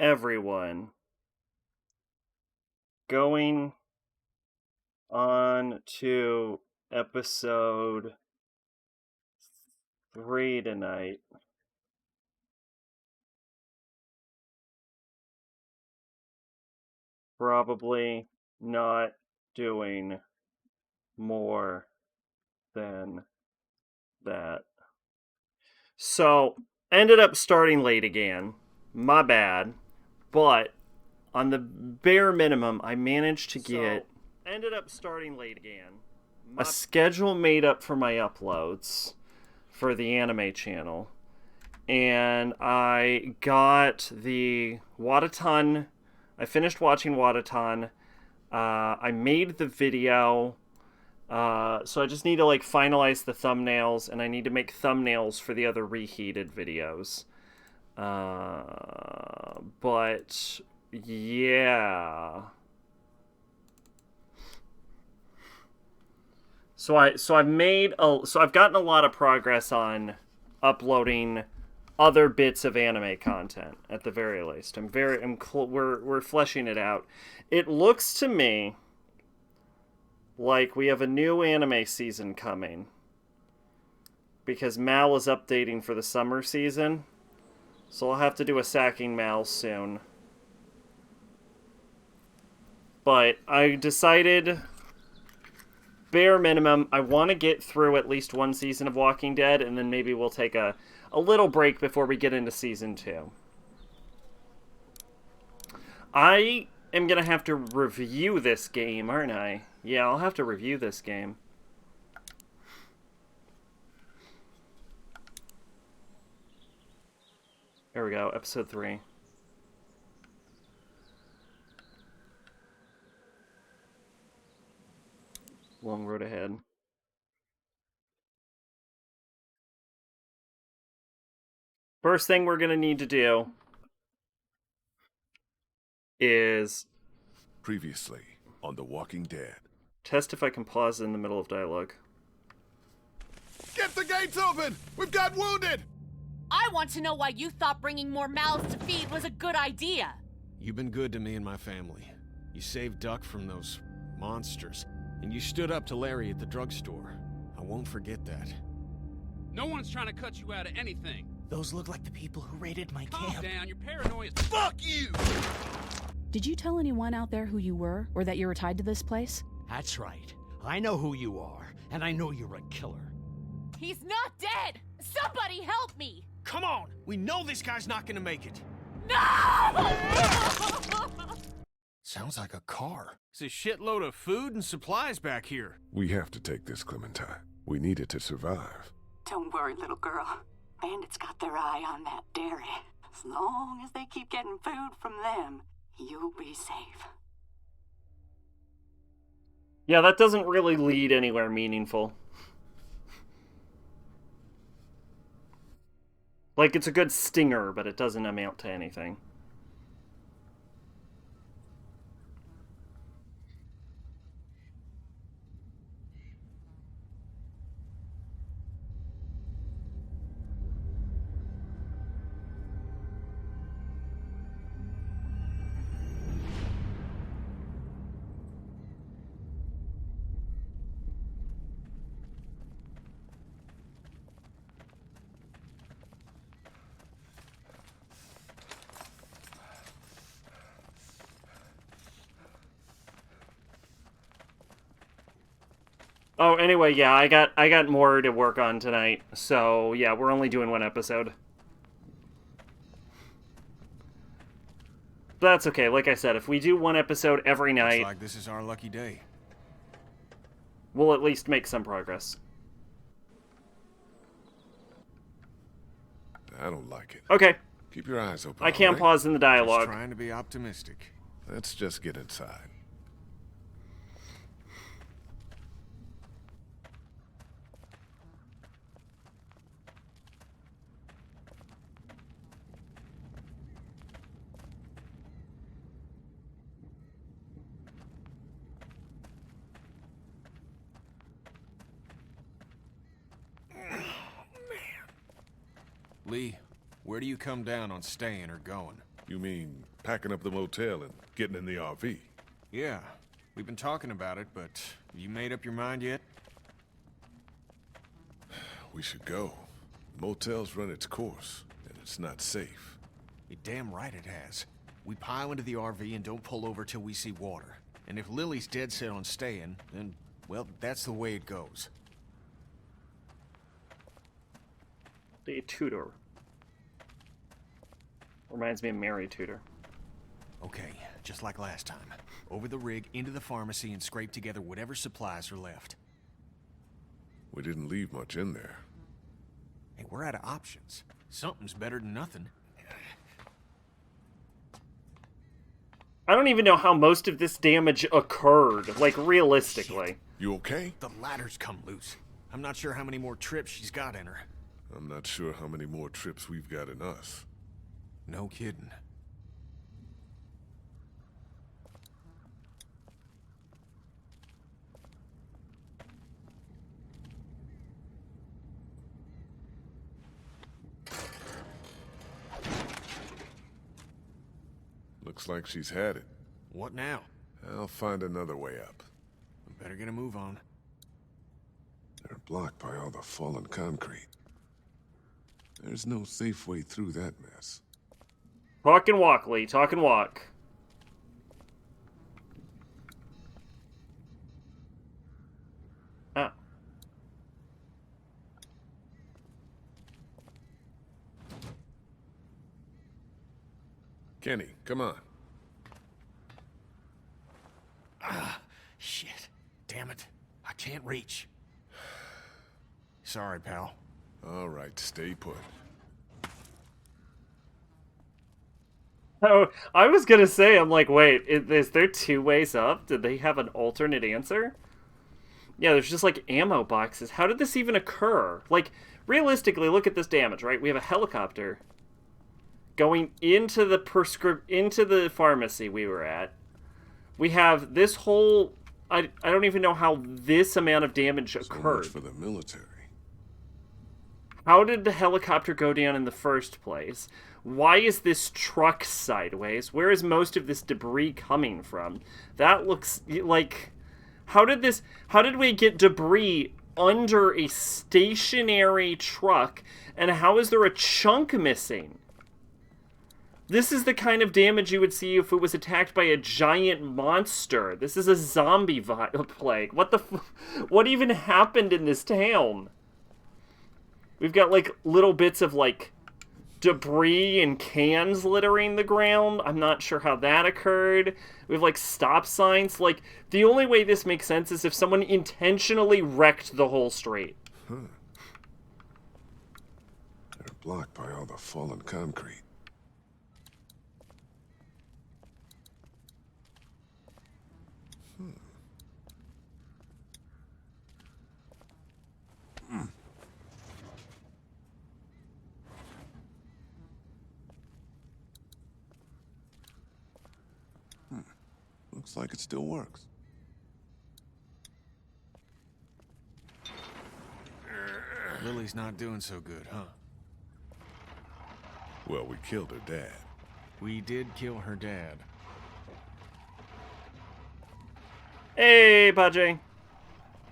everyone. Going on to episode 3 tonight. Probably not doing more than that. So, ended up starting late again. My bad. But, on the bare minimum, I managed to get... ended up starting late again. A schedule made up for my uploads for the anime channel. And I got the Wataton... I finished watching Wataton. I made the video... so I just need to finalize the thumbnails, and I need to make thumbnails for the other reheated videos. But yeah. So I've gotten a lot of progress on uploading other bits of anime content at the very least. We're fleshing it out. It looks to me like we have a new anime season coming because Mal is updating for the summer season, so I'll have to do a Sacking Mal soon. But I decided, bare minimum, I want to get through at least one season of Walking Dead, and then maybe we'll take a little break before we get into season 2. I am going to have to review this game, aren't I? Yeah, I'll have to review this game. There we go, episode 3. Long road ahead. First thing we're going to need to do is... Previously on The Walking Dead. Test if I can pause in the middle of dialogue. Get the gates open! We've got wounded! I want to know why you thought bringing more mouths to feed was a good idea. You've been good to me and my family. You saved Duck from those monsters, and you stood up to Larry at the drugstore. I won't forget that. No one's trying to cut you out of anything. Those look like the people who raided my Calm camp. down, your paranoia is... Fuck you! Did you tell anyone out there who you were, or that you were tied to this place? That's right. I know who you are, and I know you're a killer. He's not dead! Somebody help me! Come on! We know this guy's not gonna make it! No! Sounds like a car. It's a shitload of food and supplies back here. We have to take this, Clementine. We need it to survive. Don't worry, little girl. Bandits got their eye on that dairy. As long as they keep getting food from them, you'll be safe. Yeah, that doesn't really lead anywhere meaningful. It's a good stinger, but it doesn't amount to anything. Oh, anyway, yeah, I got more to work on tonight. So, yeah, we're only doing one episode. But that's okay. Like I said, if we do one episode every night, Looks like this is our lucky day. we'll at least make some progress. I don't like it. Okay. Keep your eyes open. I can't all right? pause in the Just dialogue. trying to be optimistic. Let's just get inside. Lee, where do you come down on staying or going? You mean packing up the motel and getting in the RV? Yeah, we've been talking about it, but you made up your mind yet? We should go. The motel's run its course, and it's not safe. You're damn right it has. We pile into the RV and don't pull over till we see water. And if Lily's dead set on staying, then, well, that's the way it goes. The Tudor. Reminds me of Mary Tudor. Okay, just like last time. Over the rig, into the pharmacy, and scrape together whatever supplies are left. We didn't leave much in there. Hey, we're out of options. Something's better than nothing. I don't even know how most of this damage occurred, like, realistically. Shit. You okay? The ladder's come loose. I'm not sure how many more trips she's got in her. I'm not sure how many more trips we've got in us. No kidding. Looks like she's had it. What now? I'll find another way up. We better get a move on. They're blocked by all the fallen concrete. There's no safe way through that mess. Talk and walk, Lee. Talk and walk. Ah. Kenny, come on. Ah, shit. Damn it. I can't reach. Sorry, pal. All right, stay put. Oh, I was gonna say, I'm like, wait, is there two ways up? Did they have an alternate answer? Yeah, there's just, like, ammo boxes. How did this even occur? Like, realistically, look at this damage, right? We have a helicopter going into the pharmacy we were at. We have this whole... I don't even know how this amount of damage occurred. So much for the military. How did the helicopter go down in the first place? Why is this truck sideways? Where is most of this debris coming from? That looks like... How did we get debris under a stationary truck, and how is there a chunk missing? This is the kind of damage you would see if it was attacked by a giant monster. This is a zombie plague. What even happened in this town? We've got, like, little bits of, like, debris and cans littering the ground. I'm not sure how that occurred. We have, like, stop signs. Like, the only way this makes sense is if someone intentionally wrecked the whole street. They're blocked by all the fallen concrete. Looks like it still works. Lily's not doing so good, huh? Well, we killed her dad. We did kill her dad. Hey, Pudgy.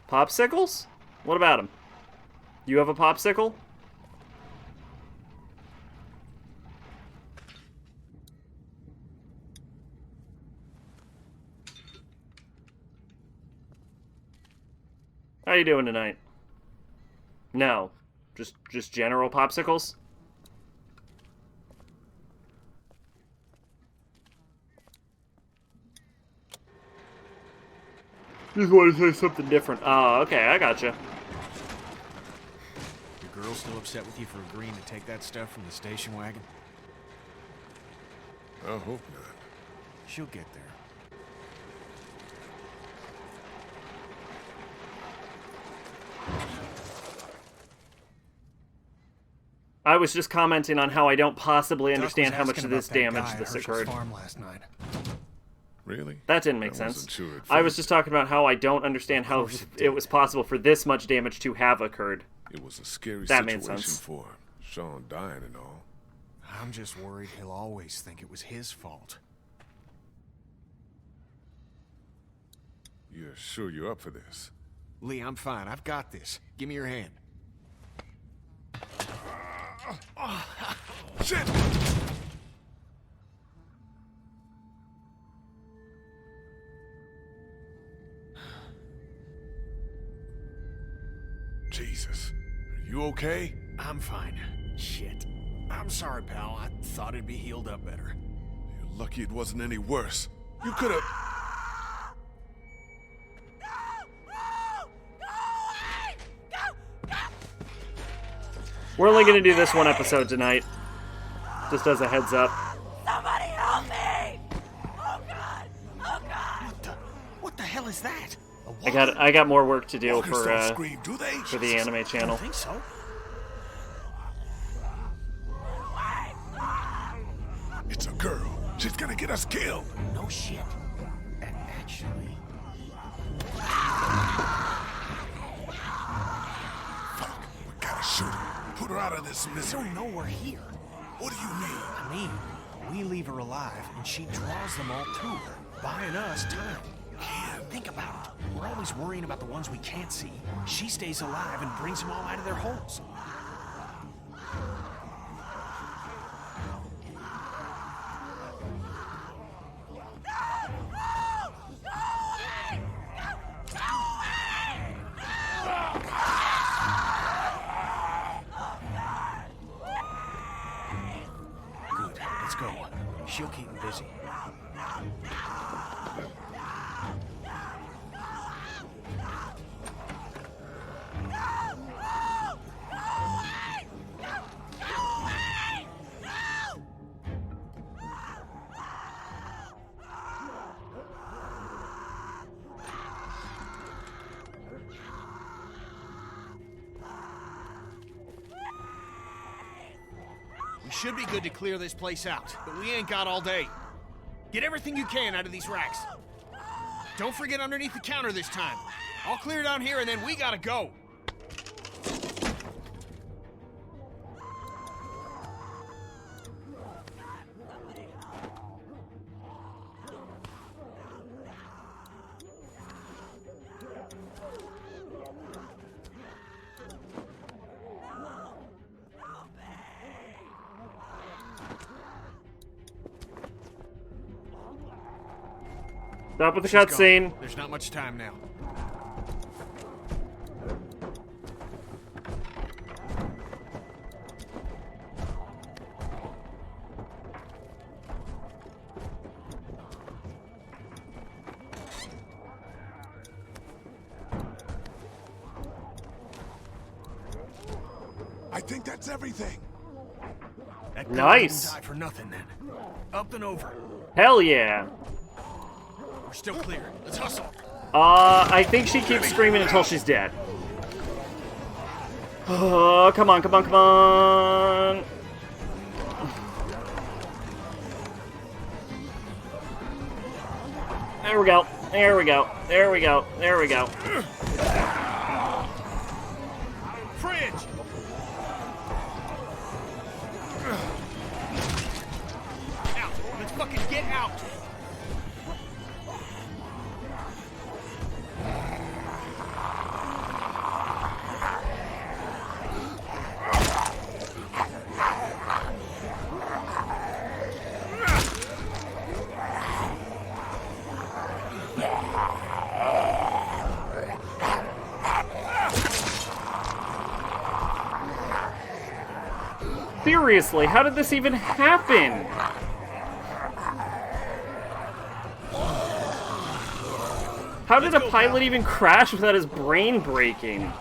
Popsicles? What about them? You have a popsicle? How you doing tonight? No. Just general popsicles? Just want to say something different. Oh, okay, I gotcha. Your girl still upset with you for agreeing to take that stuff from the station wagon? I hope not. She'll get there. I was just commenting on how I don't possibly understand how much Duck of was this asking about that damage guy at this Herschel's occurred. farm last night. Really? That didn't make I sense. wasn't sure at I was first. just talking about how I don't understand how course it it was possible for this much damage to have occurred. It was a scary That made situation sense. for him. Sean dying and all. I'm just worried he'll always think it was his fault. You're sure you're up for this? Lee, I'm fine. I've got this. Give me your hand. Shit! Jesus. Are you okay? I'm fine. Shit. I'm sorry, pal. I thought it'd be healed up better. You're lucky it wasn't any worse. You could have... We're only going to do this one episode tonight. Just as a heads up. Somebody help me! Oh God! Oh God! What the hell is that? I got more work to do Walkers for don't scream, do they? for the anime I channel. don't think so. It's a girl. She's gonna get us killed. No shit. Actually, Fuck. We gotta shoot her. Put her out of this I misery. don't know we're here. What do you mean? I mean, we leave her alive, and she draws them all to her, buying us time. Think about it. We're always worrying about the ones we can't see. She stays alive and brings them all out of their holes. Good. Let's go. She'll keep him busy. We should be good to clear this place out, but we ain't got all day. Get everything you can out of these racks. Don't forget underneath the counter this time. I'll clear down here and then we gotta go. Stop with the She's gone. cutscene. There's not much time now. I think that's everything. That girl Nice. didn't die for nothing then. Up and over. Hell yeah. We're still clear. Let's hustle. I think she keeps screaming until she's dead. Oh, come on, come on, come on. There we go. There we go. There we go. There we go. Fridge! Out! Let's fucking get out! Seriously, how did this even happen? How did a pilot even crash without his brain breaking?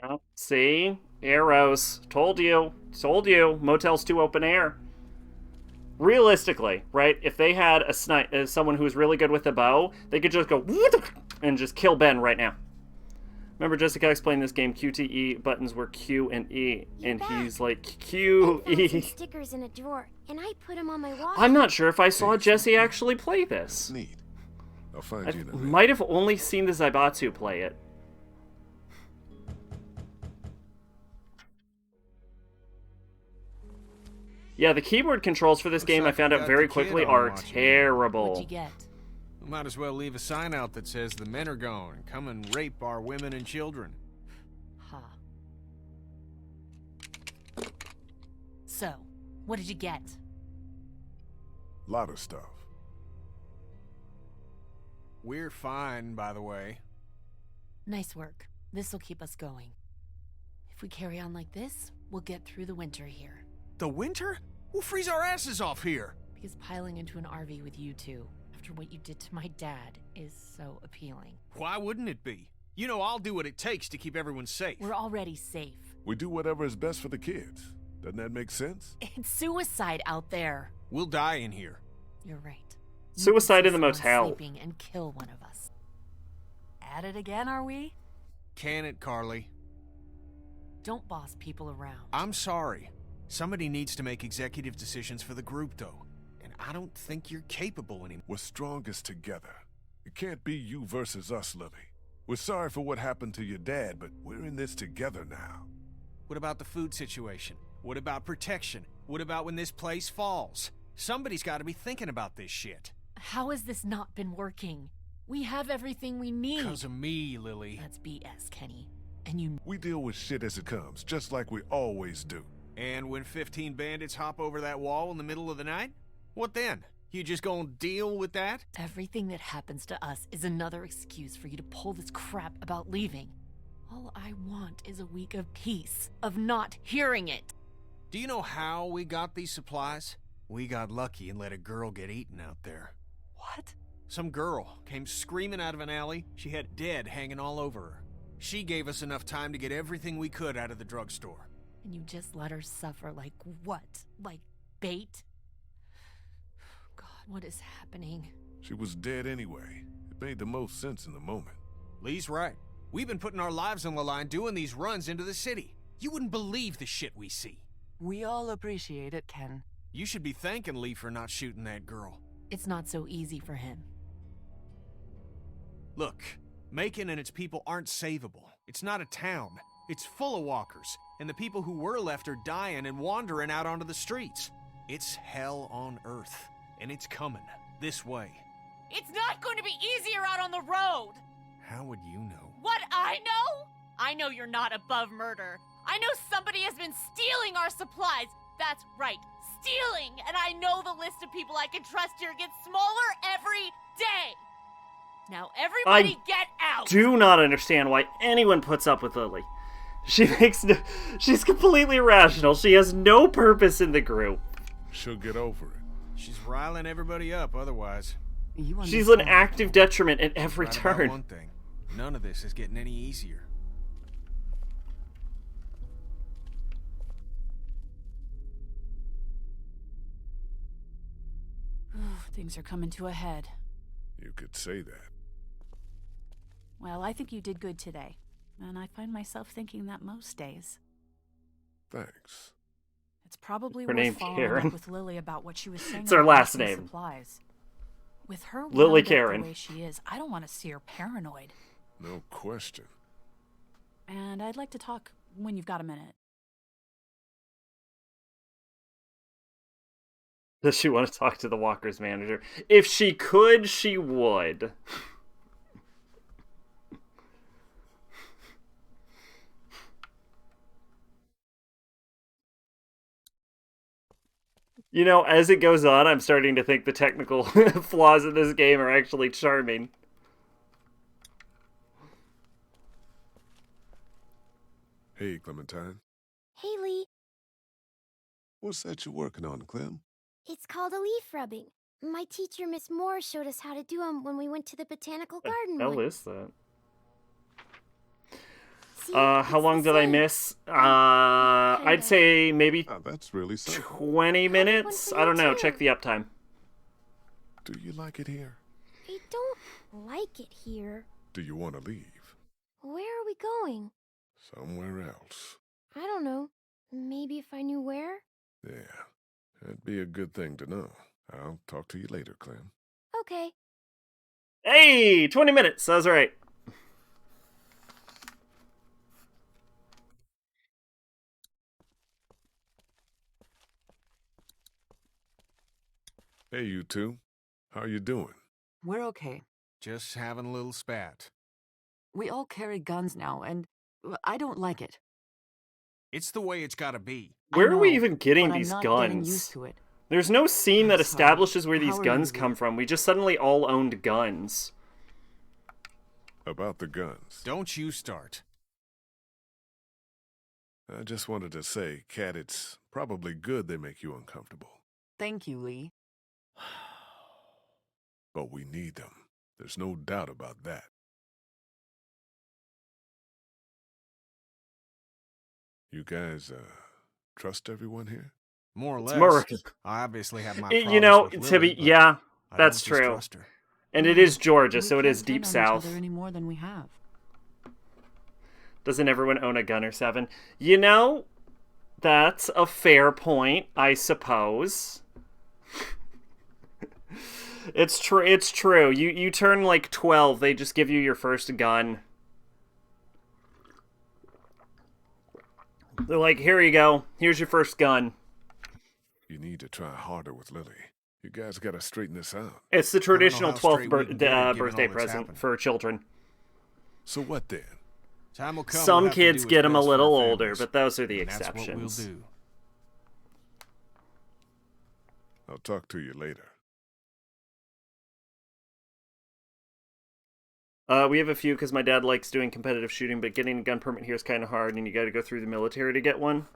Yep. See? Arrows. Told you. Told you. Motel's too open air. Realistically, right? If they had someone who was really good with a bow, they could just go and just kill Ben right now. Remember Jessica explained this game, QTE buttons were Q and E, You're and back. he's like, I found QE. some stickers in a drawer, and I put them on my watch. I'm not sure if I saw Jesse actually play this. Neat. I'll find I you in a minute. might have only seen the Zaibatsu play it. Yeah, the keyboard controls for this Looks game, like I found we out got very the kid quickly, on are watching. terrible. What'd you get? We might as well leave a sign out that says the men are gone. Come and rape our women and children. Huh. So, what did you get? Lot of stuff. We're fine, by the way. Nice work. This'll keep us going. If we carry on like this, we'll get through the winter here. The winter? We'll freeze our asses off here. Because piling into an RV with you two, after what you did to my dad, is so appealing. Why wouldn't it be? You know I'll do what it takes to keep everyone safe. We're already safe. We do whatever is best for the kids. Doesn't that make sense? It's suicide out there. We'll die in here. You're right. You Suicide in insist the on motel. Sleeping and kill one of us. At it again, are we? Can it, Carly? Don't boss people around. I'm sorry. Somebody needs to make executive decisions for the group, though. And I don't think you're capable anymore. We're strongest together. It can't be you versus us, Lily. We're sorry for what happened to your dad, but we're in this together now. What about the food situation? What about protection? What about when this place falls? Somebody's got to be thinking about this shit. How has this not been working? We have everything we need. Because of me, Lily. That's BS, Kenny. And you... We deal with shit as it comes, just like we always do. And when 15 bandits hop over that wall in the middle of the night? What then? You just gonna deal with that? Everything that happens to us is another excuse for you to pull this crap about leaving. All I want is a week of peace, of not hearing it. Do you know how we got these supplies? We got lucky and let a girl get eaten out there. What? Some girl came screaming out of an alley. She had dead hanging all over her. She gave us enough time to get everything we could out of the drugstore. And you just let her suffer like what? Like bait? God, what is happening? She was dead anyway. It made the most sense in the moment. Lee's right. We've been putting our lives on the line doing these runs into the city. You wouldn't believe the shit we see. We all appreciate it, Ken. You should be thanking Lee for not shooting that girl. It's not so easy for him. Look, Macon and its people aren't savable. It's not a town. It's full of walkers, and the people who were left are dying and wandering out onto the streets. It's hell on earth, and it's coming this way. It's not going to be easier out on the road! How would you know? What I know? I know you're not above murder. I know somebody has been stealing our supplies. That's right, stealing! And I know the list of people I can trust here gets smaller every day! Now everybody get out! Do not understand why anyone puts up with Lily. She's completely irrational. She has no purpose in the group. She'll get over it. She's riling everybody up otherwise. She's an active detriment at every Right about turn. one thing. None of this is getting any easier. Things are coming to a head. You could say that. Well, I think you did good today. And I find myself thinking that most days. Thanks. It's probably Her worth name's following Karen. up with Lily about what she was saying. It's her about last missing name. Supplies. With her Lily wound up Karen. the way she is, I don't want to see her paranoid. No question. And I'd like to talk when you've got a minute. Does she want to talk to the Walker's manager? If she could, she would. You know, as it goes on, I'm starting to think the technical flaws in this game are actually charming. Hey, Clementine. Haley, What's that you're working on, Clem? it's called a leaf rubbing. My teacher, Miss Moore, showed us how to do them when we went to the botanical garden. The hell once. is that? See, How it's long the did I same. miss? I'd Kinda. say maybe Oh, that's really something. 20 minutes? I don't know. Check the uptime. Do you like it here? I don't like it here. Do you want to leave? Where are we going? Somewhere else. I don't know. Maybe if I knew where? Yeah, that'd be a good thing to know. I'll talk to you later, Clem. Okay. Hey, 20 minutes. That was right. Hey, you two. How you doing? We're okay. Just having a little spat. We all carry guns now, and I don't like it. It's the way it's gotta be. Where I are we know, even getting but I'm these not guns? getting used to it. There's no scene that I'm sorry. establishes where these How are guns you, come Lee? from. We just suddenly all owned guns. About the guns. Don't you start. I just wanted to say, Kat, it's probably good they make you uncomfortable. Thank you, Lee. But we need them. There's no doubt about that. You guys, trust everyone here? More or It's less. America. I obviously have my You problems know, with to Lily, be, but yeah, I that's don't true. distrust her. And it is Georgia, We so it can't is deep depend on each south. other any more than we have. Doesn't everyone own a gun or 7? You know, that's a fair point, I suppose. It's true. It's true. You turn like 12, they just give you your first gun. They're like, here you go. Here's your first gun. You need to try harder with Lily. You guys gotta straighten this out. It's the traditional how 12th straight we can get it, given birthday all that's present happened. for children. So what then? Time will come. Some we'll have to kids do get what's them a best for little our older, families. but those are the And that's what we'll exceptions. do. I'll talk to you later. We have a few because my dad likes doing competitive shooting, but getting a gun permit here is kind of hard, and you got to go through the military to get one.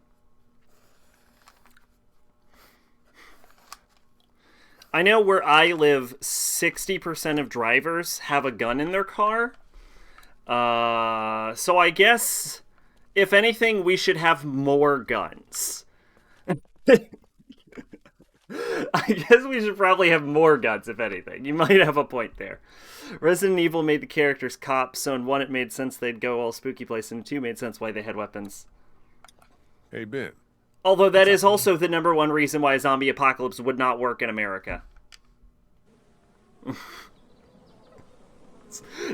I know where I live, 60% of drivers have a gun in their car. So I guess, if anything, we should have more guns. I guess we should probably have more guns, if anything. You might have a point there. Resident Evil made the characters cops, so in 1 it made sense they'd go all spooky place, and in 2 made sense why they had weapons. Hey, Ben. Although that is also the number one reason why a zombie apocalypse would not work in America.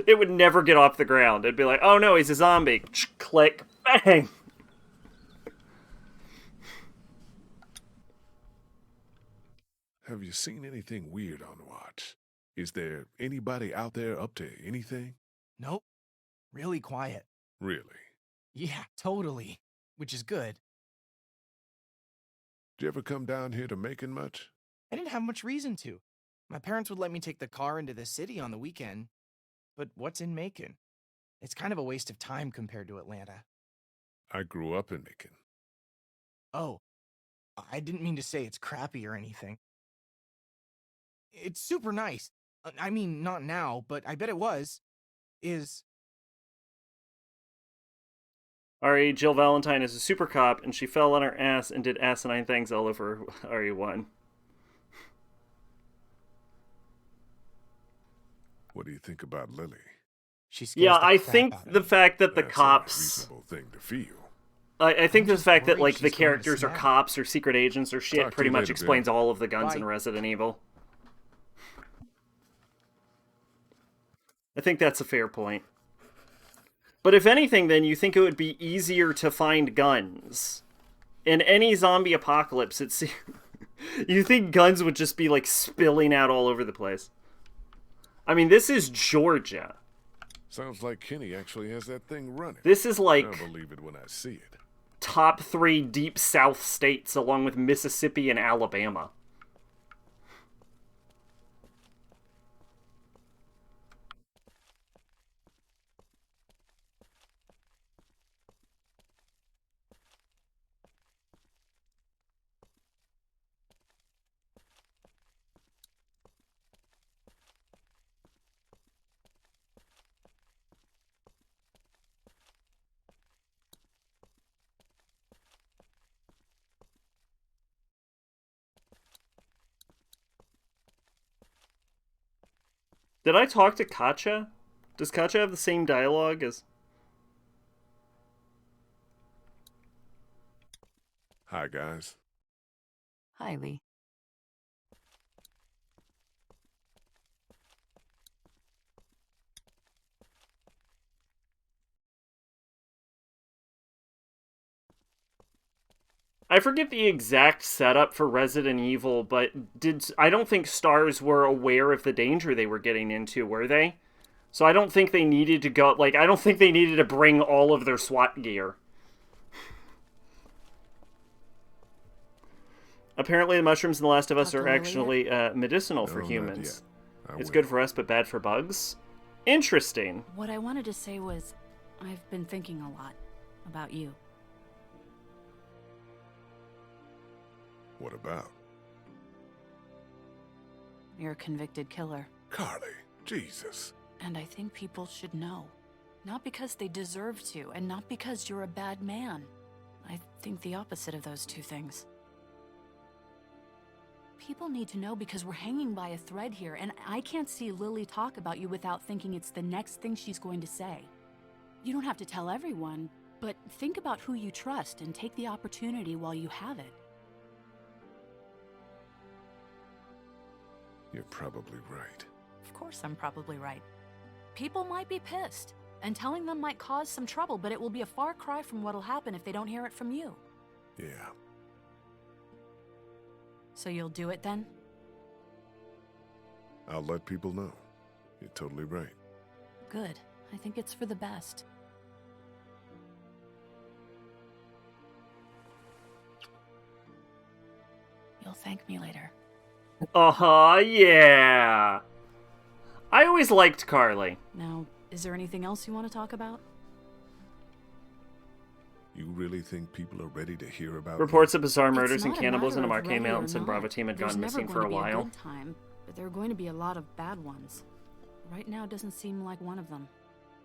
It would never get off the ground. It'd be like, oh no, he's a zombie. Click. Bang! Have you seen anything weird on watch? Is there anybody out there up to anything? Nope. Really quiet. Really? Yeah, totally. Which is good. Did you ever come down here to Macon much? I didn't have much reason to. My parents would let me take the car into the city on the weekend. But what's in Macon? It's kind of a waste of time compared to Atlanta. I grew up in Macon. Oh, I didn't mean to say it's crappy or anything. It's super nice. I mean, not now, but I bet it was. Is. Jill Valentine is a super cop, and she fell on her ass and did asinine things all over RE1. What do you think about Lily? She scares Yeah, the I crap think out of the me. fact that the That's cops... a reasonable thing to feel. I think I'm the just fact that, worried like, the she's going to characters are snap. cops or secret agents or shit Talk to pretty you much later, explains Ben. all of the guns in Bye. Resident Evil. I think that's a fair point. But if anything, then you think it would be easier to find guns. In any zombie apocalypse, it's... you think guns would just be, like, spilling out all over the place. I mean, this is Georgia. Sounds like Kenny actually has that thing running. This is, like, I'll believe it when I see it. top 3 deep south states along with Mississippi and Alabama. Did I talk to Katja? Does Katja have the same dialogue as... Hi, guys. Hi, Lee. I forget the exact setup for Resident Evil, but I don't think STARS were aware of the danger they were getting into, were they? So I don't think they needed to go, like, I don't think they needed to bring all of their SWAT gear. Apparently the mushrooms in The Last of Us are actually medicinal for humans. It's good for us, but bad for bugs? Interesting. What I wanted to say was, I've been thinking a lot about you. What about? You're a convicted killer. Carly, Jesus. And I think people should know. Not because they deserve to, and not because you're a bad man. I think the opposite of those two things. People need to know because we're hanging by a thread here, and I can't see Lily talk about you without thinking it's the next thing she's going to say. You don't have to tell everyone, but think about who you trust and take the opportunity while you have it. You're probably right. Of course I'm probably right. People might be pissed, and telling them might cause some trouble, but it will be a far cry from what'll happen if they don't hear it from you. Yeah. So you'll do it then? I'll let people know. You're totally right. Good. I think it's for the best. You'll thank me later. Yeah. I always liked Carly. Now, is there anything else you want to talk about? You really think people are ready to hear about Reports of bizarre murders It's and not a cannibals in the matter of Marquette ready or Mountains and not. Bravo team had There's gone never missing going for to a be while. good time, but there are going to be a lot of bad ones. Right now doesn't seem like one of them.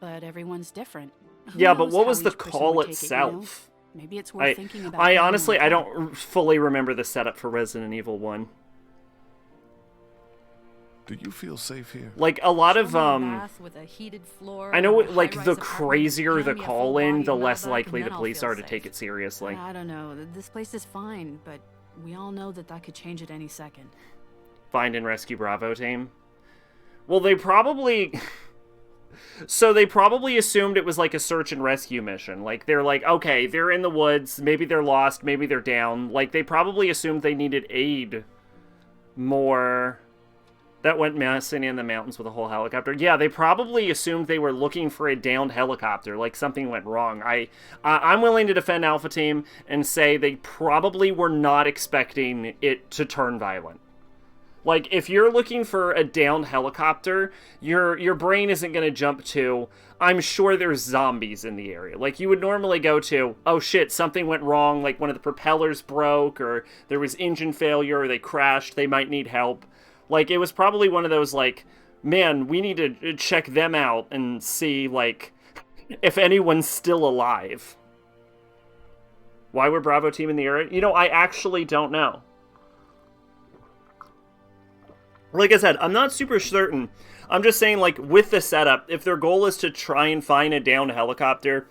But everyone's different. Who Yeah, but knows what how was the each person call would take it, you know? itself? Maybe it's worth thinking about. I being honestly, on I top. don't fully remember the setup for Resident Evil 1. Do you feel safe here? Like, a lot of, Show me a bath with a heated floor I know, and a like, high-rise the apartment, crazier hand the me a call full in, body the well less back, likely and the then I'll police feel are to safe. take it seriously. I don't know. This place is fine, but we all know that could change at any second. Find and rescue Bravo team. Well, they probably... So they probably assumed it was like a search and rescue mission. Like, they're like, okay, they're in the woods, maybe they're lost, maybe they're down. Like, they probably assumed they needed aid more. That went messing in the mountains with a whole helicopter. Yeah, they probably assumed they were looking for a downed helicopter, like something went wrong. I'm willing to defend Alpha Team and say they probably were not expecting it to turn violent. Like, if you're looking for a downed helicopter, your brain isn't going to jump to, I'm sure there's zombies in the area. Like, you would normally go to, oh shit, something went wrong, like one of the propellers broke, or there was engine failure, or they crashed, they might need help. Like, it was probably one of those, like, man, we need to check them out and see, like, if anyone's still alive. Why were Bravo team in the area? You know, I actually don't know. Like I said, I'm not super certain. I'm just saying, like, with the setup, if their goal is to try and find a downed helicopter,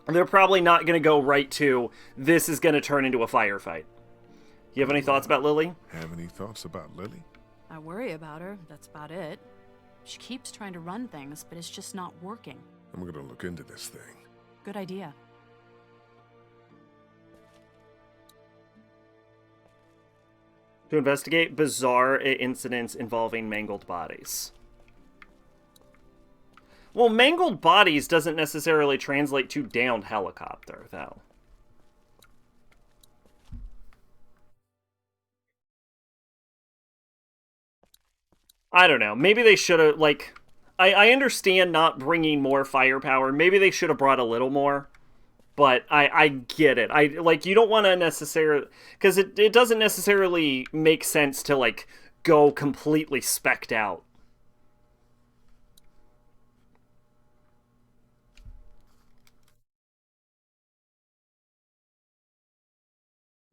they're probably not going to go right to, this is going to turn into a firefight. You have any thoughts about Lily? Have any thoughts about Lily? I worry about her, that's about it. She keeps trying to run things, but it's just not working. I'm gonna look into this thing. Good idea. To investigate bizarre incidents involving mangled bodies. Well, mangled bodies doesn't necessarily translate to downed helicopter, though. I don't know. Maybe they should have, like... I understand not bringing more firepower. Maybe they should have brought a little more. But I get it. You don't want to necessarily... Because it doesn't necessarily make sense to, like, go completely specced out.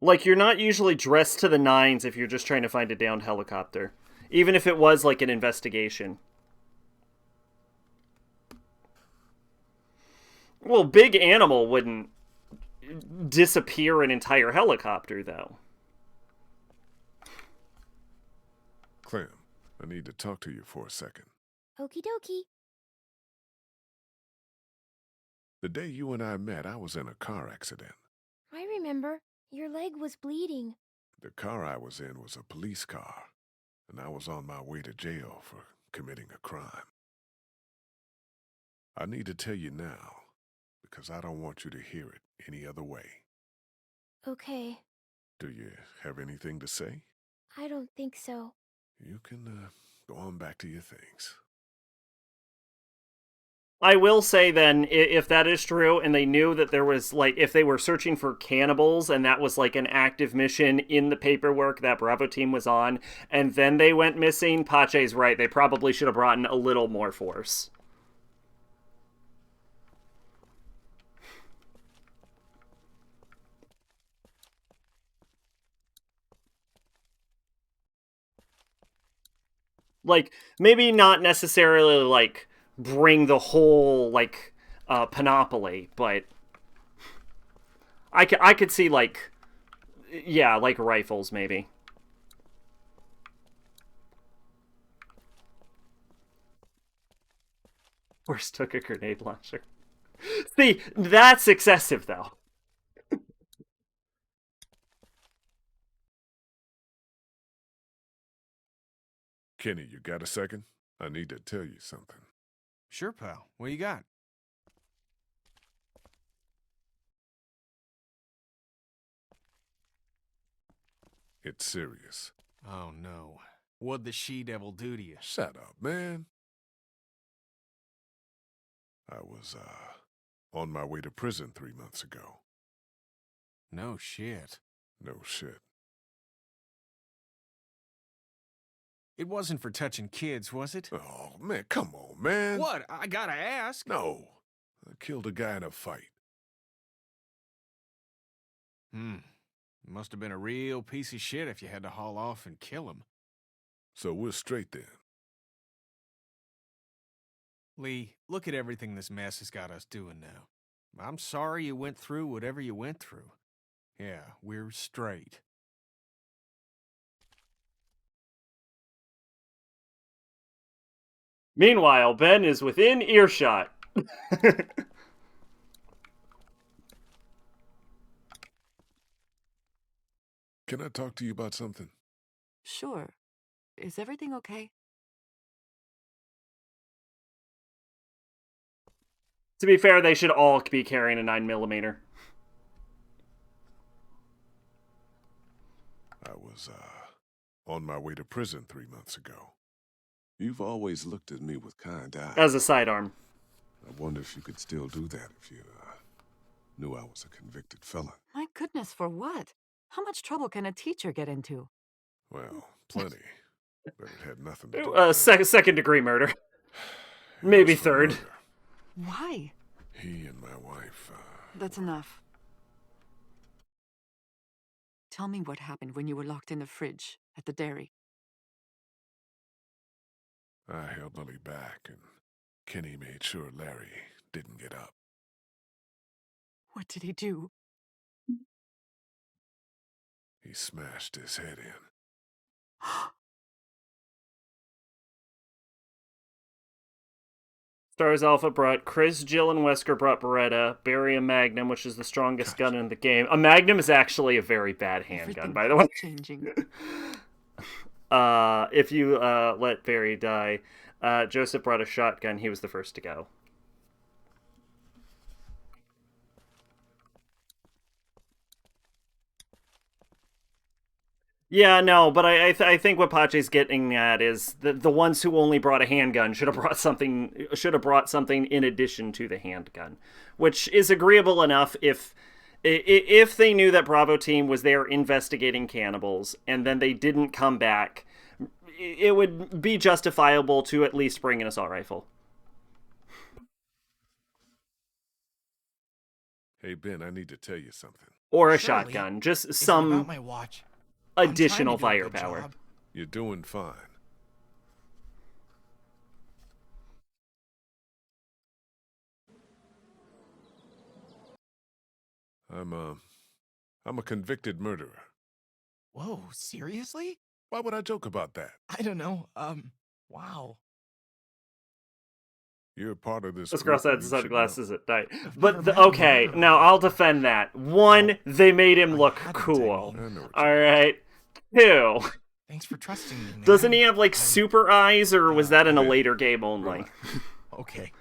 Like, you're not usually dressed to the nines if you're just trying to find a downed helicopter. Even if it was, like, an investigation. Well, Big Animal wouldn't... disappear an entire helicopter, though. Clem, I need to talk to you for a second. Okie dokie. The day you and I met, I was in a car accident. I remember. Your leg was bleeding. The car I was in was a police car, and I was on my way to jail for committing a crime. I need to tell you now, because I don't want you to hear it any other way. Okay. Do you have anything to say? I don't think so. You can go on back to your things. I will say then, if that is true, and they knew that there was, like, if they were searching for cannibals, and that was, like, an active mission in the paperwork that Bravo team was on, and then they went missing, Pache's right. They probably should have brought in a little more force. Like, maybe not necessarily, like, bring the whole, like, panoply, but I could see, like, yeah, like rifles, maybe. Horse took a grenade launcher. See, that's excessive, though. Kenny, you got a second? I need to tell you something. Sure, pal. What you got? It's serious. Oh, no. What'd the she-devil do to you? Shut up, man. I was, on my way to prison 3 months ago. No shit. No shit. It wasn't for touching kids, was it? Oh, man, come on, man. What? I gotta ask. No. I killed a guy in a fight. Must have been a real piece of shit if you had to haul off and kill him. So we're straight then. Lee, look at everything this mess has got us doing now. I'm sorry you went through whatever you went through. Yeah, we're straight. Meanwhile, Ben is within earshot. Can I talk to you about something? Sure. Is everything okay? To be fair, they should all be carrying a 9mm. I was, on my way to prison 3 months ago. You've always looked at me with kind eyes. As a sidearm. I wonder if you could still do that if you, knew I was a convicted felon. My goodness, for what? How much trouble can a teacher get into? Well, plenty. But it had nothing to do with second-degree murder. Maybe third. Murder. Why? He and my wife, That's enough. Tell me what happened when you were locked in the fridge at the dairy. I held Lily back, and Kenny made sure Larry didn't get up. What did he do? He smashed his head in. Stars Alpha brought Chris, Jill, and Wesker brought Beretta. Barry a Magnum, which is the strongest gun in the game. A Magnum is actually a very bad handgun, by the way. Changing. If you let Barry die. Joseph brought a shotgun. He was the first to go. Yeah, no, but I think what Pache's getting at is the ones who only brought a handgun should have brought something in addition to the handgun, which is agreeable enough if they knew that Bravo team was there investigating cannibals and then they didn't come back. It would be justifiable to at least bring an assault rifle. Hey, Ben, I need to tell you something. Or a Surely. shotgun. Just Is it some about my watch? I'm trying to additional do a good firepower. job. You're doing fine. I'm a convicted murderer. Whoa, seriously? Why would I joke about that? I don't know. Wow. You're part of this This girl group and said you should sunglasses know. at night. I've But, never met okay, murder now before. I'll defend that. One, they made him I look haven't, cool. I I know what you mean. Alright. Two, Thanks for trusting me, man. doesn't he have, like, I'm- super eyes, or was that in a Ben, later game only? relax. Okay.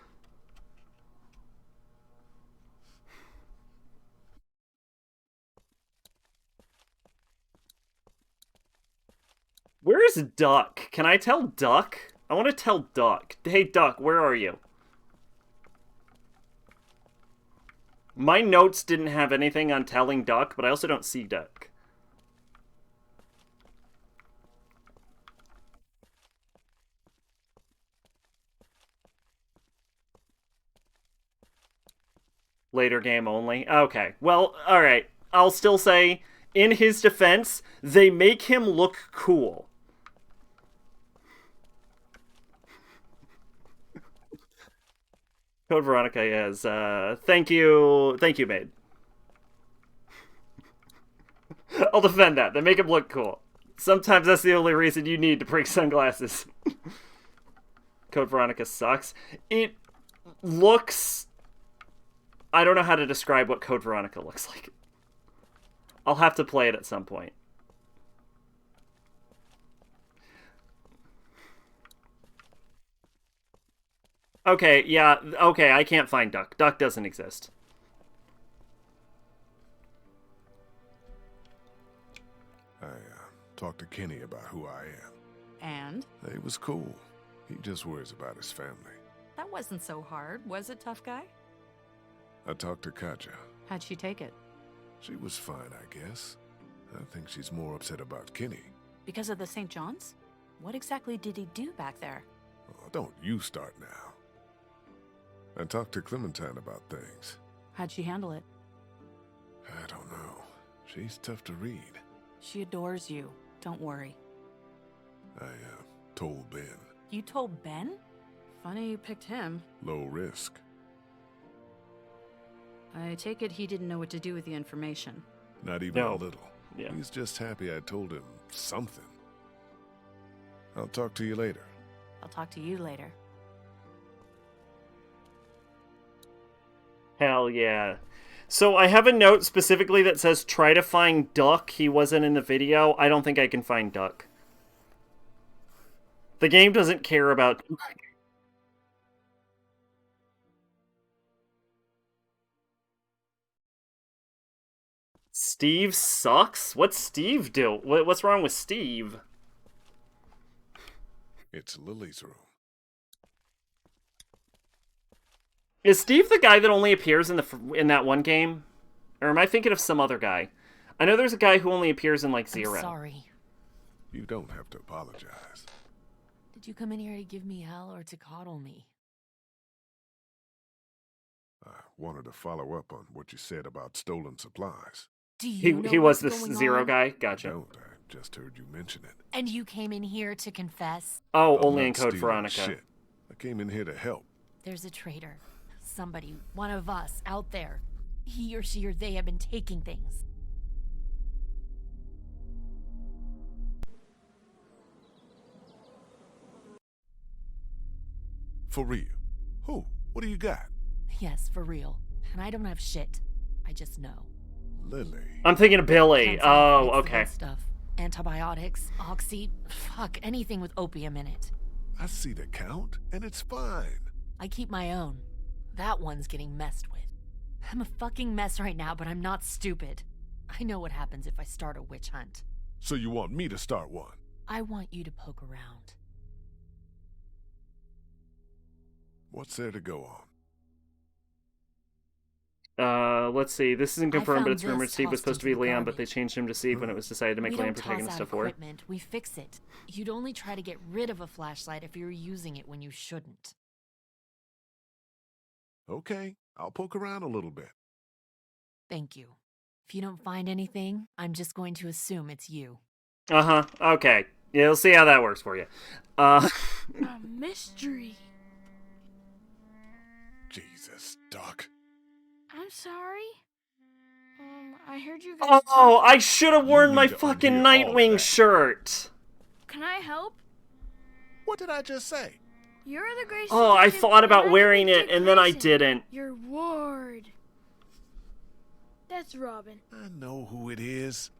Where is Duck? Can I tell Duck? I want to tell Duck. Hey, Duck, where are you? My notes didn't have anything on telling Duck, but I also don't see Duck. Later game only? Okay. Well, alright. I'll still say, in his defense, they make him look cool. Code Veronica is, thank you, maid. I'll defend that. They make him look cool. Sometimes that's the only reason you need to bring sunglasses. Code Veronica sucks. It looks... I don't know how to describe what Code Veronica looks like. I'll have to play it at some point. Okay, yeah, okay, I can't find Duck. Duck doesn't exist. I talked to Kenny about who I am. And? He was cool. He just worries about his family. That wasn't so hard, was it, tough guy? I talked to Katja. How'd she take it? She was fine, I guess. I think she's more upset about Kenny. Because of the St. John's? What exactly did he do back there? Oh, don't you start now. I talked to Clementine about things. How'd she handle it? I don't know. She's tough to read. She adores you. Don't worry. I told Ben. You told Ben? Funny you picked him. Low risk. I take it he didn't know what to do with the information. Not even No. a little. Yeah. He's just happy I told him something. I'll talk to you later. I'll talk to you later. Hell yeah. So I have a note specifically that says try to find Duck. He wasn't in the video. I don't think I can find Duck. The game doesn't care about... Steve sucks? What's Steve do? What's wrong with Steve? It's Lily's room. Is Steve the guy that only appears in that one game? Or am I thinking of some other guy? I know there's a guy who only appears in, like, Zero. I'm sorry. You don't have to apologize. Did you come in here to give me hell or to coddle me? I wanted to follow up on what you said about stolen supplies. Do you know He was what's this going Zero on? guy? I Gotcha. don't. I just heard you mention it. And you came in here to confess? Oh, I'm only not in Code stealing Veronica. Shit. I came in here to help. There's a traitor. Somebody, one of us, out there. He or she or they have been taking things. For real. Who? What do you got? Yes, for real. And I don't have shit. I just know. Lily. I'm thinking of Billy. Cancer, Oh, it's the okay. good stuff. Antibiotics, oxy, fuck, anything with opium in it. I see the count, and it's fine. I keep my own. That one's getting messed with. I'm a fucking mess right now, but I'm not stupid. I know what happens if I start a witch hunt. So you want me to start one? I want you to poke around. What's there to go on? Let's see. This isn't I confirmed, but found it's rumored this Steve was tossed supposed to be into the Leon, but they garbage. changed him to Steve when it was decided to make We Leon don't toss protagonist out of 4. equipment, we fix it. You'd only try to get rid of a flashlight if you were using it when you shouldn't. Okay, I'll poke around a little bit. Thank you. If you don't find anything, I'm just going to assume it's you. Uh-huh. Okay. Yeah, we'll see how that works for you. A mystery. Jesus, Doc. I'm sorry. I heard you guys. Oh, I should have worn my need to fucking unhear all of Nightwing that. shirt. Can I help? What did I just say? You're the Grace Oh, I detective, thought and about I'm wearing Big it, Dick and then I Grayson. didn't. You're Ward. That's Robin. I know who it is.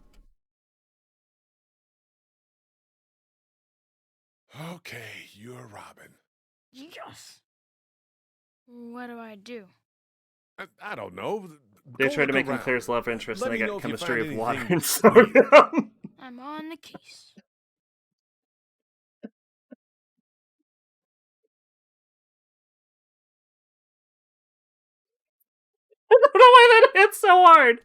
Okay, you're Robin. Yes. What do I do? I don't know. They Go tried to look make him around. clear his love interest, Let and they me know got if you chemistry find of water anything and sodium. I'm on the case. I don't know why that hit so hard.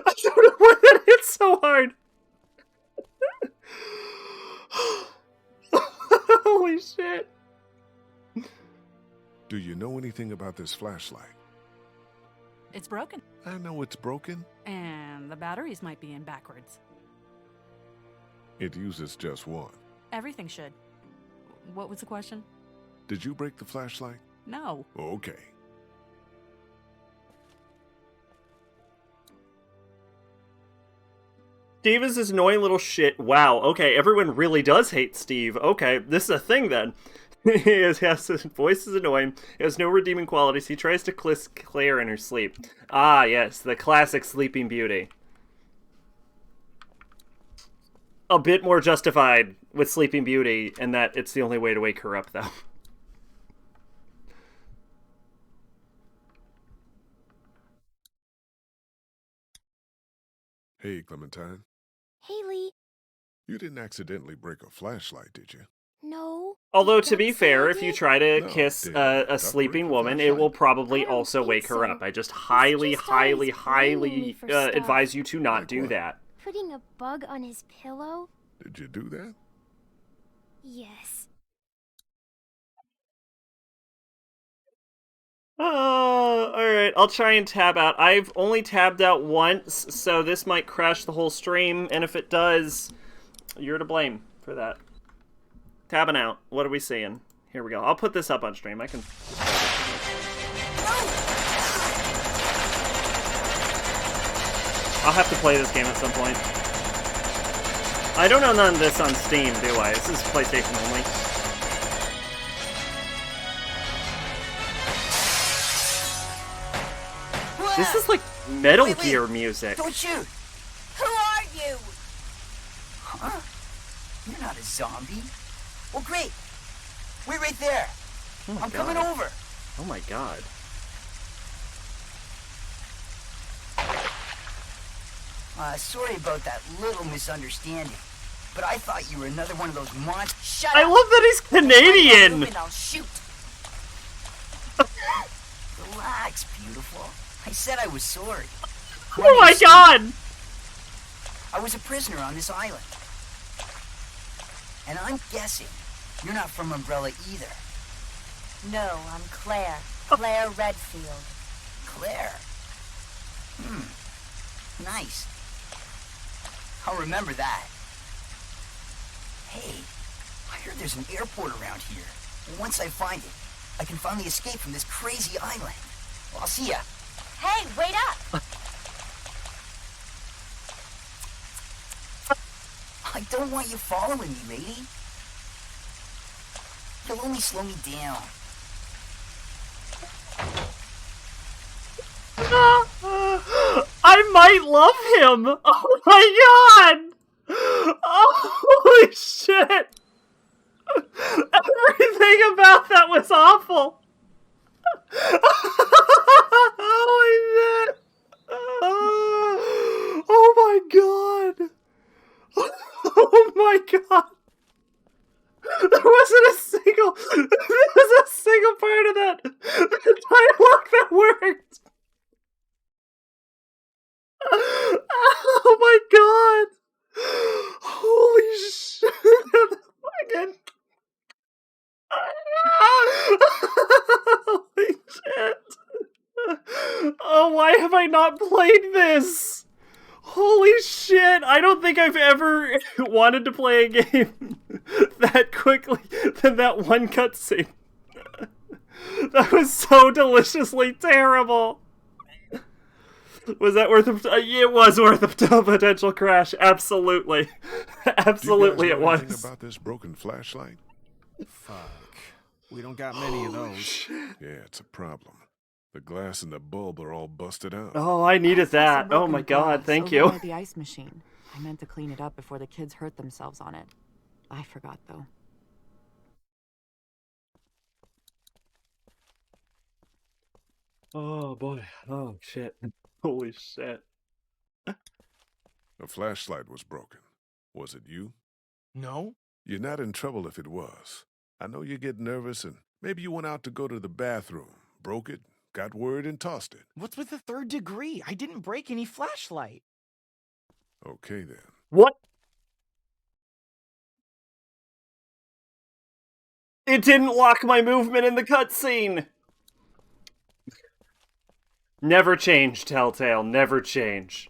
I don't know why that hit so hard. Holy shit. Do you know anything about this flashlight? It's broken. I know it's broken. And the batteries might be in backwards. It uses just one. Everything should. What was the question? Did you break the flashlight? No. Okay. Steve is this annoying little shit. Wow, okay, everyone really does hate Steve. Okay, this is a thing then. His voice is annoying. He has no redeeming qualities. He tries to kiss Claire in her sleep. Ah, yes, the classic Sleeping Beauty. A bit more justified with Sleeping Beauty, in that it's the only way to wake her up, though. Hey, Clementine. Haley. You didn't accidentally break a flashlight, did you? No. Although, Did to Doc be say fair, I if you did? try to No, kiss did a Doc sleeping break the woman, it will flashlight? probably I don't also think wake her so. up. I just He's highly, just always highly, blaming me highly for stuff. advise you to not Like do what? that. Putting a bug on his pillow? Did you do that? Yes. Alright, I'll try and tab out. I've only tabbed out once, so this might crash the whole stream, and if it does, you're to blame for that. Tabbing out. What are we seeing? Here we go. I'll put this up on stream. I can... I'll have to play this game at some point. I don't know none of this on Steam, do I? This is PlayStation only. This is like Metal Gear music. Don't shoot! Who are you? Huh? You're not a zombie. Well, great. Wait right there. Oh my I'm God. coming over. Oh my god. Sorry about that little misunderstanding. But I thought you were another one of those monsters. Shut I up! love that he's Canadian! And I'll shoot. Relax, beautiful. I said I was sorry. Oh my god! I was a prisoner on this island. And I'm guessing you're not from Umbrella either. No, I'm Claire. Claire Redfield. Claire. Nice. I'll remember that. Hey, I heard there's an airport around here. Once I find it, I can finally escape from this crazy island. Well, I'll see ya. Hey, wait up! I don't want you following me, lady. You'll only slow me down. I might love him! Oh my god! Holy shit! Everything about that was awful! Holy shit! Oh my god! Oh my god! There wasn't a single part of that dialogue that worked! Oh my god! Holy shit! Fucking... Holy shit! Oh, why have I not played this? Holy shit! I don't think I've ever wanted to play a game that quickly than that one cutscene. That was so deliciously terrible. Was that worth it was worth a potential crash. Absolutely. Absolutely Do you it guys know anything was. about this broken flashlight? Fuck. We don't got many of those. Yeah, it's a problem. The glass and the bulb are all busted out. Oh, I needed saw some that. Oh broken my god, glass thank over you. by the ice machine. I meant to clean it up before the kids hurt themselves on it. I forgot, though. Oh boy. Oh shit. Holy shit. The flashlight was broken. Was it you? No? You're not in trouble if it was. I know you get nervous and maybe you went out to go to the bathroom, broke it, got word and tossed it. What's with the third degree? I didn't break any flashlight. Okay then. What? It didn't lock my movement in the cutscene. Never change, Telltale. Never change.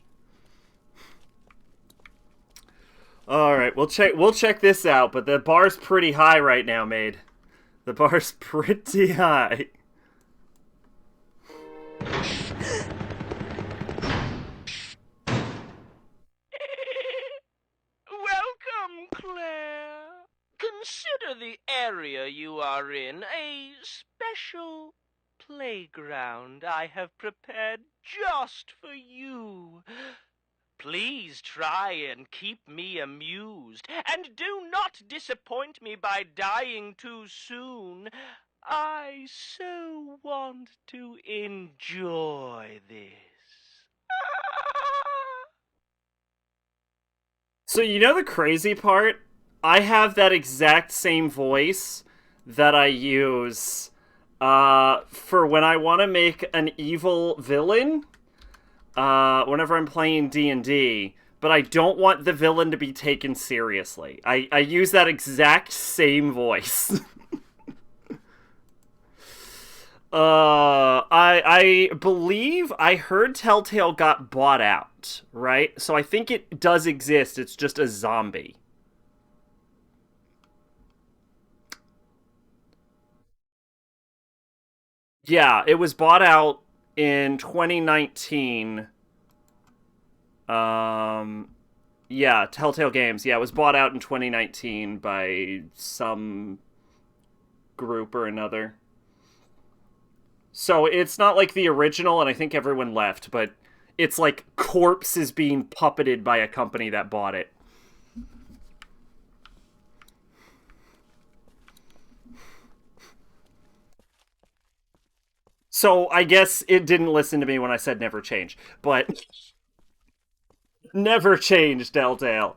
Alright, we'll check this out, but the bar's pretty high right now, maid. The bar's pretty high. Welcome, Claire. Consider the area you are in a special playground I have prepared just for you. Please try and keep me amused, and do not disappoint me by dying too soon. I so want to enjoy this. So you know the crazy part? I have that exact same voice that I use for when I want to make an evil villain whenever I'm playing D&D, but I don't want the villain to be taken seriously. I use that exact same voice. I believe I heard Telltale got bought out, right? So I think it does exist, it's just a zombie. Yeah, it was bought out in 2019. Yeah, Telltale Games. Yeah, it was bought out in 2019 by some group or another. So it's not like the original, and I think everyone left, but it's like Corpse is being puppeted by a company that bought it. So I guess it didn't listen to me when I said never change, but never change, Telltale.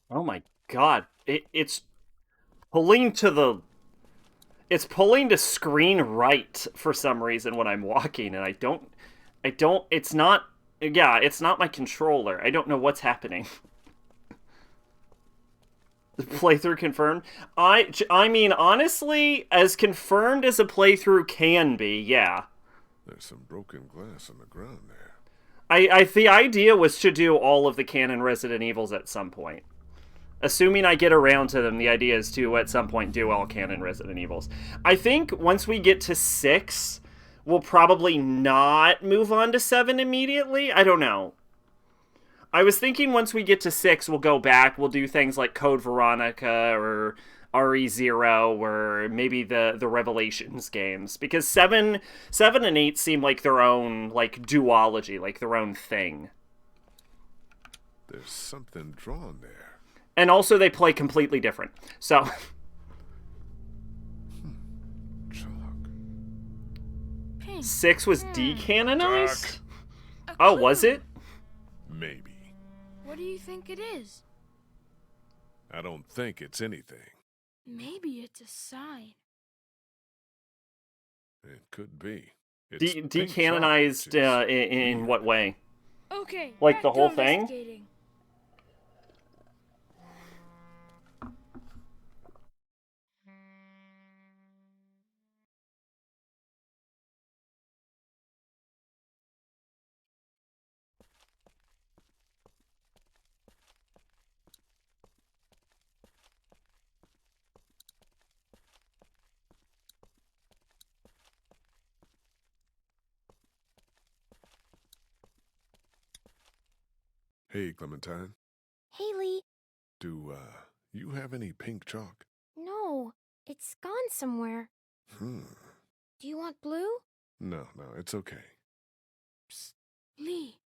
Oh my god. It's pulling to the... It's pulling to screen right for some reason when I'm walking, and I don't... It's not... Yeah, it's not my controller. I don't know what's happening. Playthrough confirmed? I mean, honestly, as confirmed as a playthrough can be, yeah. There's some broken glass on the ground there. The idea was to do all of the canon Resident Evils at some point. Assuming I get around to them, the idea is to, at some point, do all canon Resident Evils. I think once we get to 6, we'll probably not move on to 7 immediately. I don't know. I was thinking once we get to 6, we'll go back, we'll do things like Code Veronica, or RE0, or maybe the Revelations games. Because 7 and 8 seem like their own, like, duology, like their own thing. There's something drawn there. And also, they play completely different. So... 6 was decanonized? Oh, was it? Maybe. What do you think it is? I don't think it's anything. Maybe it's a sign. It could be. It's Decanonized in what way? Okay. Like the back to whole thing? investigating. Hey, Clementine. Haley. Do, you have any pink chalk? No, it's gone somewhere. Hmm. Do you want blue? No, it's okay. Psst, Lee.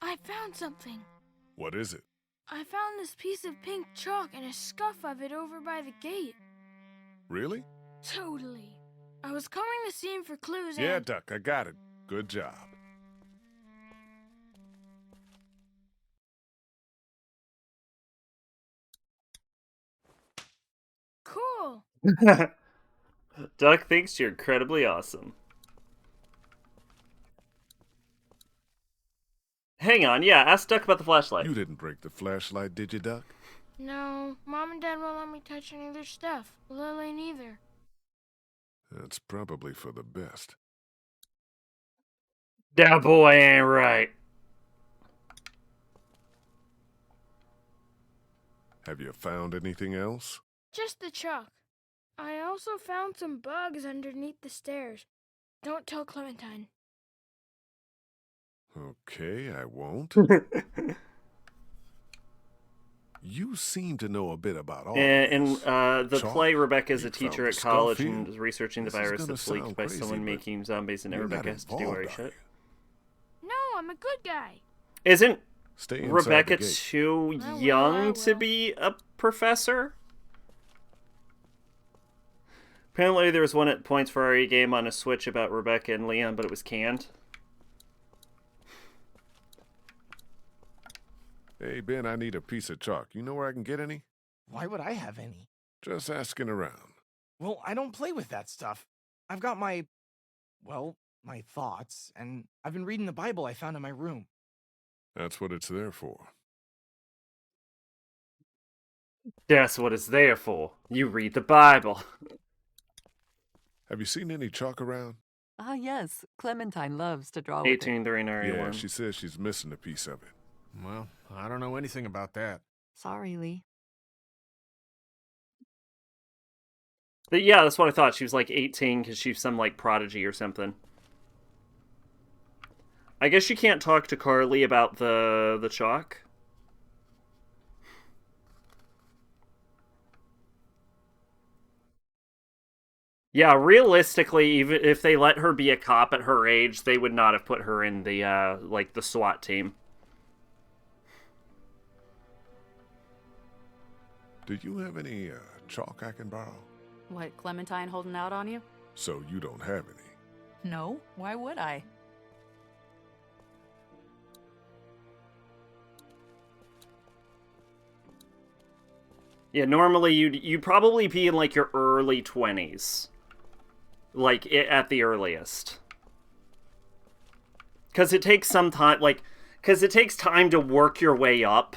I found something. What is it? I found this piece of pink chalk and a scuff of it over by the gate. Really? Totally. I was combing the scene for clues Yeah, and... Duck, I got it. Good job. Cool. Duck thinks you're incredibly awesome. Hang on, yeah, ask Duck about the flashlight. You didn't break the flashlight, did you, Duck? No, Mom and Dad won't let me touch any of their stuff. Lily neither. That's probably for the best. That boy ain't right. Have you found anything else? Just the chalk. I also found some bugs underneath the stairs. Don't tell Clementine. Okay, I won't. You seem to know a bit about all In this. the Chalk? play, Rebecca is You a teacher found at the college stuff here? and is researching the This is virus gonna that's leaked sound by crazy, someone but making zombies, and you're not Rebecca has to do involved, our are shit. No, I'm a good guy. Isn't Stay inside Rebecca the gate. too I will, young I to will. be a professor? Apparently, there was one at points for our game on a Switch about Rebecca and Leon, but it was canned. Hey, Ben, I need a piece of chalk. You know where I can get any? Why would I have any? Just asking around. Well, I don't play with that stuff. I've got my thoughts, and I've been reading the Bible I found in my room. That's what it's there for. That's what it's there for. You read the Bible. Have you seen any chalk around? Ah, yes. Clementine loves to draw with it. 18 during area Yeah, 1. she says she's missing a piece of it. Well, I don't know anything about that. Sorry, Lee. But yeah, that's what I thought. She was like 18 because she's some like prodigy or something. I guess you can't talk to Carly about the chalk. Yeah, realistically, even if they let her be a cop at her age, they would not have put her in the like the SWAT team. Do you have any chalk I can borrow? What, Clementine holding out on you? So you don't have any. No, why would I? Yeah, normally you'd probably be in like your early 20s. Like at the earliest. Cuz it takes some time cuz it takes time to work your way up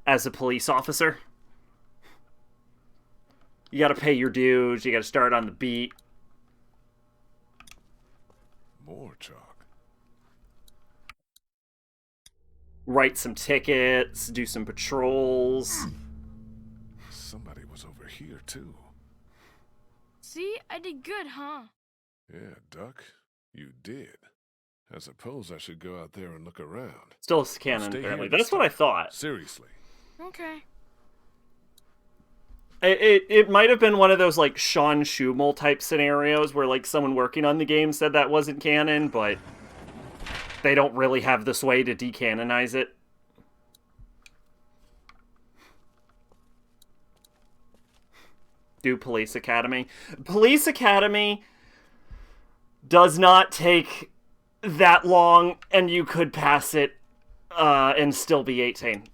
as a police officer. You got to pay your dues, you got to start on the beat. More chalk. Write some tickets, do some patrols. Somebody was over here, too. See, I did good, huh? Yeah, Duck, you did. I suppose I should go out there and look around. Still I'll canon, stay apparently. here That's this what I time. thought. Seriously. Okay. It might have been one of those like Sean Schumel type scenarios where like someone working on the game said that wasn't canon, but they don't really have this way to decanonize it. Do Police Academy. Police Academy does not take that long, and you could pass it and still be 18.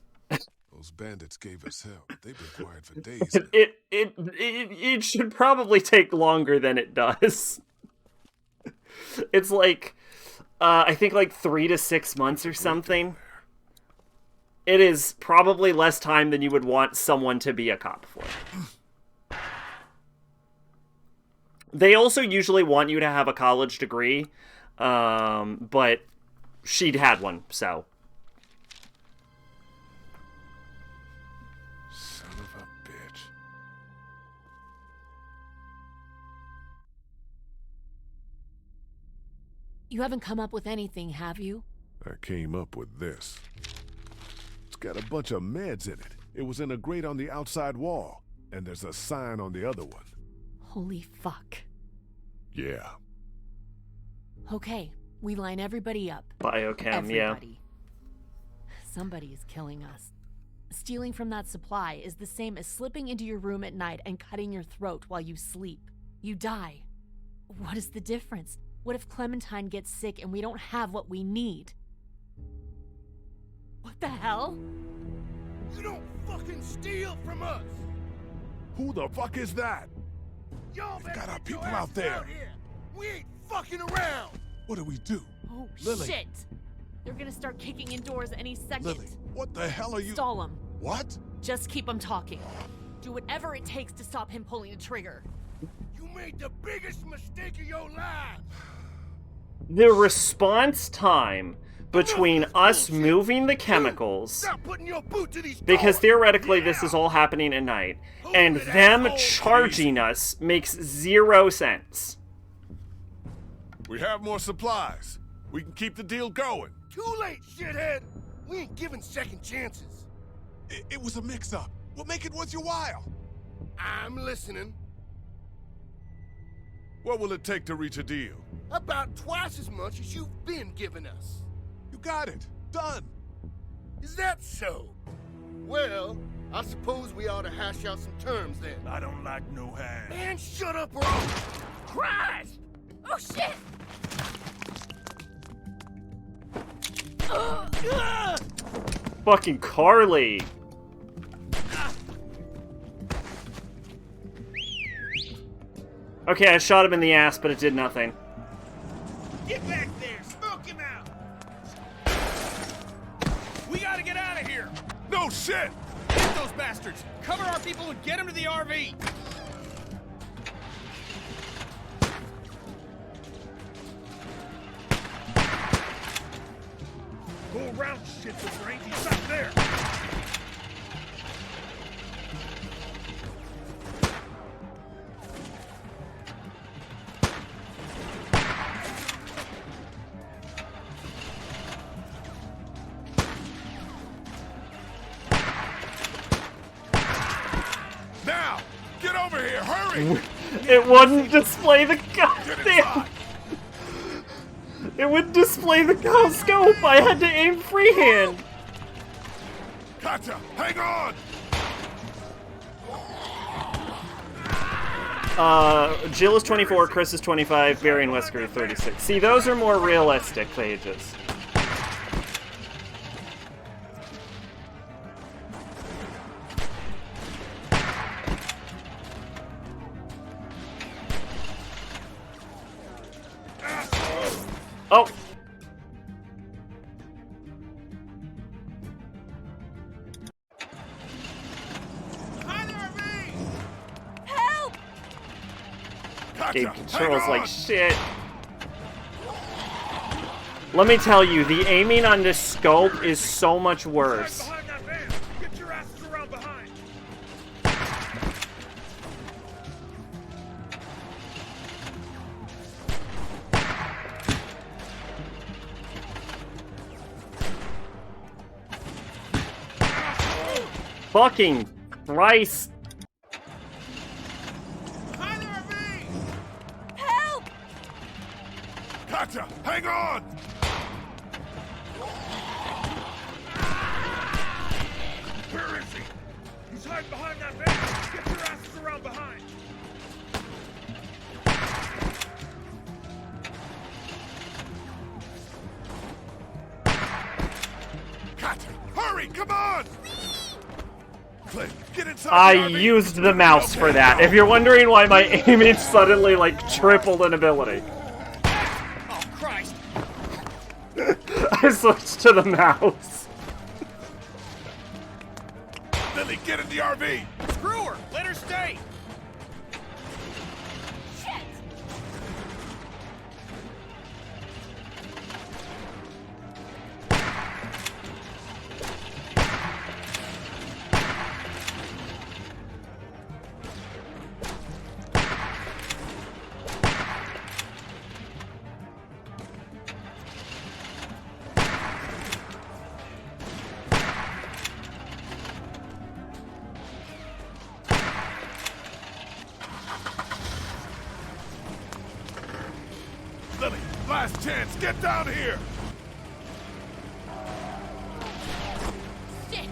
Those bandits gave us hell. They've been quiet for days now. It should probably take longer than it does. It's like, I think like 3 to 6 months or something. It is probably less time than you would want someone to be a cop for. They also usually want you to have a college degree, but she'd had one, so. Son of a bitch. You haven't come up with anything, have you? I came up with this. It's got a bunch of meds in it. It was in a grate on the outside wall, and there's a sign on the other one. Holy fuck. Yeah. Okay, we line everybody up. Biochem, yeah. Everybody. Somebody is killing us. Stealing from that supply is the same as slipping into your room at night and cutting your throat while you sleep. You die. What is the difference? What if Clementine gets sick and we don't have what we need? What the hell? You don't fucking steal from us! Who the fuck is that? Y'all We've got our get your people out asses there. here. We ain't fucking around! What do we do? Oh, Lily. shit! They're gonna start kicking in doors any second. Lily, what the hell are you... Stall him. What? Just keep him talking. Do whatever it takes to stop him pulling the trigger. You made the biggest mistake of your life! The response time between us moving the chemicals, Stop putting your boot to these because doors. theoretically this is all happening at night, and them charging us makes 0 sense. We have more supplies. We can keep the deal going. Too late, shithead! We ain't giving second chances. It was a mix-up. We'll make it worth your while. I'm listening. What will it take to reach a deal? About twice as much as you've been giving us. You got it. Done. Is that so? Well, I suppose we ought to hash out some terms then. I don't like no hand. Man, shut up or I'll... Christ! Oh shit! Fucking Carly. Okay, I shot him in the ass, but it did nothing. Get back there! Smoke him out! We gotta get out of here! No shit! Get those bastards! Cover our people and get them to the RV! Go around, shit, but there ain't he's out there! Now! Get over here! Hurry! It wouldn't display the goddamn... It wouldn't display the scope! I had to aim freehand! Gotcha! Hang on! Jill is 24, Chris is 25, Barry and Wesker are 36. See, those are more realistic pages. Oh! Help! Game controls like shit. Let me tell you, the aiming on this scope is so much worse. Behind that van! Get your asses around behind! Fucking Christ. Help! Gotcha! Hang on! Where is he? He's hiding behind that van! Get your asses around behind! Gotcha! Hurry! Come on! Clint, get inside I the RV. used the mouse for that. If you're wondering why my aiming suddenly, like, tripled in ability. Oh, Christ! I switched to the mouse. Lily, get in the RV! Screw her! Let her stay! Shit! last chance. Get down here. Shit!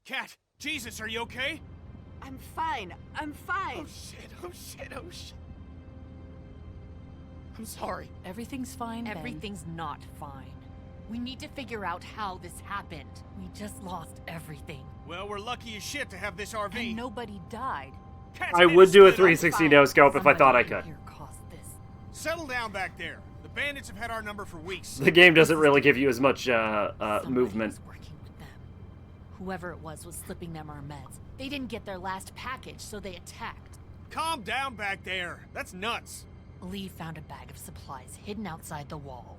Cat, Jesus, are you okay? I'm fine. I'm fine. Oh shit, oh shit, oh shit. I'm sorry. Everything's fine, Ben. Everything's not fine. We need to figure out how this happened. We just lost everything. Well, we're lucky as shit to have this RV. And nobody died. Cat's I made would us do a split. 360 no scope if I thought I Somebody could. here caused this. Settle down back there. The bandits have had our number for weeks. The game doesn't really give you as much Somebody movement. was working with them. Whoever it was slipping them our meds. They didn't get their last package, so they attacked. Calm down back there. That's nuts. Lee found a bag of supplies hidden outside the wall.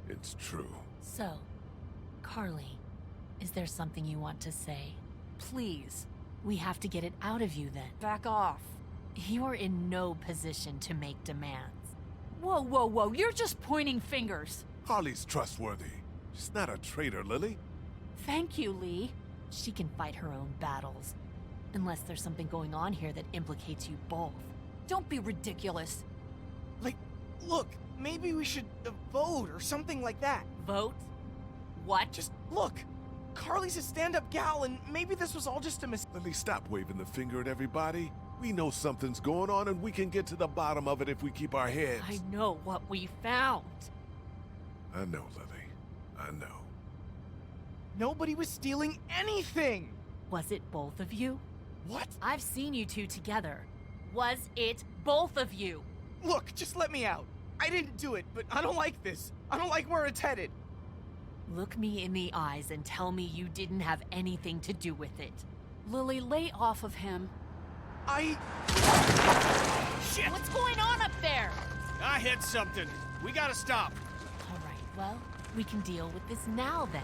It's true. So, Carly, is there something you want to say? Please, We have to get it out of you then. back off. You're in no position to make demands. Whoa, whoa, whoa, you're just pointing fingers. Harley's trustworthy. She's not a traitor, Lily. Thank you, Lee. She can fight her own battles. Unless there's something going on here that implicates you both. Don't be ridiculous. Like, look, maybe we should vote or something like that. Vote? What? Just look. Carly's a stand-up gal, and maybe this was all just a mistake. Lily, stop waving the finger at everybody. We know something's going on, and we can get to the bottom of it if we keep our heads. I know what we found. I know, Lily. I know. Nobody was stealing anything. Was it both of you? What? I've seen you two together. Was it both of you? Look, just let me out. I didn't do it, but I don't like this. I don't like where it's headed. Look me in the eyes and tell me you didn't have anything to do with it. Lily, lay off of him. Shit! What's going on up there? I hit something. We gotta stop. All right, well, we can deal with this now then.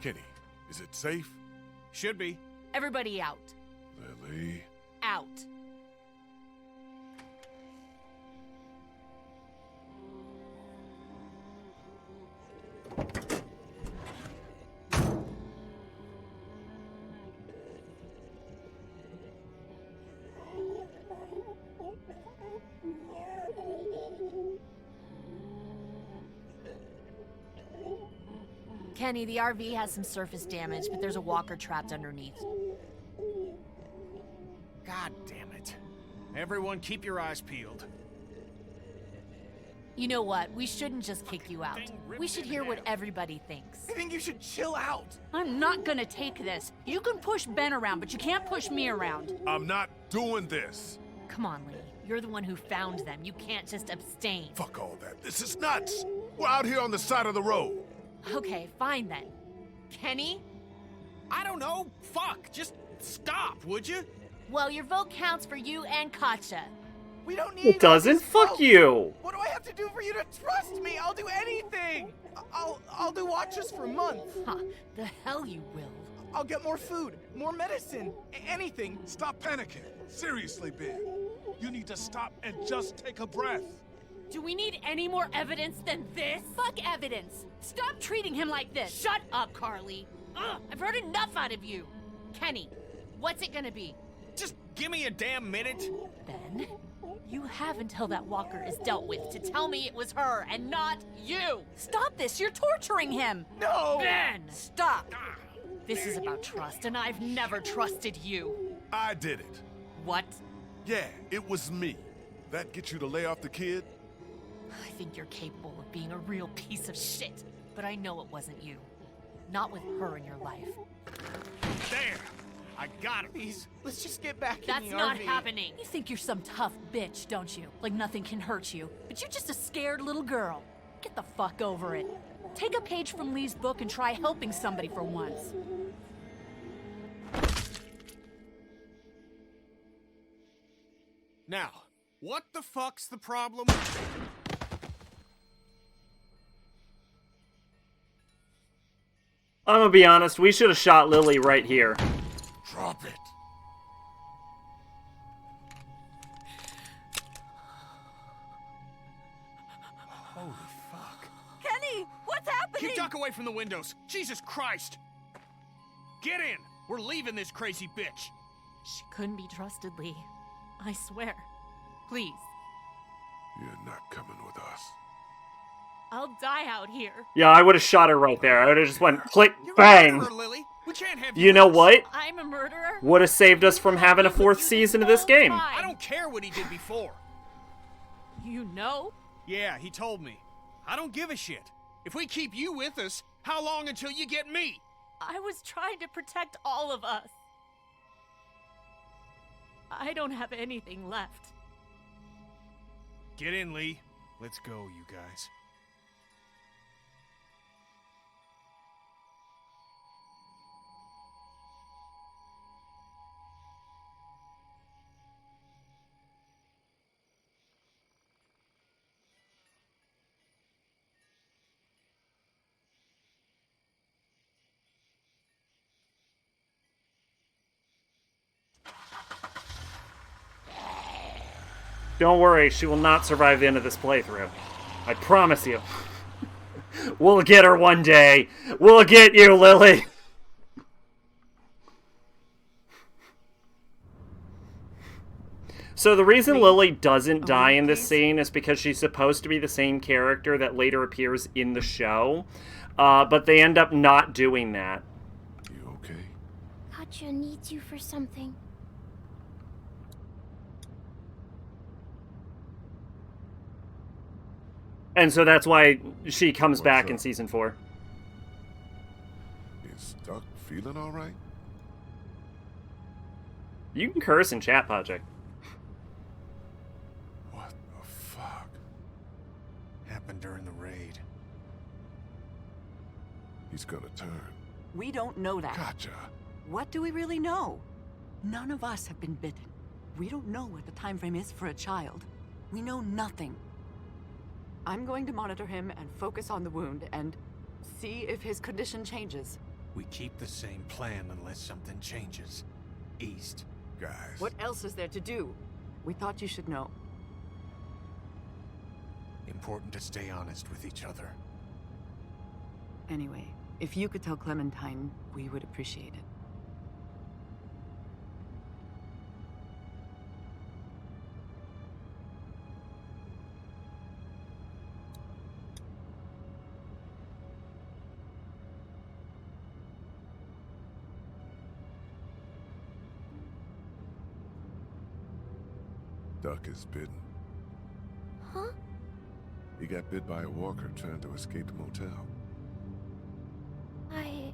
Kenny, is it safe? Should be. Everybody out. Lily. Out. Kenny, the RV has some surface damage, but there's a walker trapped underneath. God damn it. Everyone keep your eyes peeled. You know what? We shouldn't just kick you out. We should hear what everybody thinks. I think you should chill out. I'm not gonna take this. You can push Ben around, but you can't push me around. I'm not doing this. Come on, Lee. You're the one who found them. You can't just abstain. Fuck all that. This is nuts. We're out here on the side of the road. Okay, fine then. Kenny? I don't know. Fuck. Just stop, would you? Well, your vote counts for you and Katja. We don't need It doesn't. Fuck you. What do I have to do for you to trust me? I'll do anything. I'll do watches for months. Huh, the hell you will. I'll get more food, more medicine, anything. Stop panicking. Seriously, Ben. You need to stop and just take a breath. Do we need any more evidence than this? Fuck evidence. Stop treating him like this. Shut up, Carly. Ugh, I've heard enough out of you. Kenny, what's it gonna be? Just give me a damn minute. Ben, you have until that walker is dealt with to tell me it was her and not you. Stop this. You're torturing him. No! Ben! Stop. This is about trust, and I've never trusted you. I did it. What? Yeah, it was me. That get you to lay off the kid? I think you're capable of being a real piece of shit, but I know it wasn't you. Not with her in your life. There. I got it. Please, let's just get back That's in the not RV. happening. You think you're some tough bitch, don't you? Like nothing can hurt you. But you're just a scared little girl. Get the fuck over it. Take a page from Lee's book and try helping somebody for once. Now, what the fuck's the problem? I'm gonna be honest, we should have shot Lily right here. Drop it. Holy fuck. Duck away from the windows. Jesus Christ! Get in! We're leaving this crazy bitch. She couldn't be trusted, Lee. I swear. Please. You're not coming with us. I'll die out here. Yeah, I would have shot her right there. I would have just went click, You're a bang. murderer, Lily. We can't have You know what? I'm a murderer. Would have saved us from having a 4th season of this game. I don't care what he did before. You know? Yeah, he told me. I don't give a shit. If we keep you with us, how long until you get me? I was trying to protect all of us. I don't have anything left. Get in, Lee. Let's go, you guys. Don't worry, she will not survive the end of this playthrough. I promise you. We'll get her one day. We'll get you, Lily. So the reason Lily doesn't die in this scene is because she's supposed to be the same character that later appears in the show. But they end up not doing that. You okay? Katja needs you for something. And so that's why she comes back in season 4. Is Duck feeling all right? You can curse in chat, Project. What the fuck? Happened during the raid. He's gonna turn. We don't know that. Gotcha. What do we really know? None of us have been bitten. We don't know what the time frame is for a child. We know nothing. I'm going to monitor him and focus on the wound and see if his condition changes. We keep the same plan unless something changes. East. Guys. What else is there to do? We thought you should know. Important to stay honest with each other. Anyway, if you could tell Clementine, we would appreciate it. Duck is bitten. Huh? He got bit by a walker trying to escape the motel. I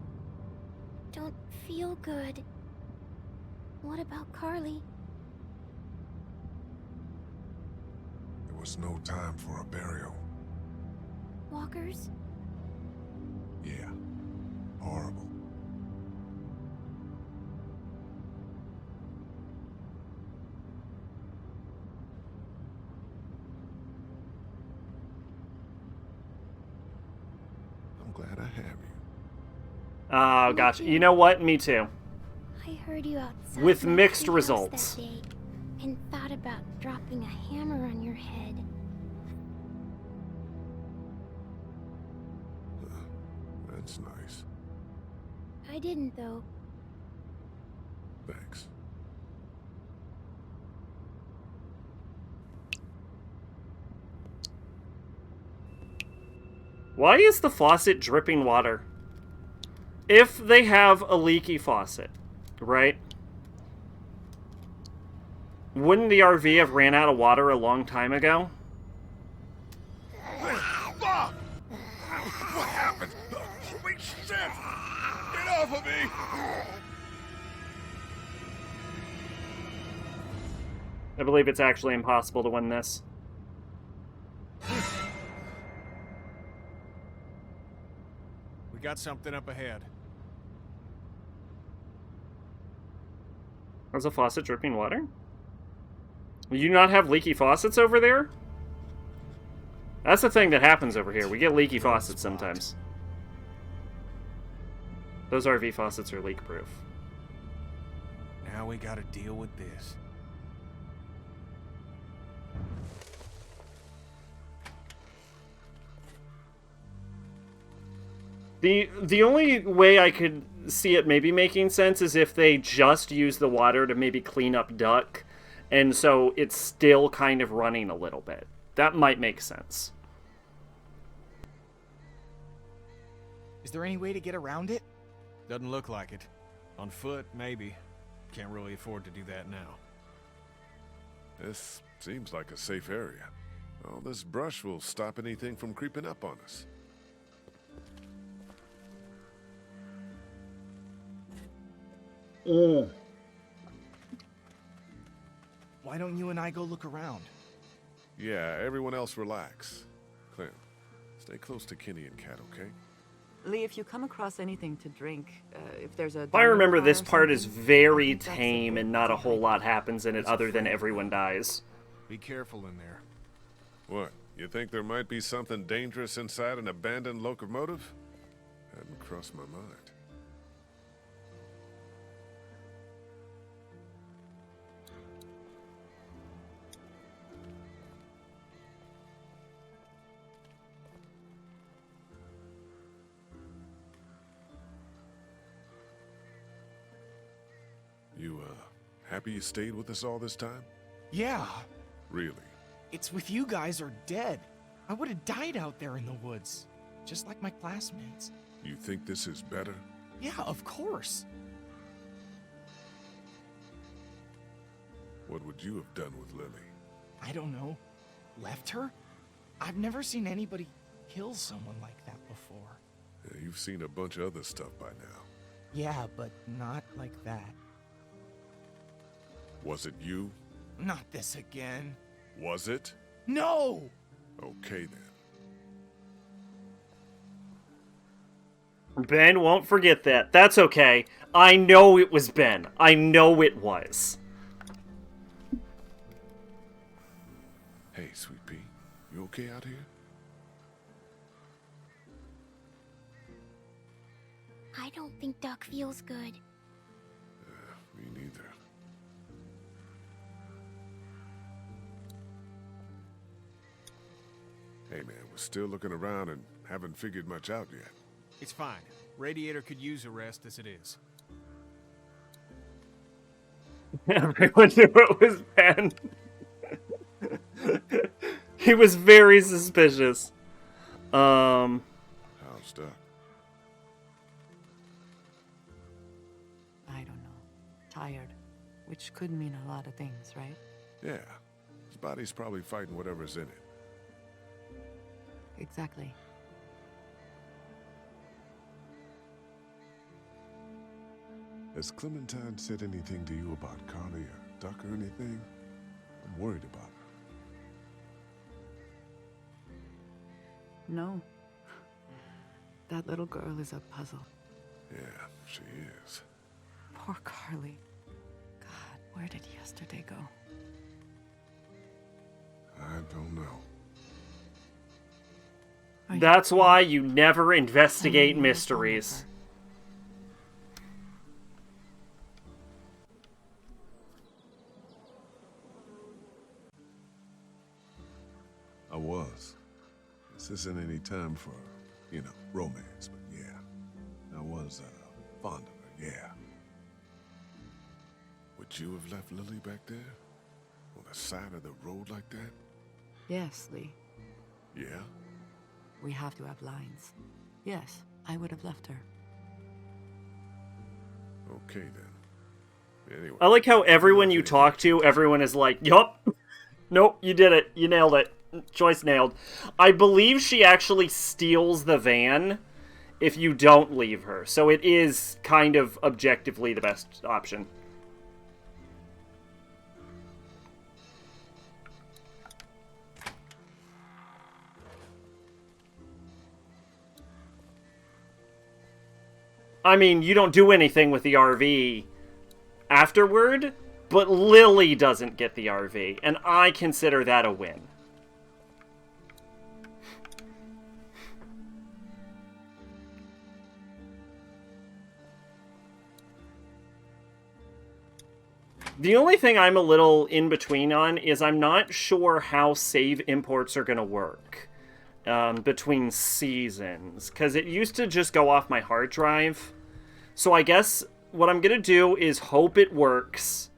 don't feel good. What about Carly? There was no time for a burial. Walkers? Yeah. Horrible. I'm glad I have you. Oh, gotcha. You know what? Me too. I heard you outside With my mixed treehouse results. that day and thought about dropping a hammer on your head. That's nice. I didn't, though. Thanks. Why is the faucet dripping water? If they have a leaky faucet, right? Wouldn't the RV have ran out of water a long time ago? Fuck! What happened? Holy shit! Get off of me! I believe it's actually impossible to win this. We got something up ahead. There's a faucet dripping water? You not have leaky faucets over there? That's the thing that happens over here. We get leaky faucets sometimes. Those RV faucets are leak-proof. Now we gotta deal with this. The only way I could see it maybe making sense is if they just use the water to maybe clean up Duck, and so it's still kind of running a little bit. That might make sense. Is there any way to get around it? Doesn't look like it. On foot, maybe. Can't really afford to do that now. This seems like a safe area. All this brush will stop anything from creeping up on us. Why don't you and I go look around? Yeah, everyone else relax. Clem, stay close to Kenny and Kat, okay? Lee, if you come across anything to drink, if there's a... I remember this part is very tame and not a whole lot happens in it other than everyone dies. Be careful in there. What? You think there might be something dangerous inside an abandoned locomotive? Hadn't crossed my mind. You, happy you stayed with us all this time? Yeah. Really? It's with you guys or dead. I would have died out there in the woods. Just like my classmates. You think this is better? Yeah, of course. What would you have done with Lily? I don't know. Left her? I've never seen anybody kill someone like that before. Yeah, you've seen a bunch of other stuff by now. Yeah, but not like that. Was it you? Not this again. Was it? No! Okay, then. Ben won't forget that. That's okay. I know it was Ben. I know it was. Hey, Sweet Pea. You okay out here? I don't think Duck feels good. Me neither. Hey, man, we're still looking around and haven't figured much out yet. It's fine. Radiator could use a rest as it is. Everyone knew it was Ben. He was very suspicious. How's Duck? I don't know. Tired. Which could mean a lot of things, right? Yeah. His body's probably fighting whatever's in it. Exactly. Has Clementine said anything to you about Carly or Duck or anything? I'm worried about her. No. That little girl is a puzzle. Yeah, she is. Poor Carly. God, where did yesterday go? I don't know. That's why you never investigate mysteries. I was. This isn't any time for, romance, but yeah. I was, fond of her, yeah. Would you have left Lily back there? On the side of the road like that? Yes, Lee. Yeah? We have to have lines. Yes, I would have left her. Okay, then. Anyway. I like how everyone you talk to, everyone is like, yup. Nope, you did it. You nailed it. Choice nailed. I believe she actually steals the van if you don't leave her. So it is kind of objectively the best option. I mean, you don't do anything with the RV afterward, but Lily doesn't get the RV, and I consider that a win. The only thing I'm a little in between on is I'm not sure how save imports are going to work. between seasons, because it used to just go off my hard drive. So I guess what I'm gonna do is hope it works.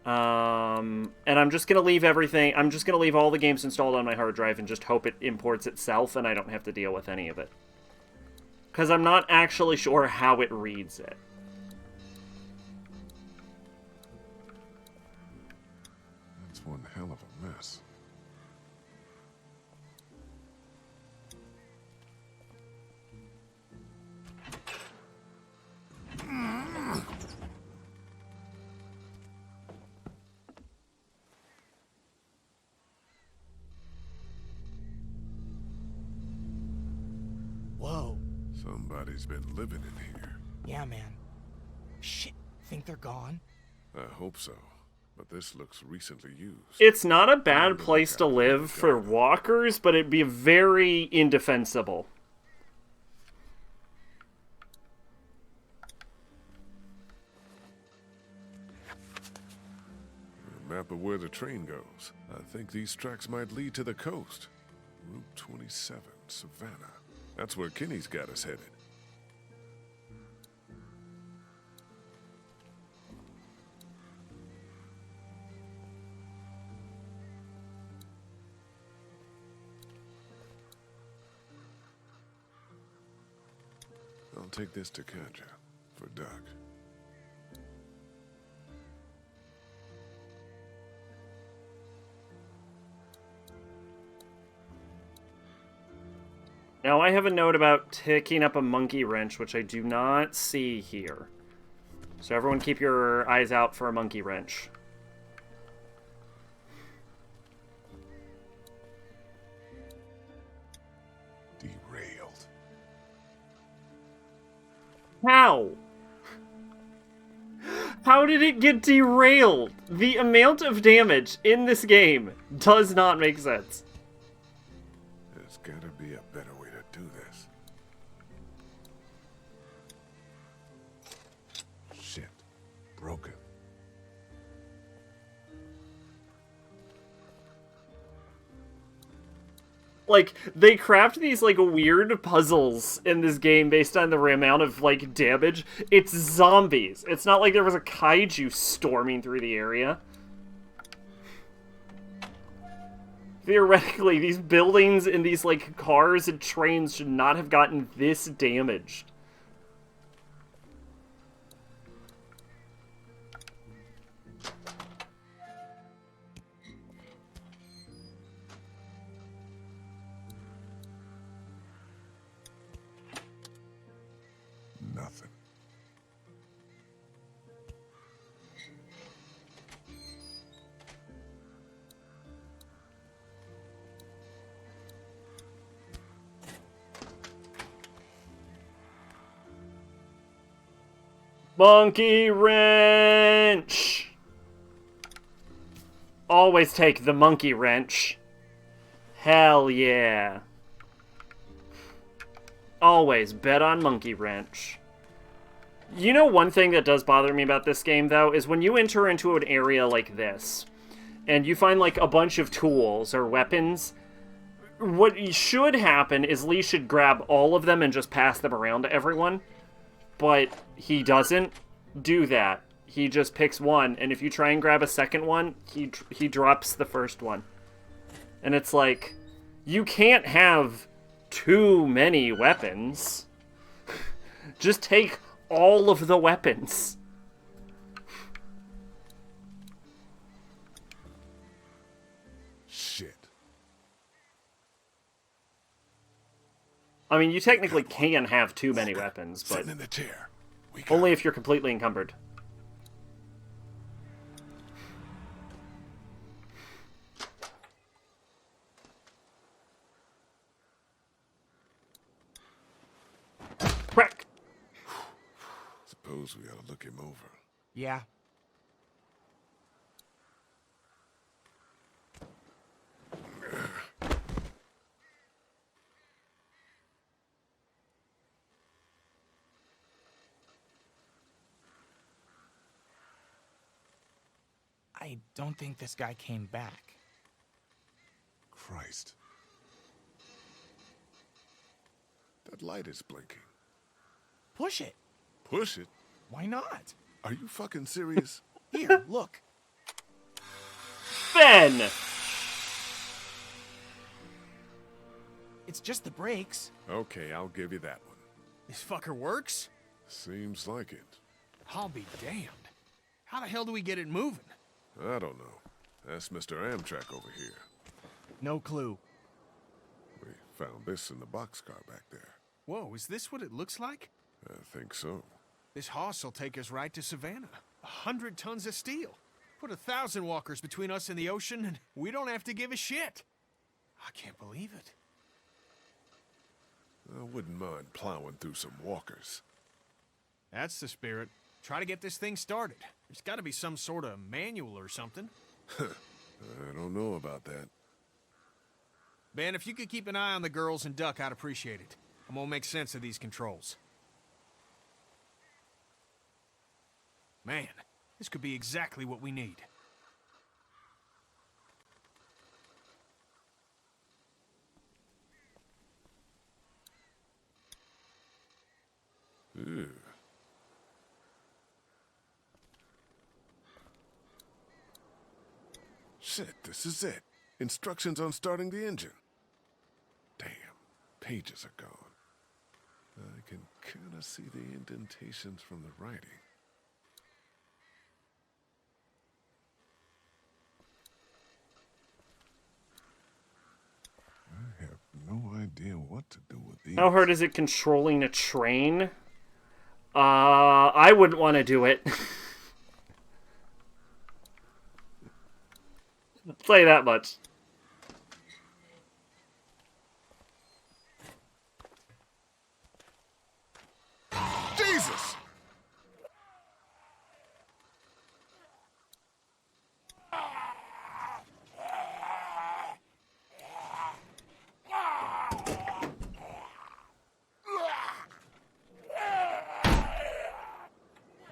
And I'm just gonna leave everything. I'm just gonna leave all the games installed on my hard drive and just hope it imports itself and I don't have to deal with any of it. Because I'm not actually sure how it reads it. That's one hell of a mess. Whoa. Somebody's been living in here. Yeah, man. Shit, think they're gone? I hope so, but this looks recently used. It's not a bad place to live for walkers, but it'd be very indefensible. A map of where the train goes. I think these tracks might lead to the coast. Route 27, Savannah. That's where Kenny's got us headed. I'll take this to Katja for Doug. Now I have a note about picking up a monkey wrench, which I do not see here. So everyone keep your eyes out for a monkey wrench. Derailed. How? How did it get derailed? The amount of damage in this game does not make sense. There's gotta be a better way to do this. Shit. Broken. Like, they craft these, like, weird puzzles in this game based on the amount of, like, damage. It's zombies. It's not like there was a kaiju storming through the area. Theoretically, these buildings and these, like, cars and trains should not have gotten this damaged. Nothing. Monkey wrench! Always take the monkey wrench. Hell yeah. Always bet on monkey wrench. You know, one thing that does bother me about this game, though, is when you enter into an area like this, and you find, like, a bunch of tools or weapons, what should happen is Lee should grab all of them and just pass them around to everyone. But he doesn't do that. He just picks one, and if you try and grab a second one, he drops the first one. And it's like, you can't have too many weapons. Just take all of the weapons. Shit. I mean, you technically can have too many weapons, but Sitting in the chair. only if you're completely encumbered. Crack! Suppose we ought to look him over. Yeah. I don't think this guy came back. Christ. That light is blinking. Push it. Push it? Why not? Are you fucking serious? Here, look. Ben! It's just the brakes. Okay, I'll give you that one. This fucker works? Seems like it. I'll be damned. How the hell do we get it moving? I don't know. That's Mr. Amtrak over here. No clue. We found this in the boxcar back there. Whoa, is this what it looks like? I think so. This hoss will take us right to Savannah. 100 tons of steel. Put 1,000 walkers between us and the ocean, and we don't have to give a shit. I can't believe it. I wouldn't mind plowing through some walkers. That's the spirit. Try to get this thing started. There's got to be some sort of manual or something. I don't know about that. Ben, if you could keep an eye on the girls and Duck, I'd appreciate it. I'm gonna make sense of these controls. Man, this could be exactly what we need. Ew. Shit, this is it. Instructions on starting the engine. Damn, pages are gone. I can kind of see the indentations from the writing. I have no idea what to do with these. How hard is it controlling a train? I wouldn't want to do it. I'll tell you that much. Jesus!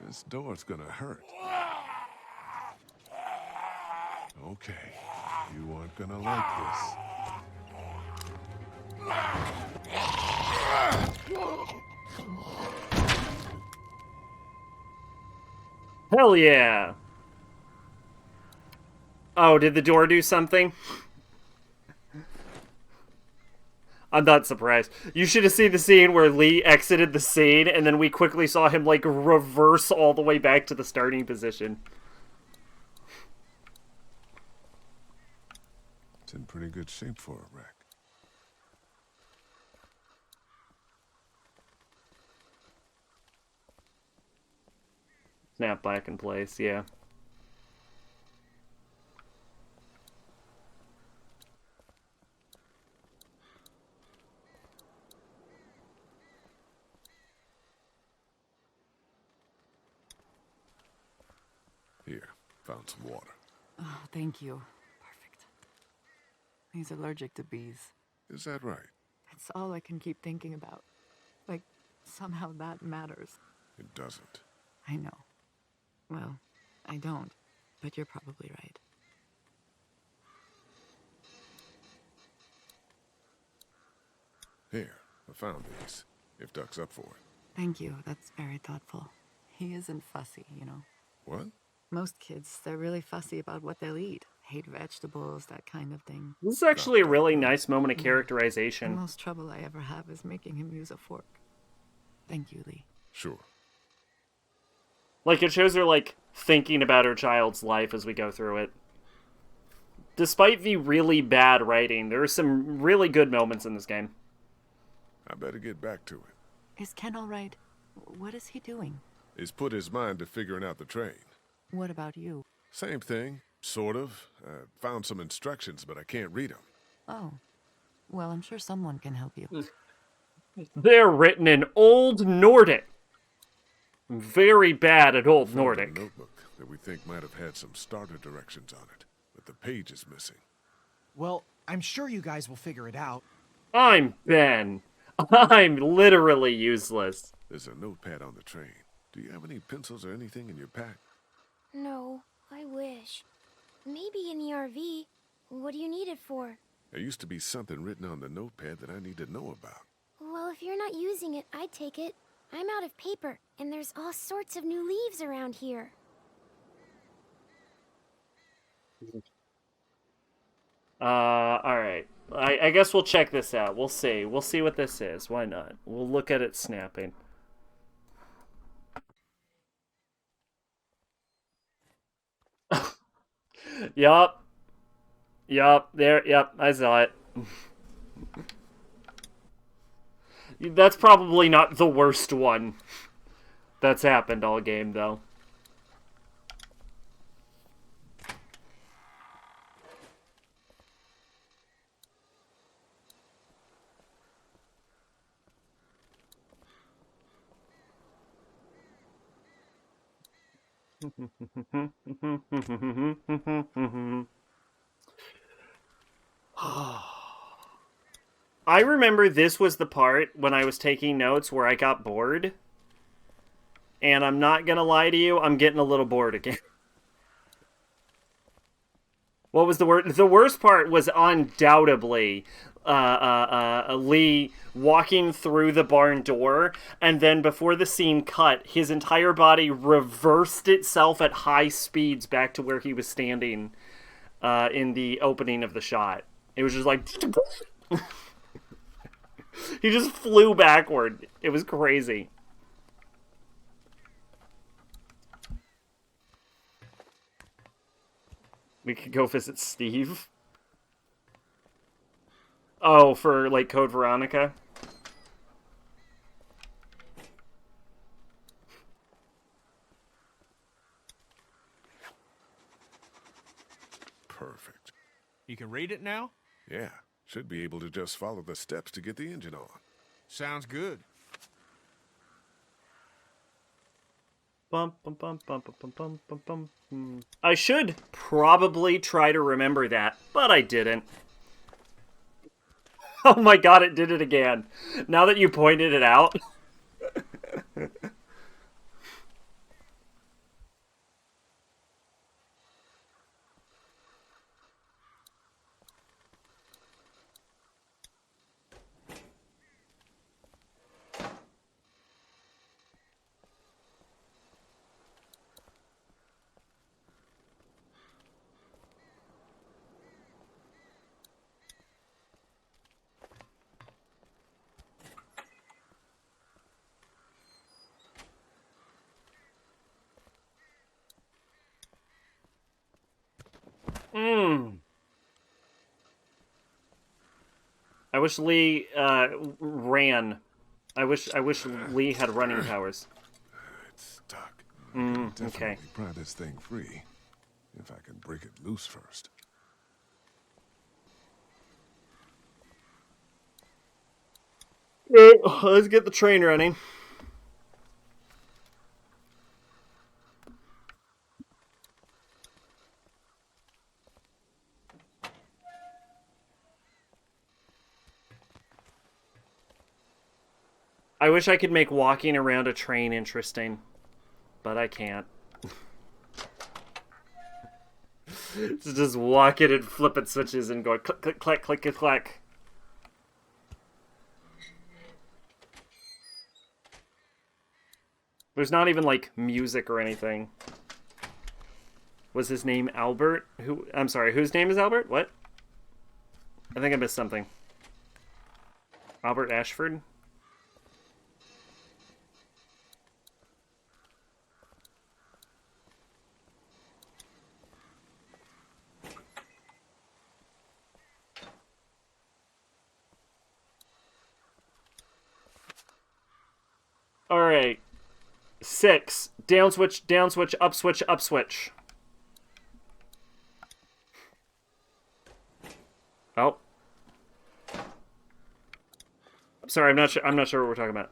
This door's gonna hurt. Okay, you aren't gonna like Hell yeah! Oh, did the door do something? I'm not surprised. You should have seen the scene where Lee exited the scene, and then we quickly saw him, like, reverse all the way back to the starting position. It's in pretty good shape for a wreck. Snap back in place, yeah. Here, found some water. Oh, thank you. Perfect. He's allergic to bees. Is that right? It's all I can keep thinking about. Like, somehow that matters. It doesn't. I know. Well, I don't, but you're probably right. Here, I found these. If Duck's up for it. Thank you. That's very thoughtful. He isn't fussy, you know. What? Most kids, they're really fussy about what they'll eat. Hate vegetables, that kind of thing. This is actually a really nice moment of The characterization. most trouble I ever have is making him use a fork. Thank you, Lee. Sure. Like, it shows her, like, thinking about her child's life as we go through it. Despite the really bad writing, there are some really good moments in this game. I better get back to it. Is Ken all right? What is he doing? He's put his mind to figuring out the train. What about you? Same thing, sort of. I found some instructions, but I can't read them. Oh. Well, I'm sure someone can help you. They're written in Old Nordic. Very bad at Old Found Nordic. a notebook that we think might have had some starter directions on it, but the page is missing. Well, I'm sure you guys will figure it out. I'm Ben. I'm literally useless. There's a notepad on the train. Do you have any pencils or anything in your pack? No, I wish. Maybe in the RV. What do you need it for? There used to be something written on the notepad that I need to know about. Well, Well, if you're not using it, I'd take it. I'm out of paper, and there's all sorts of new leaves around here. Alright. I guess we'll check this out. We'll see. We'll see what this is. Why not? We'll look at it snapping. Yup. Yup. There. Yup. I saw it. That's probably not the worst one that's happened all game, though. I remember this was the part when I was taking notes where I got bored. And I'm not gonna lie to you, I'm getting a little bored again. What was the word? The worst part was undoubtedly Lee walking through the barn door, and then before the scene cut, his entire body reversed itself at high speeds back to where he was standing in the opening of the shot. It was just like... he just flew backward. It was crazy. We could go visit Steve. Oh, for, like, Code Veronica? Perfect. You can read it now? Yeah. Should be able to just follow the steps to get the engine on. Sounds good. Bum, bum, bum, bum, bum, bum, bum, bum, bum. I should probably try to remember that, but I didn't. Oh my god, it did it again. Now that you pointed it out. I wish Lee ran. I wish Lee had running powers. It's stuck. Okay. Definitely pry this thing free. If I can break it loose first. Let's get the train running. I wish I could make walking around a train interesting, but I can't. It's just walking and flipping switches and going click, click, click, click, click, click. There's not even, like, music or anything. Was his name Albert? I'm sorry, whose name is Albert? What? I think I missed something. Albert Ashford? Alright. 6. Down switch, up switch, up switch. Oh. Sorry, I'm not sure what we're talking about.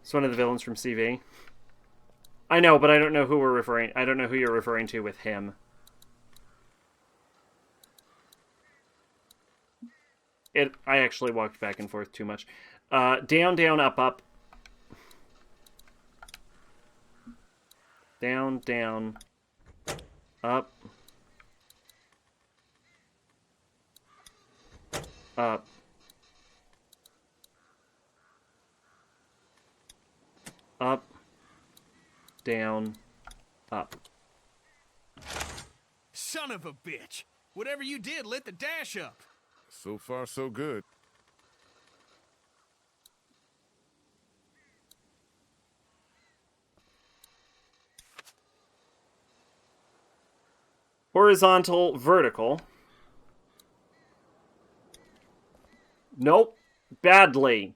It's one of the villains from CV. I know, but I don't know who I don't know who you're referring to with him. I actually walked back and forth too much. Down, down, up, up. Down, down, up, up. down, up. Son of a bitch! Whatever you did lit the dash up. So far, so good. Horizontal, vertical. Nope. Badly.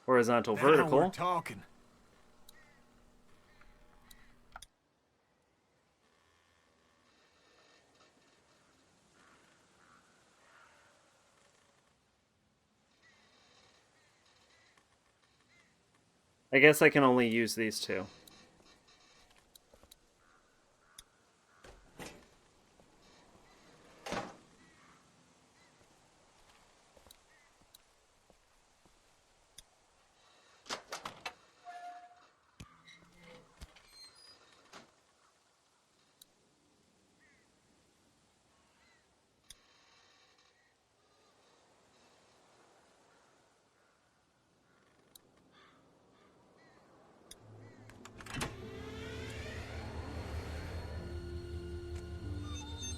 Horizontal, Now we're vertical. talking. I guess I can only use these two.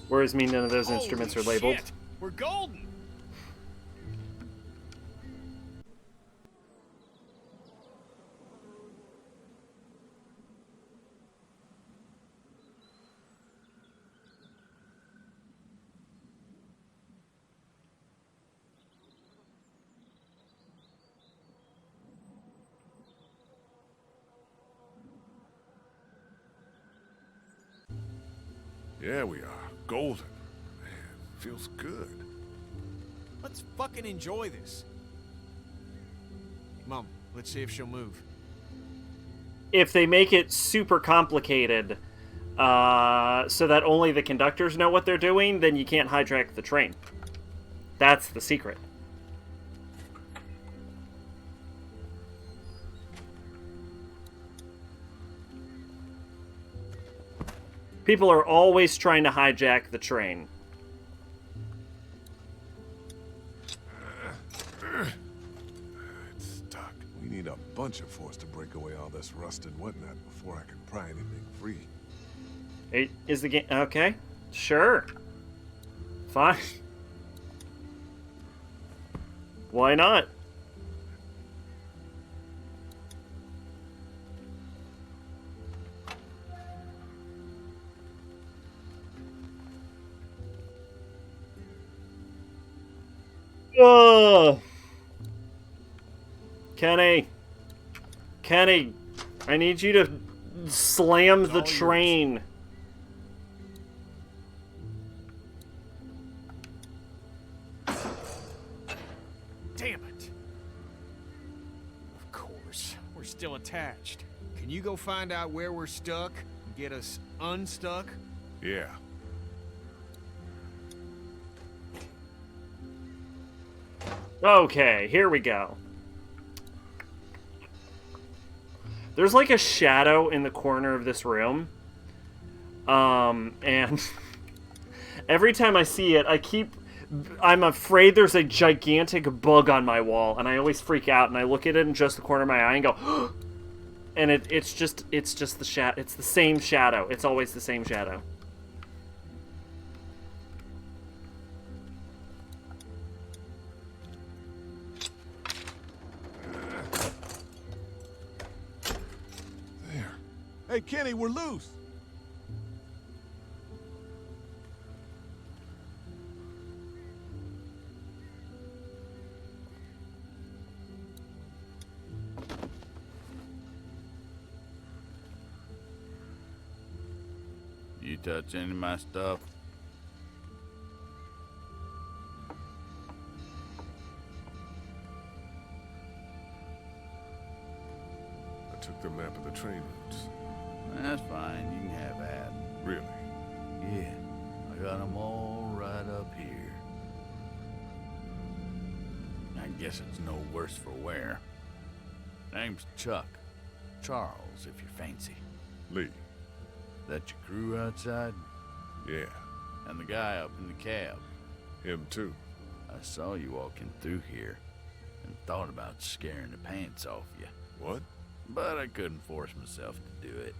Worries me none of those instruments are labeled. Shit. We're golden. Yeah, we are. Golden. Man, feels good. Let's fucking enjoy this. Mom, let's see if she'll move. If they make it super complicated, so that only the conductors know what they're doing, then you can't hijack the train. That's the secret. People are always trying to hijack the train. It's stuck. We need a bunch of force to break away all this rust and whatnot before I can pry anything free. Is the game... Okay. Sure. Fine. Why not? Whoa! Kenny, I need you to slam the train. Damn it. Of course, we're still attached. Can you go find out where we're stuck and get us unstuck? Yeah. Okay, here we go. There's like a shadow in the corner of this room. And every time I see it, I'm afraid there's a gigantic bug on my wall, and I always freak out, and I look at it in just the corner of my eye and go, and it's just the shadow. It's the same shadow. It's always the same shadow. Hey, Kenny, we're loose. You touch any of my stuff? I took the map of the train routes. That's fine, you can have that. Really? Yeah, I got them all right up here. I guess it's no worse for wear. Name's Chuck. Charles, if you're fancy. Lee. That your crew outside? Yeah. And the guy up in the cab? Him too. I saw you walking through here. and thought about scaring the pants off you. What? But I couldn't force myself to do it.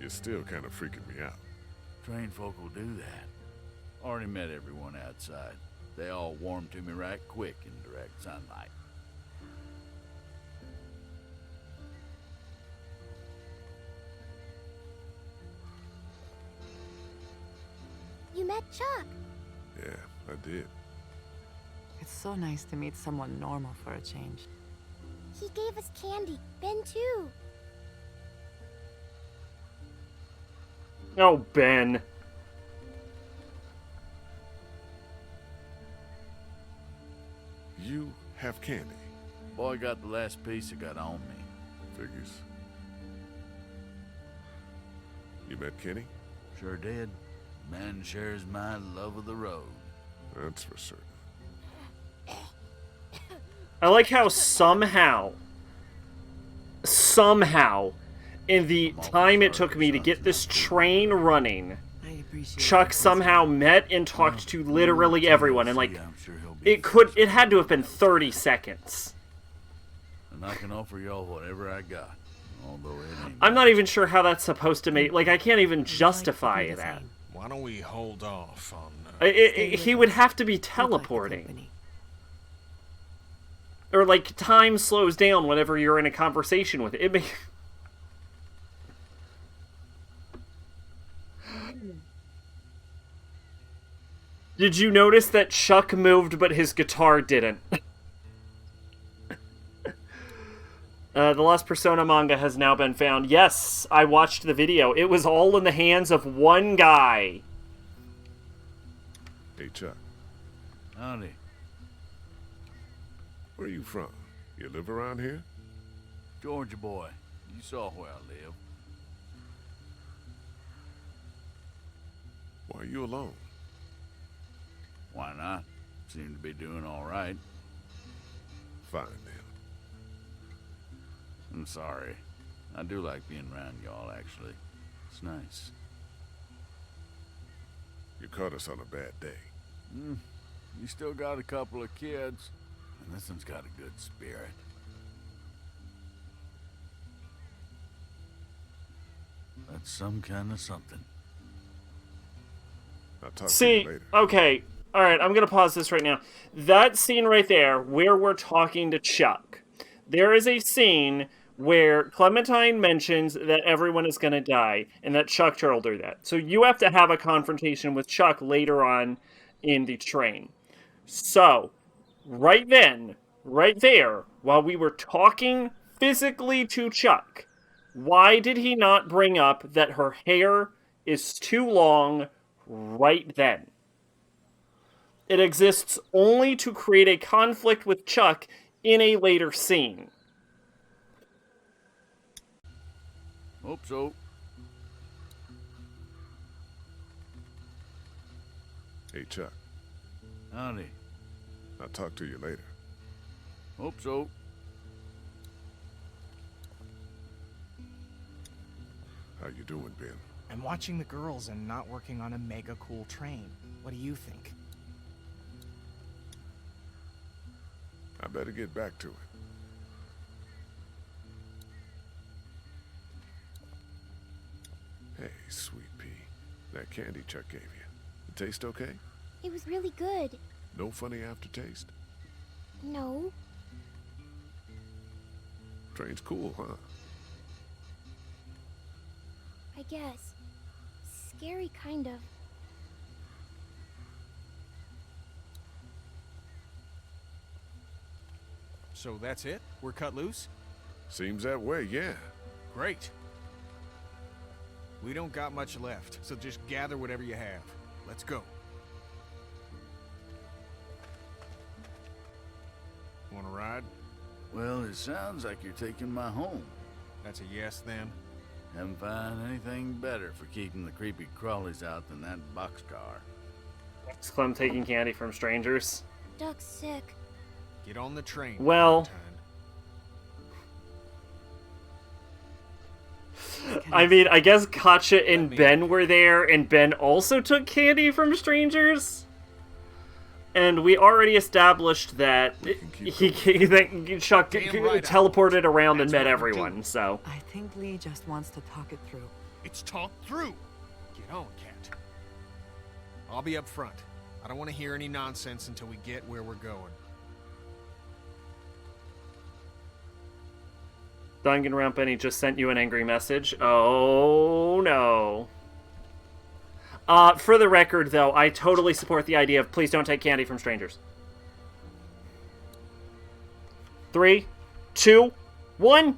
You're still kind of freaking me out. Trained folk will do that. Already met everyone outside. They all warmed to me right quick in direct sunlight. You met Chuck. Yeah, I did. It's so nice to meet someone normal for a change. He gave us candy. Ben, too. Oh, Ben. You have candy. Boy got the last piece I got on me. Figures. You met Kenny? Sure did. Man shares my love of the road. That's for certain. I like how somehow, in the time it took me to get this train running, Chuck somehow met and talked to literally everyone, and like, it had to have been 30 seconds. And I can offer y'all whatever I got, although it ain't. I'm not even sure how that's supposed to make, like, I can't even justify that. Why don't we hold off on... He would have to be teleporting. Or, like, time slows down whenever you're in a conversation with it. Did you notice that Chuck moved, but his guitar didn't? The Lost Persona manga has now been found. Yes, I watched the video. It was all in the hands of one guy. Hey, Chuck. Howdy. Where are you from? You live around here? Georgia boy. You saw where I live. Why are you alone? Why not? Seem to be doing all right. Fine, then. I'm sorry. I do like being around y'all, actually. It's nice. You caught us on a bad day. You still got a couple of kids, and this one's got a good spirit. That's some kind of something. I'll talk to See, you later. okay, alright, I'm gonna pause this right now. That scene right there, where we're talking to Chuck, there is a scene where Clementine mentions that everyone is gonna die, and that Chuck told her that. So you have to have a confrontation with Chuck later on in the train. So, right then, right there, while we were talking physically to Chuck, why did he not bring up that her hair is too long right then? It exists only to create a conflict with Chuck in a later scene. Hope so. Hey, Chuck. Howdy. I'll talk to you later. Hope so. How you doing, Ben? I'm watching the girls and not working on a mega cool train. What do you think? I better get back to it. Hey, sweet pea. That candy Chuck gave you. It taste okay? It was really good. No funny aftertaste? No. Train's cool, huh? I guess. Scary, kind of. So that's it? We're cut loose? Seems that way, yeah. Great. We don't got much left, so just gather whatever you have. Let's go. Want to ride? Well, it sounds like you're taking my home. That's a yes, then? Haven't found anything better for keeping the creepy crawlies out than that boxcar. Is Clem taking candy from strangers? Duck's sick. Get on the train. Well, I mean, I guess Katja and Ben were there, and Ben also took candy from strangers? And we already established that that Chuck teleported around and met everyone, so... I think Lee just wants to talk it through. It's talked through. Get on, Cat. I'll be up front. I don't want to hear any nonsense until we get where we're going. Danganronpa just sent you an angry message. Oh, no. For the record, though, I totally support the idea of please don't take candy from strangers. 3, 2, 1.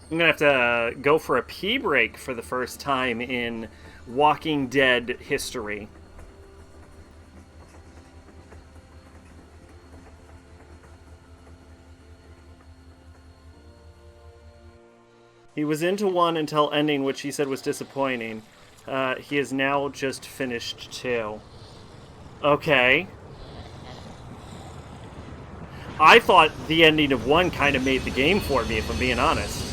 I'm gonna have to go for a pee break for the first time in Walking Dead history. He was into 1 until ending, which he said was disappointing. He has now just finished 2. Okay. I thought the ending of 1 kind of made the game for me, if I'm being honest.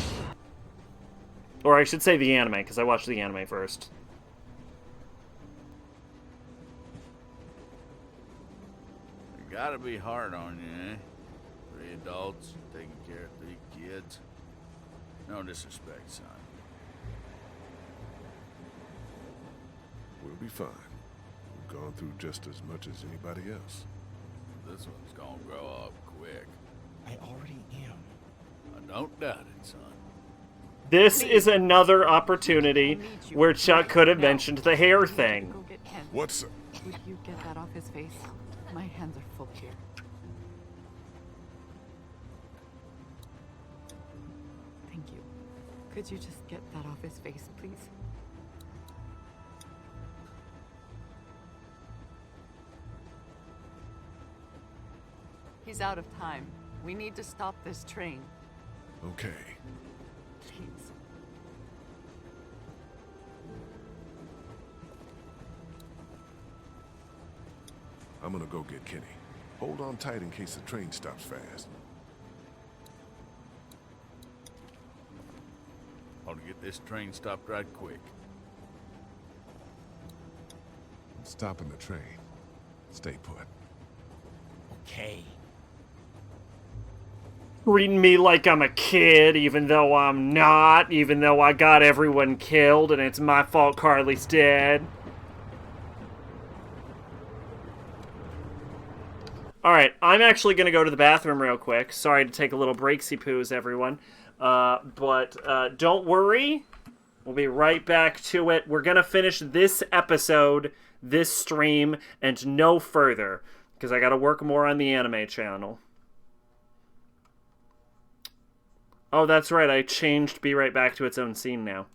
Or I should say the anime, because I watched the anime first. It gotta be hard on you, eh? 3 adults taking care of 3 kids. No disrespect, son. We'll be fine. We've gone through just as much as anybody else. This one's gonna grow up quick. I already am. I don't doubt it, son. This is another opportunity where Chuck could have mentioned the hair thing. What's up? Would you get that off his face? My hands are full here. Thank you. Could you just get that off his face, please? He's out of time. We need to stop this train. Okay. Please. I'm gonna go get Kenny. Hold on tight in case the train stops fast. Ought to get this train stopped right quick. I'm stopping the train. Stay put. Okay. Treating me like I'm a kid, even though I'm not, even though I got everyone killed and it's my fault Carly's dead. Alright, I'm actually going to go to the bathroom real quick. Sorry to take a little breaksy poos, everyone. But don't worry. We'll be right back to it. We're going to finish this episode, this stream, and no further. Because I got to work more on the anime channel. Oh, that's right. I changed Be Right Back to its own scene now.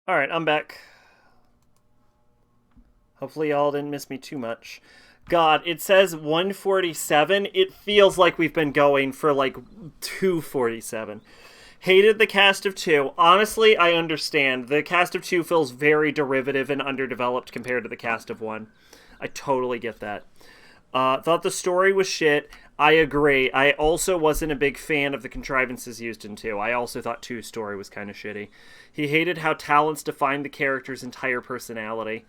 Alright, I'm back. Hopefully y'all didn't miss me too much. God, it says 147. It feels like we've been going for like 247. Hated the cast of 2. Honestly, I understand. The cast of 2 feels very derivative and underdeveloped compared to the cast of 1. I totally get that. Thought the story was shit. I agree. I also wasn't a big fan of the contrivances used in 2. I also thought 2's story was kind of shitty. He hated how talents defined the character's entire personality.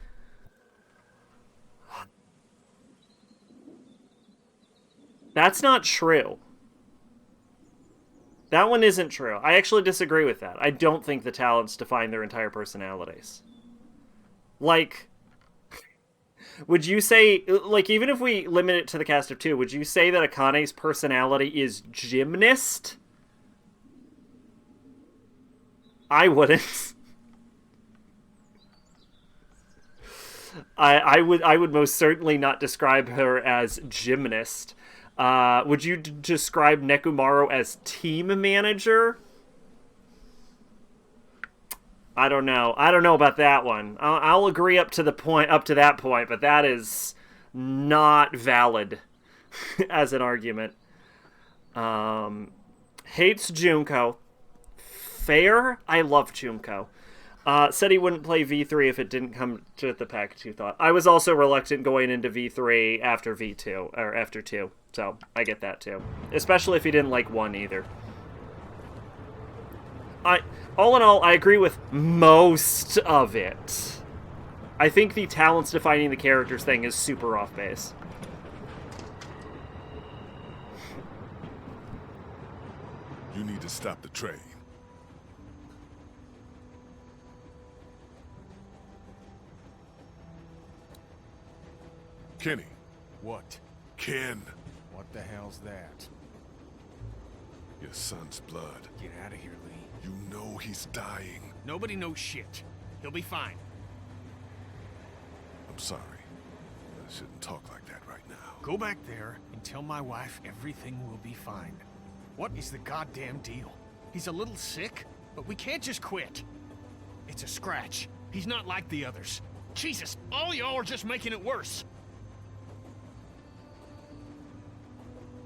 That's not true. That one isn't true. I actually disagree with that. I don't think the talents define their entire personalities. Like, would you say, like, even if we limit it to the cast of 2, would you say that Akane's personality is gymnast? I wouldn't. I would most certainly not describe her as gymnast. Would you describe Nekomaru as team manager? I don't know. I don't know about that one. I'll agree up to that point, but that is not valid as an argument. Hates Junko. Fair. I love Junko. Said he wouldn't play V3 if it didn't come to the package he thought. I was also reluctant going into V3 after V2, or after 2, so I get that too. Especially if he didn't like 1 either. All in all, I agree with most of it. I think the talents defining the characters thing is super off base. You need to stop the train. Kenny. What? Ken. What the hell's that? Your son's blood. Get out of here, Lee. You know he's dying. Nobody knows shit. He'll be fine. I'm sorry. I shouldn't talk like that right now. Go back there and tell my wife everything will be fine. What is the goddamn deal? He's a little sick, but we can't just quit. It's a scratch. He's not like the others. Jesus, all y'all are just making it worse.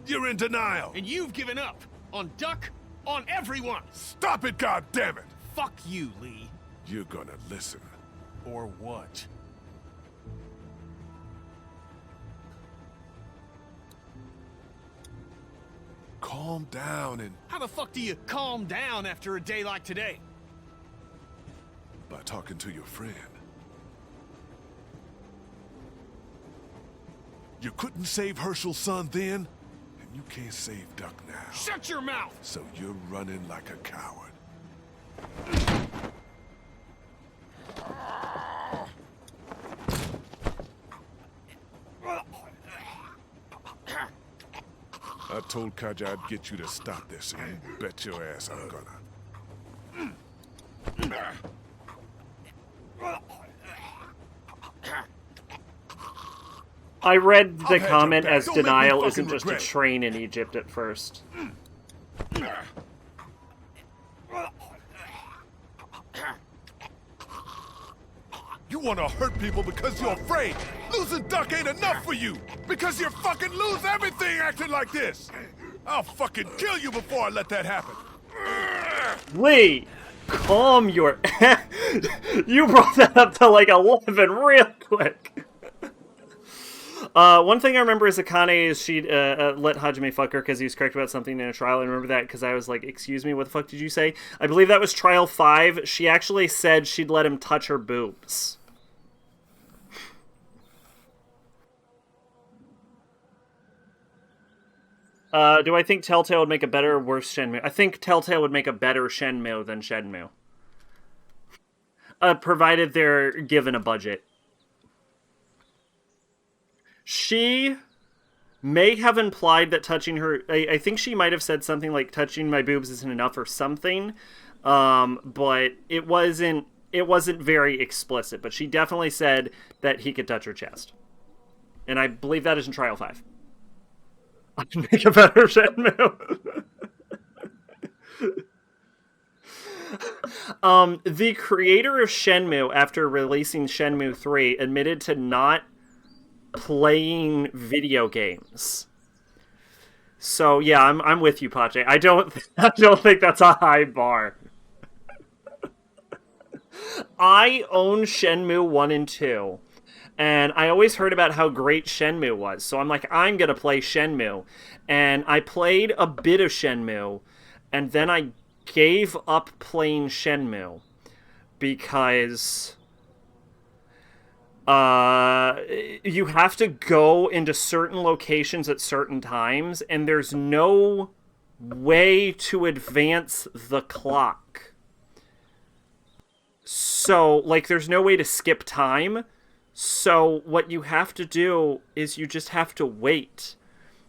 You're in denial. And you've given up. On Duck, on everyone. Stop it, goddammit! Fuck you, Lee. You're gonna listen. Or what? Calm down and... How the fuck do you calm down after a day like today? By talking to your friend. You couldn't save Herschel's son then, and you can't save Duck now. Shut your mouth! So you're running like a coward. I told Kaja I'd get you to stop this, and you bet your ass I'm gonna. I read the comment as denial isn't just a train in Egypt at first. You want to hurt people because you're afraid. Losing Duck ain't enough for you. Because you fucking lose everything acting like this. I'll fucking kill you before I let that happen. Lee, calm your... You brought that up to like 11 real quick. One thing I remember is Akane is she'd let Hajime fuck her because he was correct about something in a trial. I remember that because I was like, excuse me, what the fuck did you say? I believe that was trial 5. She actually said she'd let him touch her boobs. Do I think Telltale would make a better or worse Shenmue? I think Telltale would make a better Shenmue than Shenmue. Provided they're given a budget. She may have implied that touching her... I think she might have said something like, touching my boobs isn't enough or something. But it wasn't very explicit. But she definitely said that he could touch her chest. And I believe that is in Trial 5. I can make a better Shenmue. The creator of Shenmue, after releasing Shenmue 3, admitted to not playing video games. So yeah, I'm with you, Pache. I don't think that's a high bar. I own Shenmue 1 and 2, and I always heard about how great Shenmue was. So I'm like, I'm going to play Shenmue. And I played a bit of Shenmue, and then I gave up playing Shenmue because you have to go into certain locations at certain times, and there's no way to advance the clock. So, like, there's no way to skip time. So, what you have to do is you just have to wait.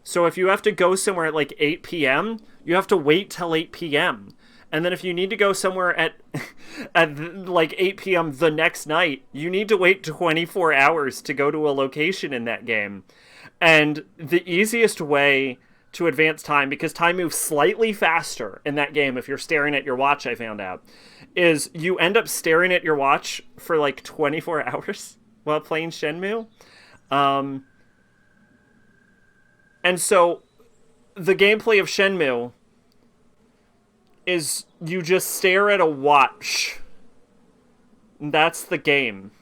So, if you have to go somewhere at like 8 p.m., you have to wait till 8 p.m. And then if you need to go somewhere at like 8 p.m. the next night, you need to wait 24 hours to go to a location in that game. And the easiest way to advance time, because time moves slightly faster in that game if you're staring at your watch, I found out, is you end up staring at your watch for like 24 hours while playing Shenmue. And so the gameplay of Shenmue is you just stare at a watch. That's the game.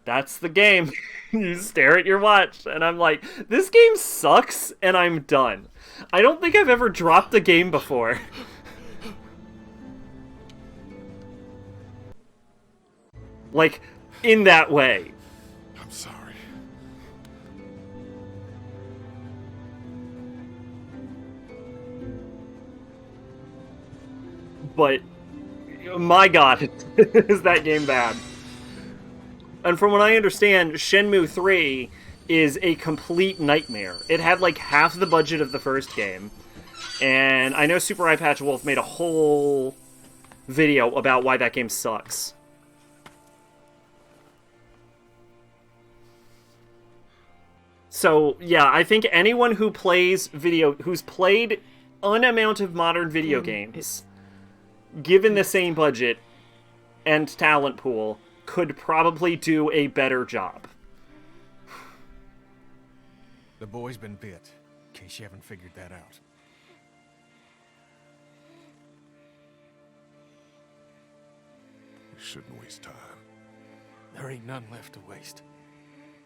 That's the game. You stare at your watch, and I'm like, this game sucks, and I'm done. I don't think I've ever dropped the game before. Like, in that way. I'm sorry. But, my god, is that game bad. And from what I understand, Shenmue 3 is a complete nightmare. It had like half the budget of the first game. And I know Super Eye Patch Wolf made a whole video about why that game sucks. So, yeah, I think anyone who plays who's played an amount of modern video games, given the same budget and talent pool, could probably do a better job. The boy's been bit, in case you haven't figured that out. We shouldn't waste time. There ain't none left to waste.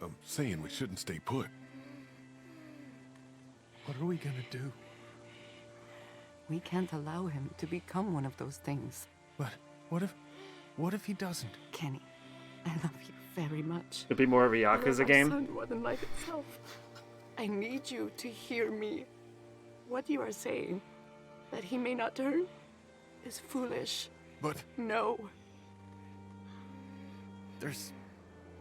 I'm saying we shouldn't stay put. What are we gonna do? We can't allow him to become one of those things. But what if he doesn't? Kenny, I love you very much. It'd be more of a I love Yakuza our game. son more than life itself. I need you to hear me. What you are saying, that he may not turn, is foolish. But no. There's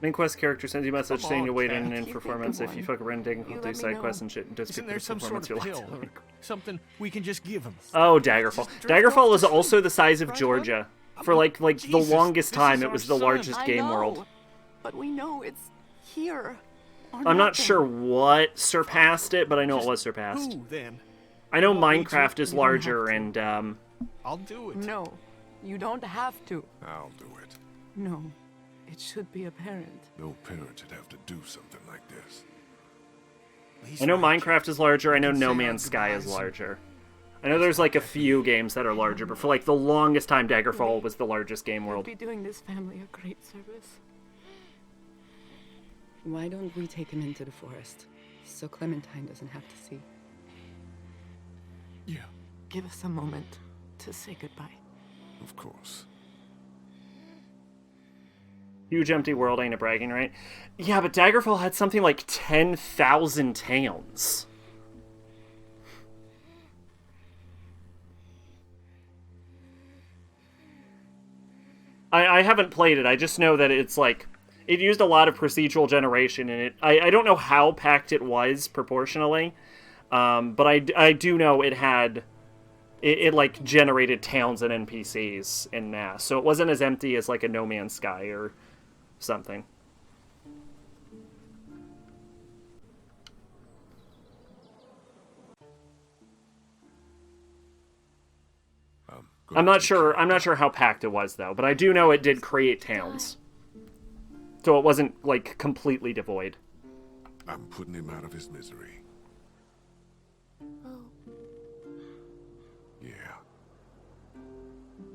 Main quest character sends you a message Come saying on, you'll wait Cat. in Keep performance. it If you one. fuck around, dig, You do let me side know. quests and shit. Just Isn't pick there the some sort performance of you pill like. or something we can just give him? Oh, Daggerfall. Just drift Daggerfall off is the also street. the size of Right, Georgia. bud? For like the Jesus, longest this time, is it our was the son. largest I game know, world. but we know it's here. or I'm not nothing. sure what surpassed it, but I know it Just was surpassed. Who then? I know You want me to? Minecraft is You don't have larger, to. and I'll do it. No, you don't have to. I'll do it. No, it should be apparent. No parent should have to do something like this. He's I know right. Minecraft is larger. I know can No say our Man's Sky is goodbyes. larger. I know there's like a few games that are larger, but for like the longest time, Daggerfall was the largest game You'd world. be doing this family a great service. Why don't we take him into the forest, so Clementine doesn't have to see? Yeah. Give us a moment to say goodbye. Of course. Huge empty world, ain't a bragging, right? Yeah, but Daggerfall had something like 10,000 towns. I haven't played it. I just know that it's like it used a lot of procedural generation in it. I don't know how packed it was proportionally, but I do know it had it like generated towns and NPCs in mass, so it wasn't as empty as like a No Man's Sky or something. I'm not sure how packed it was though, but I do know it did create towns. So it wasn't like completely devoid. I'm putting him out of his misery. Oh. Yeah.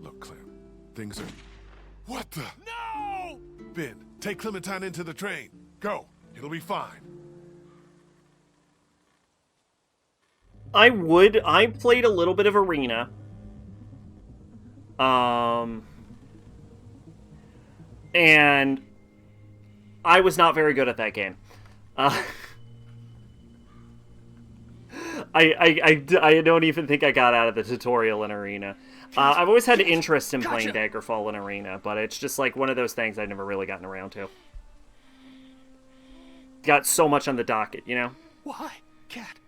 Look, Clem, things are... What the? No! Ben, take Clementine into the train. Go. It'll be fine. I played a little bit of Arena. And I was not very good at that game. I don't even think I got out of the tutorial in Arena. I've always had interest in playing Daggerfall in Arena, but it's just like one of those things I've never really gotten around to. Got so much on the docket, you know? Why? Cat.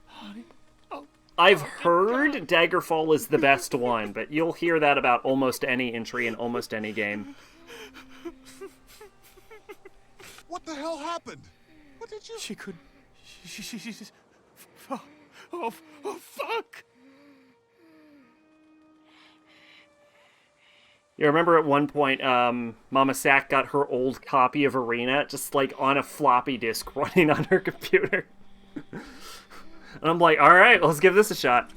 Honey. Oh. I've heard Daggerfall is the best one, but you'll hear that about almost any entry in almost any game. What the hell happened? What did you... She could... She just... Oh, fuck! You remember at one point, Mama Sack got her old copy of Arena just, like, on a floppy disk running on her computer. And I'm like, alright, let's give this a shot.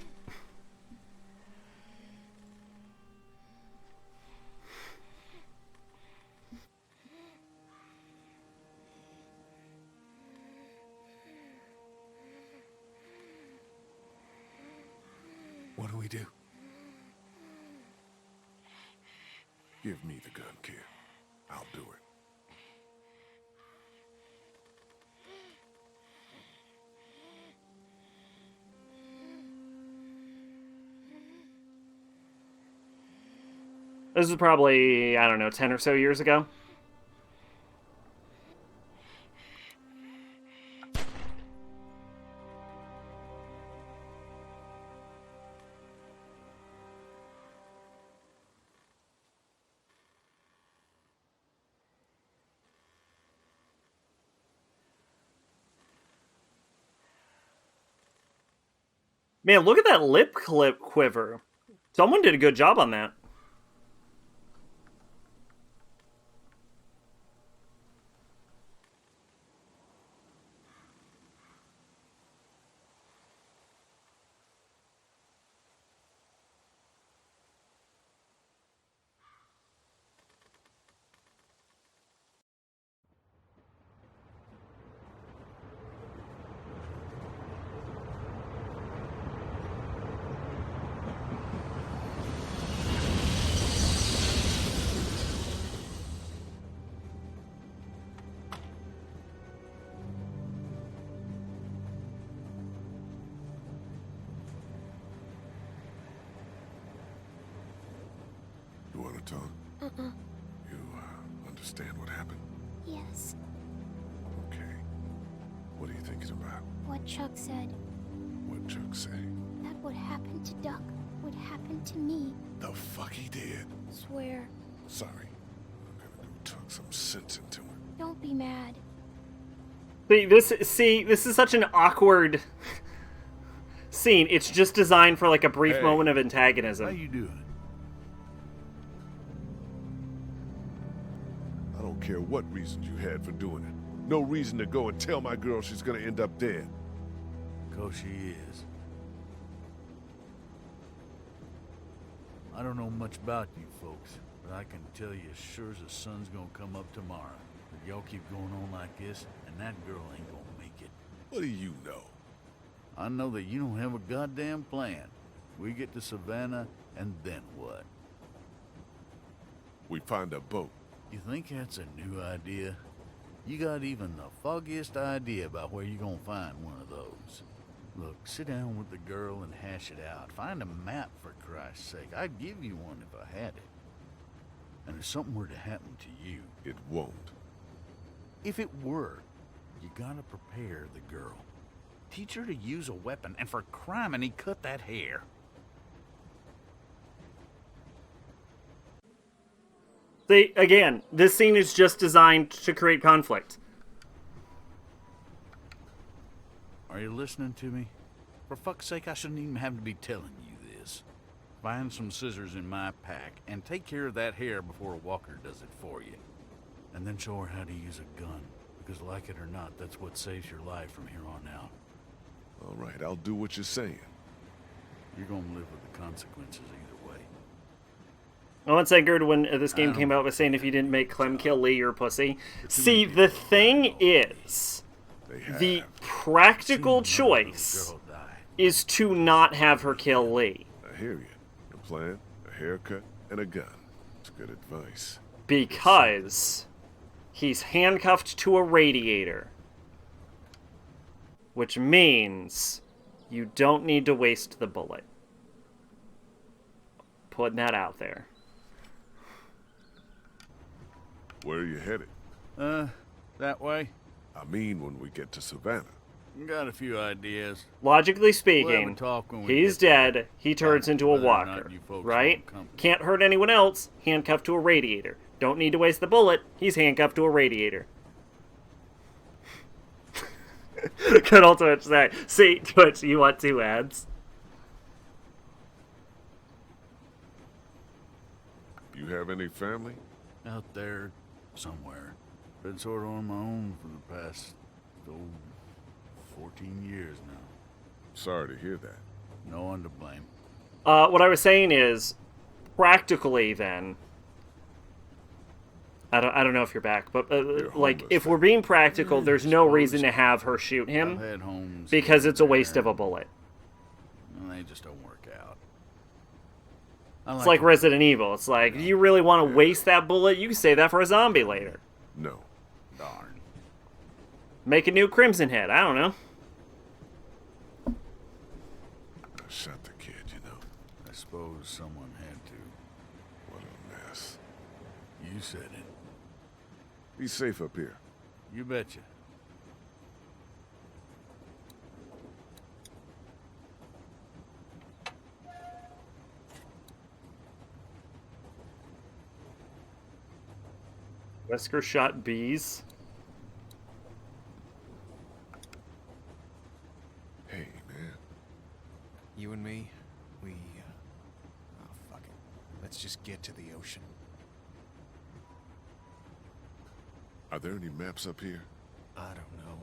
What do we do? Give me the gun, kid. I'll do it. This was probably, I don't know, 10 or so years ago. Man, look at that lip quiver. Someone did a good job on that. You want to talk? You, understand what happened? Yes. Okay. What are you thinking about? What Chuck said. What Chuck say? That what happened to Duck would happen to me. The fuck he did? Swear. Sorry. I'm gonna go talk some sense into him. Don't be mad. This is such an awkward scene. It's just designed for like a brief moment of antagonism. How you doing? I don't care what reasons you had for doing it. No reason to go and tell my girl she's gonna end up dead. 'Cause she is. I don't know much about you folks, but I can tell you as sure as the sun's gonna come up tomorrow. If y'all keep going on like this, and that girl ain't gonna make it. What do you know? I know that you don't have a goddamn plan. We get to Savannah, and then what? We find a boat. You think that's a new idea? You got even the foggiest idea about where you're gonna find one of those. Look, sit down with the girl and hash it out. Find a map, for Christ's sake. I'd give you one if I had it. And if something were to happen to you... It won't. If it were, you gotta prepare the girl. Teach her to use a weapon, and for criminy, cut that hair. Again, this scene is just designed to create conflict. Are you listening to me? For fuck's sake, I shouldn't even have to be telling you this. Find some scissors in my pack and take care of that hair before a walker does it for you. And then show her how to use a gun. Because like it or not, that's what saves your life from here on out. All right, I'll do what you're saying. You're gonna live with the consequences either way. Once I heard when this game came out was saying if you didn't make Clem kill Lee, you're a pussy. See, the thing is, the practical choice is to not have her kill Lee. I hear you. A plan, a haircut, and a gun. It's good advice. Because he's handcuffed to a radiator. Which means you don't need to waste the bullet. Putting that out there. Where are you headed? That way? I mean when we get to Savannah. Got a few ideas. Logically We'll speaking, have a talk when we he's get there. dead, he turns into a whether or not walker, you folks right? want company. Can't hurt anyone else, handcuffed to a radiator. Don't need to waste the bullet, he's handcuffed to a radiator. Good old Twitch there. See, Twitch, you want 2 ads? You have any family? Out there, somewhere. Been sort of on my own for the past, 14 years now. Sorry to hear that. No one to blame. What I was saying is, practically then, I don't know if you're back, but like, if we're being practical, there's no reason to have her shoot him, I've had homes because it's a waste there, of a bullet. and they just don't work out. It's like Resident Evil. It's like, do you really want to waste that bullet? You can save that for a zombie later. No. Darn. Make a new Crimson Head. I don't know. I shot the kid, you know. I suppose someone had to. What a mess. You said it. Be safe up here. You betcha. Wesker shot bees. Hey, man. You and me, oh, fuck it. Let's just get to the ocean. Are there any maps up here? I don't know.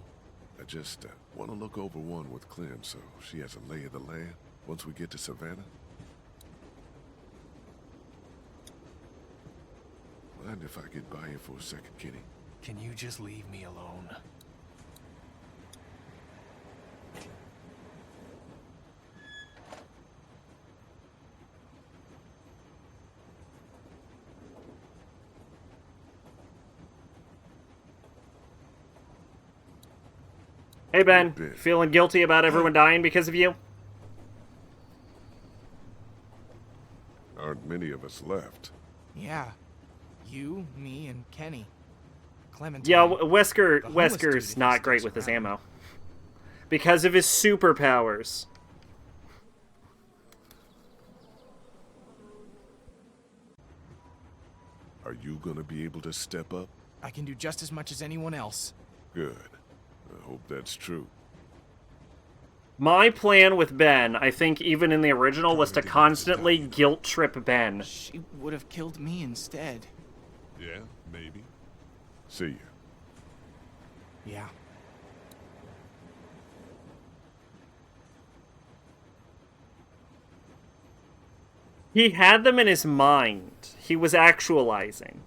I just want to look over one with Clem so she has a lay of the land once we get to Savannah. Mind if I get by you for a second, Kitty? Can you just leave me alone? Hey, Ben. Feeling guilty about everyone dying because of you? Aren't many of us left. Yeah. You, me, and Kenny. Clementine. Yeah, The homeless dude, Wesker's if not he great sticks with his around. ammo. Because of his superpowers. Are you gonna be able to step up? I can do just as much as anyone else. Good. I hope that's true. My plan with Ben, I think even in the original, was to constantly guilt trip Ben. She would have killed me instead. Yeah, maybe. See you. Yeah. He had them in his mind. He was actualizing.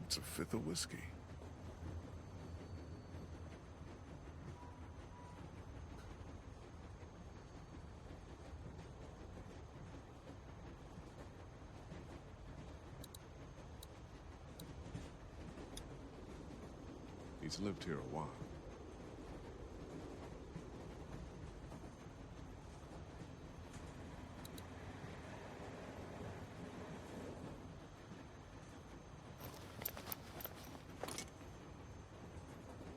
It's a fifth of whiskey. He's lived here a while.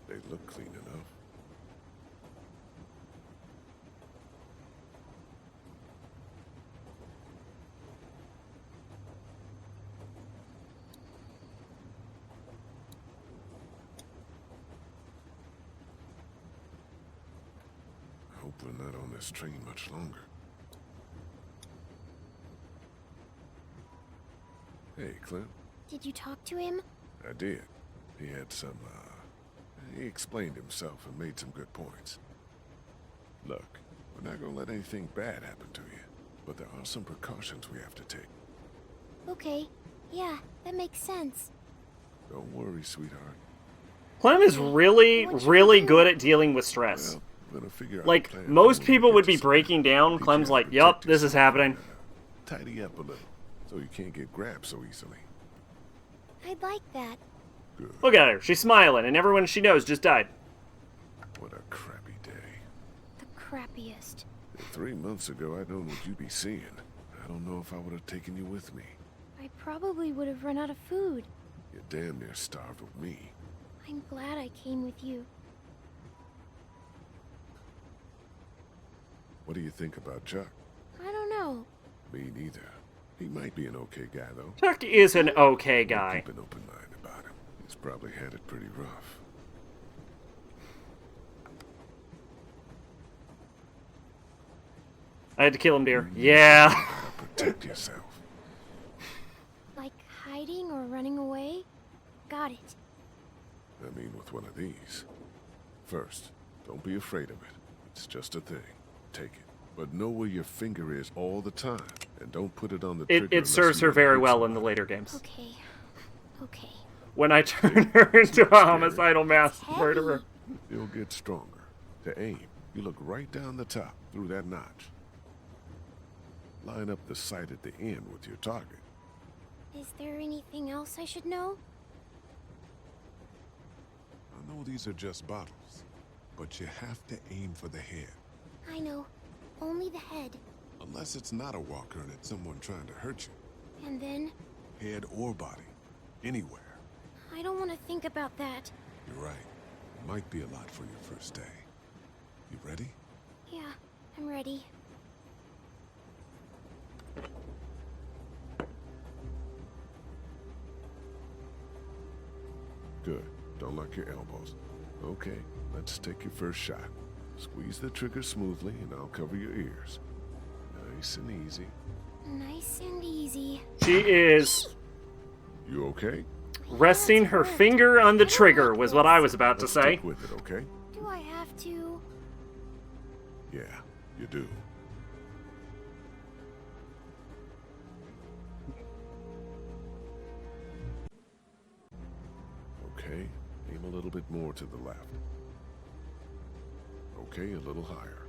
They look clean enough. we're not on this train much longer. Hey, Clint. Did you talk to him? I did. He had some, he explained himself and made some good points. Look, we're not gonna let anything bad happen to you, but there are some precautions we have to take. Okay. Yeah, that makes sense. Don't worry, sweetheart. Clem is really, really good at dealing with stress. Well, I'm gonna figure out a Like, plan for most when we people get would to be somewhere. breaking down. Teach Clem's you how like, to yup, protect this is yourself happening. and, tidy up a little, so you can't get grabbed so easily. I'd like that. Good. Look at her. She's smiling, and everyone she knows just died. What a crappy day. The crappiest. If 3 months ago I'd known what you'd be seeing, I don't know if I would have taken you with me. I probably would have run out of food. You're damn near starved with me. I'm glad I came with you. What do you think about Chuck? I don't know. Me neither. He might be an okay guy, though. Chuck is an okay guy. Keep an open mind about him. He's probably had it pretty rough. I had to kill him, dear. Yeah. Protect yourself. Like hiding or running away? Got it. I mean, with one of these. First, don't be afraid of it. It's just a thing. Take it. But know where your finger is all the time. And don't put it on the trigger. It serves her very well in the later games. Okay. Okay. When I turn her into a homicidal mass murderer. You'll get stronger. To aim, you look right down the top, through that notch. Line up the sight at the end with your target. Is there anything else I should know? I know these are just bottles, but you have to aim for the head. I know. Only the head. Unless it's not a walker and it's someone trying to hurt you. And then? Head or body. Anywhere. I don't want to think about that. You're right. It might be a lot for your first day. You ready? Yeah, I'm ready. Good. Don't lock your elbows. Okay, let's take your first shot. Squeeze the trigger smoothly and I'll cover your ears. Nice and easy. Nice and easy. She is You okay? resting her finger on the trigger, was what I was about to say. Stick with it, okay? Do I have to? Yeah, you do. Okay, aim a little bit more to the left. Okay, a little higher.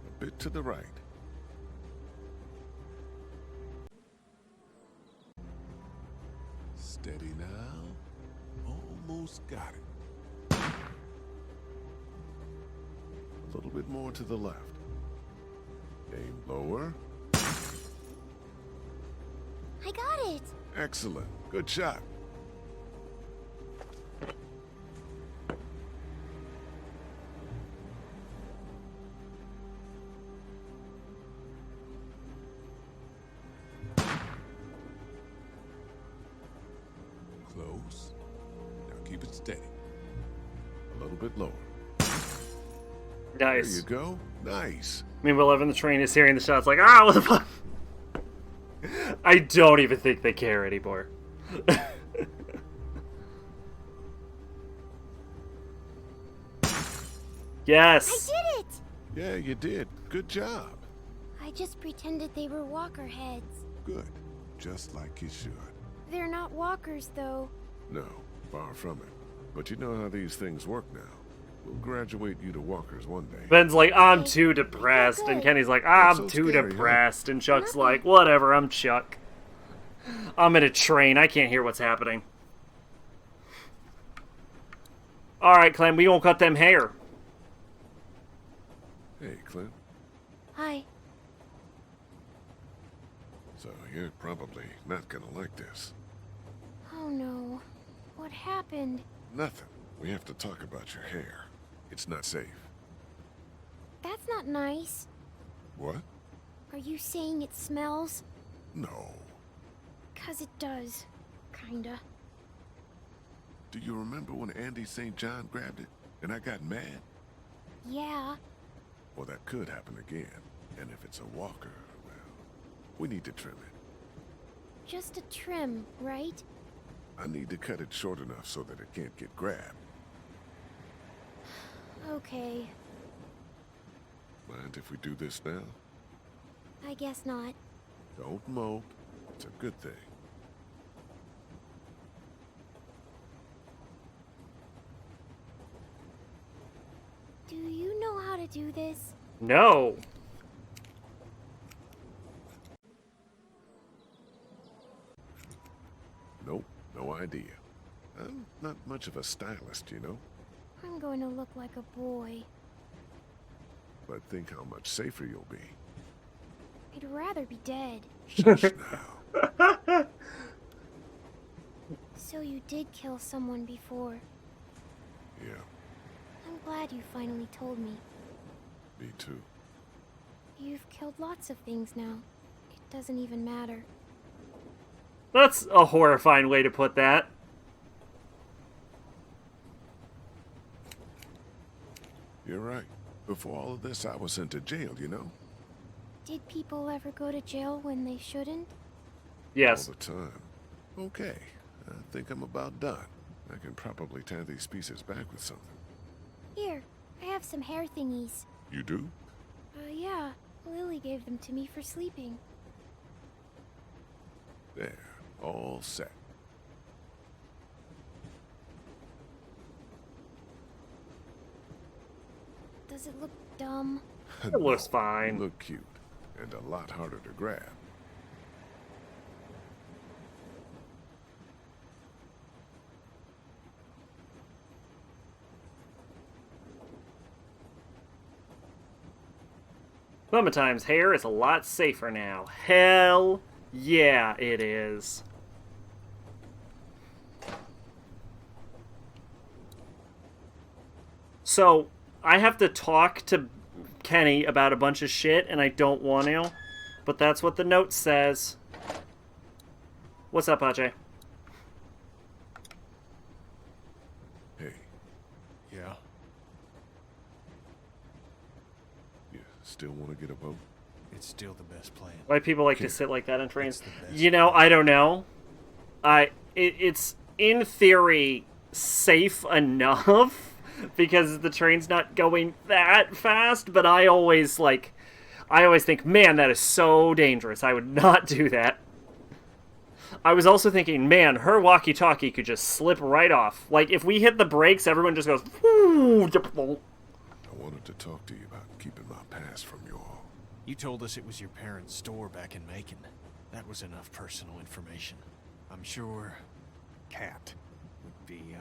A bit to the right. Steady now. Almost got it. A little bit more to the left. Aim lower. I got it. Excellent. Good shot. Close. Now keep it steady. A little bit lower. There Nice. you go. Nice. Meanwhile, Evan the train is hearing the shots like, ah, what the fuck? I don't even think they care anymore. Yes. I did it. Yeah, you did. Good job. I just pretended they were walker heads. Good. Just like you should. They're not walkers, though. No, far from it. But you know how these things work now. We'll graduate you to walkers one day. Ben's like, I'm too depressed. And Kenny's like, I'm so too scary, huh? depressed. And Chuck's like, whatever, I'm Chuck. I'm in a train. I can't hear what's happening. Alright, Clem, we gonna cut them hair. Hey, Clint. Hi. So you're probably not gonna like this. Oh no. What happened? Nothing. We have to talk about your hair. It's not safe. That's not nice. What? Are you saying it smells? No. 'Cause it does. Kinda. Do you remember when Andy St. John grabbed it and I got mad? Yeah. Well, that could happen again. And if it's a walker, well, we need to trim it. Just a trim, right? I need to cut it short enough so that it can't get grabbed. Okay. Mind if we do this now? I guess not. Don't mope. It's a good thing. Do you know how to do this? No. Nope, no idea. I'm not much of a stylist, you know? I'm going to look like a boy. But think how much safer you'll be. I'd rather be dead. Shush now. So you did kill someone before. Yeah, I'm glad you finally told me. me too. You've killed lots of things now. It doesn't even matter. That's a horrifying way to put that. You're right. Before all of this, I was sent to jail, you know? Did people ever go to jail when they shouldn't? Yes. All the time. Okay, I think I'm about done. I can probably tie these pieces back with something. Here, I have some hair thingies. You do? Yeah. Lily gave them to me for sleeping. There, all set. Does it look dumb? It looks fine. Look cute, and a lot harder to grab. Clementine's hair is a lot safer now. Hell yeah, it is. So, I have to talk to Kenny about a bunch of shit, and I don't want to, but that's what the note says. What's up, Ajay? Hey, Yeah? you still want to get a boat? It's still the best plan. Why people like to sit like that in trains? It's the best. You know, I don't know. It's in theory safe enough because the train's not going that fast, but I always think, man, that is so dangerous. I would not do that. I was also thinking, man, her walkie-talkie could just slip right off. Like, if we hit the brakes, everyone just goes, whoo. I wanted to talk to you about keeping my past from you all. You told us it was your parents' store back in Macon. That was enough personal information. I'm sure Kat would be,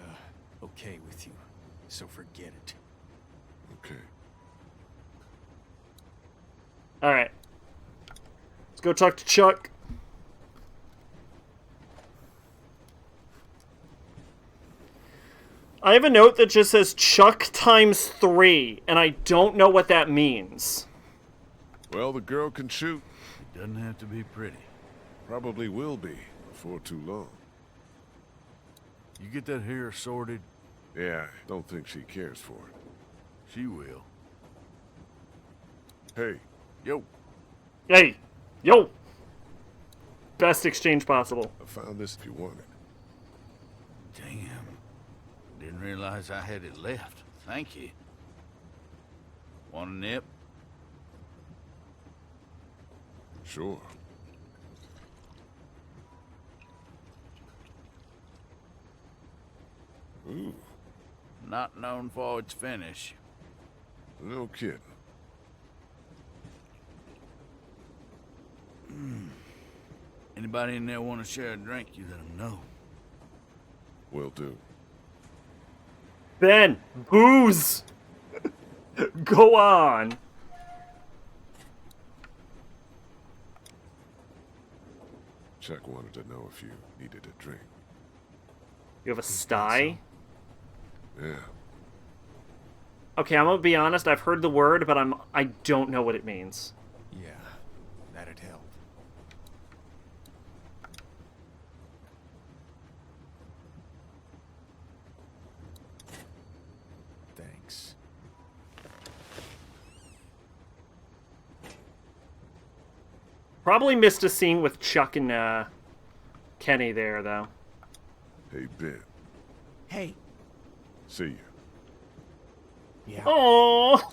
okay with you. So forget it. Okay. Alright. Let's go talk to Chuck. I have a note that just says Chuck times 3, and I don't know what that means. Well, the girl can shoot. It doesn't have to be pretty. Probably will be before too long. You get that hair sorted? Yeah, I don't think she cares for it. She will. Hey. Yo. Hey. Yo. Best exchange possible. I found this if you want it. Damn. Didn't realize I had it left. Thank you. Want a nip? Sure. Ooh. Not known for its finish. No kidding. Anybody in there want to share a drink, you let them know. Will do. Ben, booze! Go on. Chuck wanted to know if you needed a drink. You have a sty? Yeah. Okay, I'm gonna be honest, I've heard the word, but I don't know what it means. Yeah, that'd help. Probably missed a scene with Chuck and Kenny there, though. Hey, Ben. Hey. See you. Yeah. Oh.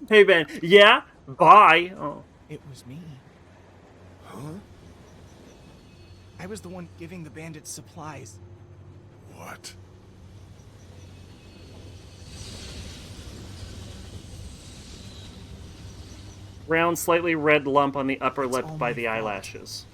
Hey, Ben. Yeah? Bye. Oh. It was me. Huh? I was the one giving the bandits supplies. What? Round, slightly red lump on the upper It's lip all by my the fault. eyelashes.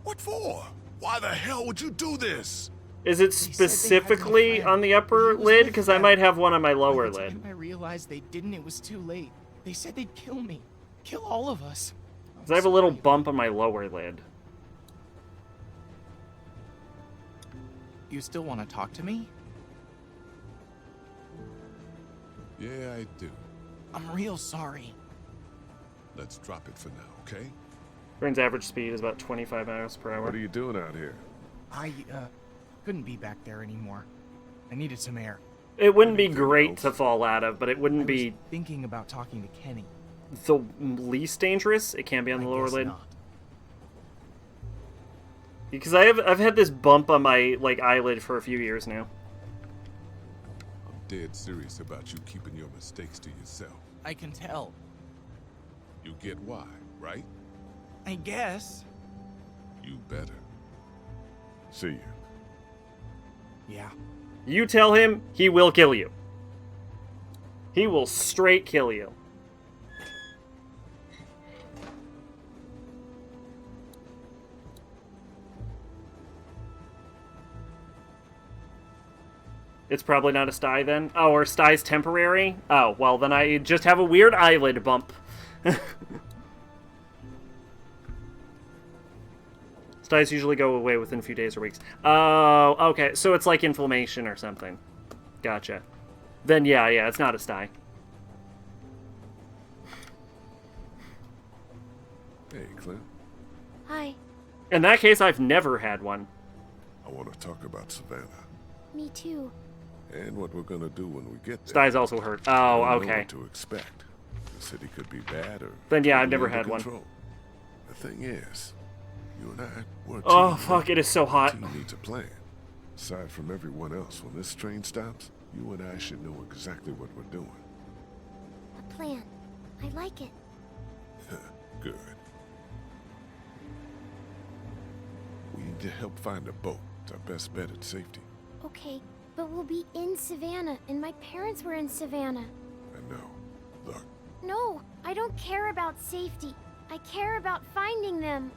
What for? Why the hell would you do this? Is it specifically on the upper lid? Because I might have one on my lower By the lid. time I realized they didn't, it was too late. They said they'd kill me. Kill all of us. 'Cause I have a little bump on my lower lid. You still want to talk to me? Yeah, I do. I'm real sorry. Let's drop it for now, okay? Brain's average speed is about 25 miles per hour. What are you doing out here? I, couldn't be back there anymore. I needed some air. It wouldn't be great to fall out of, but it wouldn't be Thinking about talking to Kenny. the least dangerous. It can be on the lower lid. Not. Because I've had this bump on my eyelid for a few years now. I'm dead serious about you keeping your mistakes to yourself. I can tell. You get why, right? I guess. You better. See you. Yeah. You tell him, he will kill you. He will straight kill you. It's probably not a sty then. Oh, or sty's temporary? Oh, well then I just have a weird eyelid bump. Styes usually go away within a few days or weeks. Oh, okay. So it's like inflammation or something. Gotcha. Then yeah, it's not a sty. Hey, Clint. Hi. In that case, I've never had one. I want to talk about Savannah. Me too. And what we're gonna do when we get there. Sty's also hurt. Oh, I don't know okay. what to expect. The city could be bad or... Then yeah, I've totally never under had one. control. The thing is, you and I, we're a team. Oh, fuck, it is so hot. A team needs a plan. Aside from everyone else, when this train stops, you and I should know exactly what we're doing. A plan. I like it. Good. We need to help find a boat. It's our best bet at safety. Okay, but we'll be in Savannah, and my parents were in Savannah. I know. Look, No, I don't care about safety. I care about finding them.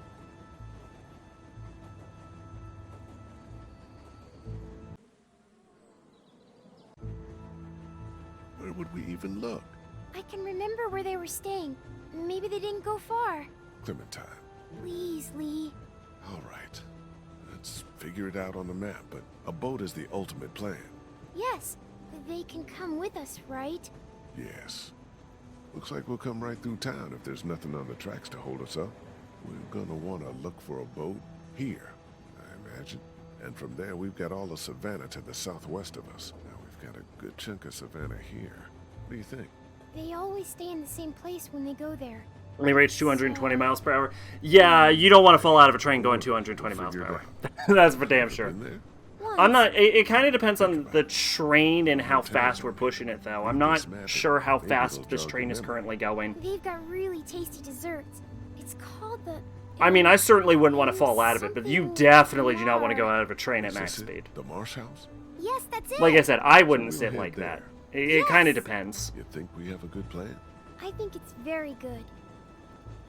where would we even look? I can remember where they were staying. Maybe they didn't go far. Clementine. Please, Lee. All right. Let's figure it out on the map, but a boat is the ultimate plan. Yes, they can come with us, right? Yes. Looks like we'll come right through town if there's nothing on the tracks to hold us up. We're gonna want to look for a boat here, I imagine. And from there, we've got all of Savannah to the southwest of us. Now we've got a good chunk of Savannah here. What do you think? They always stay in the same place when they go there. Only rates 220 miles per hour. Yeah, you don't want to fall out of a train going 220 miles per hour. That's for damn sure. I'm not. It kind of depends on the train and how fast we're pushing it, though. I'm not sure how fast this train is currently going. They've got really tasty desserts. It's called the... I mean, I certainly wouldn't want to fall out of it, but you definitely do not want to go out of a train at max speed. The Marsh House? Yes, that's it. Like I said, I wouldn't So sit we'll like head that. It kind of depends. You think we have a good plan? I think it's very good.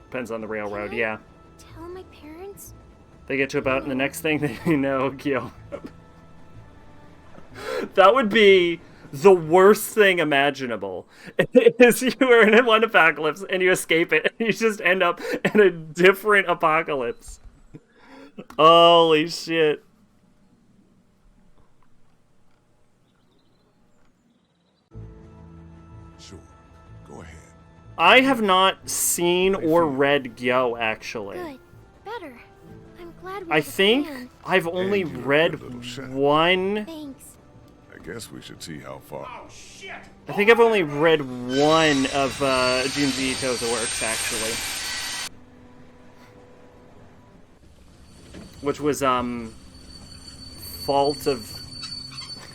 Depends on the railroad, yeah. Tell my parents? They get to about the next thing they know, kill. That would be the worst thing imaginable. Is you are in one apocalypse and you escape it, and you just end up in a different apocalypse. Holy shit. Sure. Go ahead. I have not seen or read Gyo, actually. Good. Better. I'm glad we I have a think plan. I've only read one Thanks. I guess we should see how far. Oh, shit! I think I've only read one of Junji Ito's works, actually. Which was, Fault of...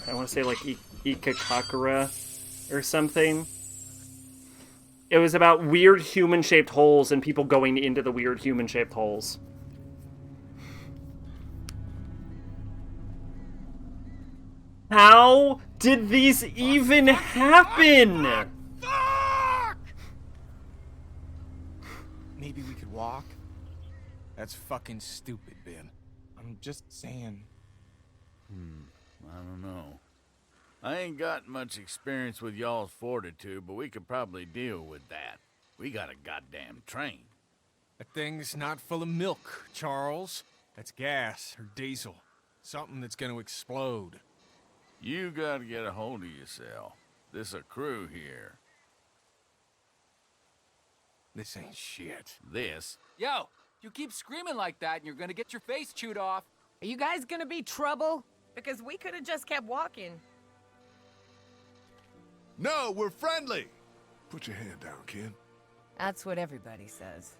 I want to say, like, Ikakakura or something. It was about weird human-shaped holes and people going into the weird human-shaped holes. How did these even happen? Maybe we could walk? That's fucking stupid, Ben. I'm just saying. I don't know. I ain't got much experience with y'all's fortitude, but we could probably deal with that. We got a goddamn train. That thing's not full of milk, Charles. That's gas or diesel. Something that's gonna explode. You gotta get a hold of yourself. This a crew here. This ain't shit. This? Yo, you keep screaming like that and you're gonna get your face chewed off. Are you guys gonna be trouble? Because we could have just kept walking. No, we're friendly! Put your hand down, kid. That's what everybody says.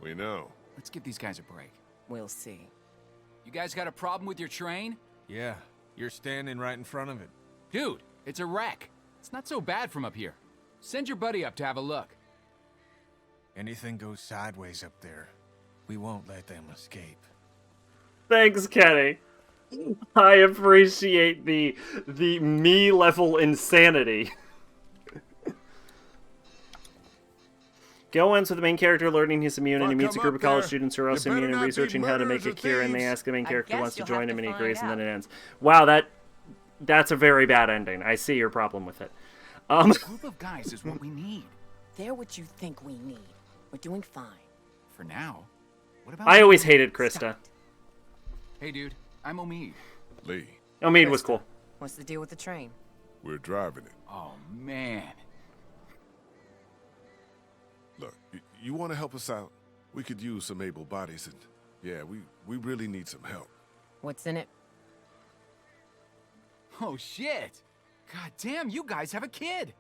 We know. Let's give these guys a break. We'll see. You guys got a problem with your train? Yeah, you're standing right in front of it. Dude, it's a wreck. It's not so bad from up here. Send your buddy up to have a look. Anything goes sideways up there, we won't let them escape. Thanks, Kenny. I appreciate the me level insanity. Go ends with the main character learning he's immune, and he meets a group of college students who are also immune and researching how to make a cure, and they ask the main character who wants to join him, and he agrees, and then it ends. Wow, that's a very bad ending. I see your problem with it. A group of guys is what we need. They're what you think we need. We're doing fine. For now. What about I always hated Krista. Hey, dude. I'm Omid. Lee. Omid was cool. What's the deal with the train? We're driving it. Oh, man. Look, you want to help us out? We could use some able bodies, and yeah, we really need some help. What's in it? Oh, shit. God damn, you guys have a kid.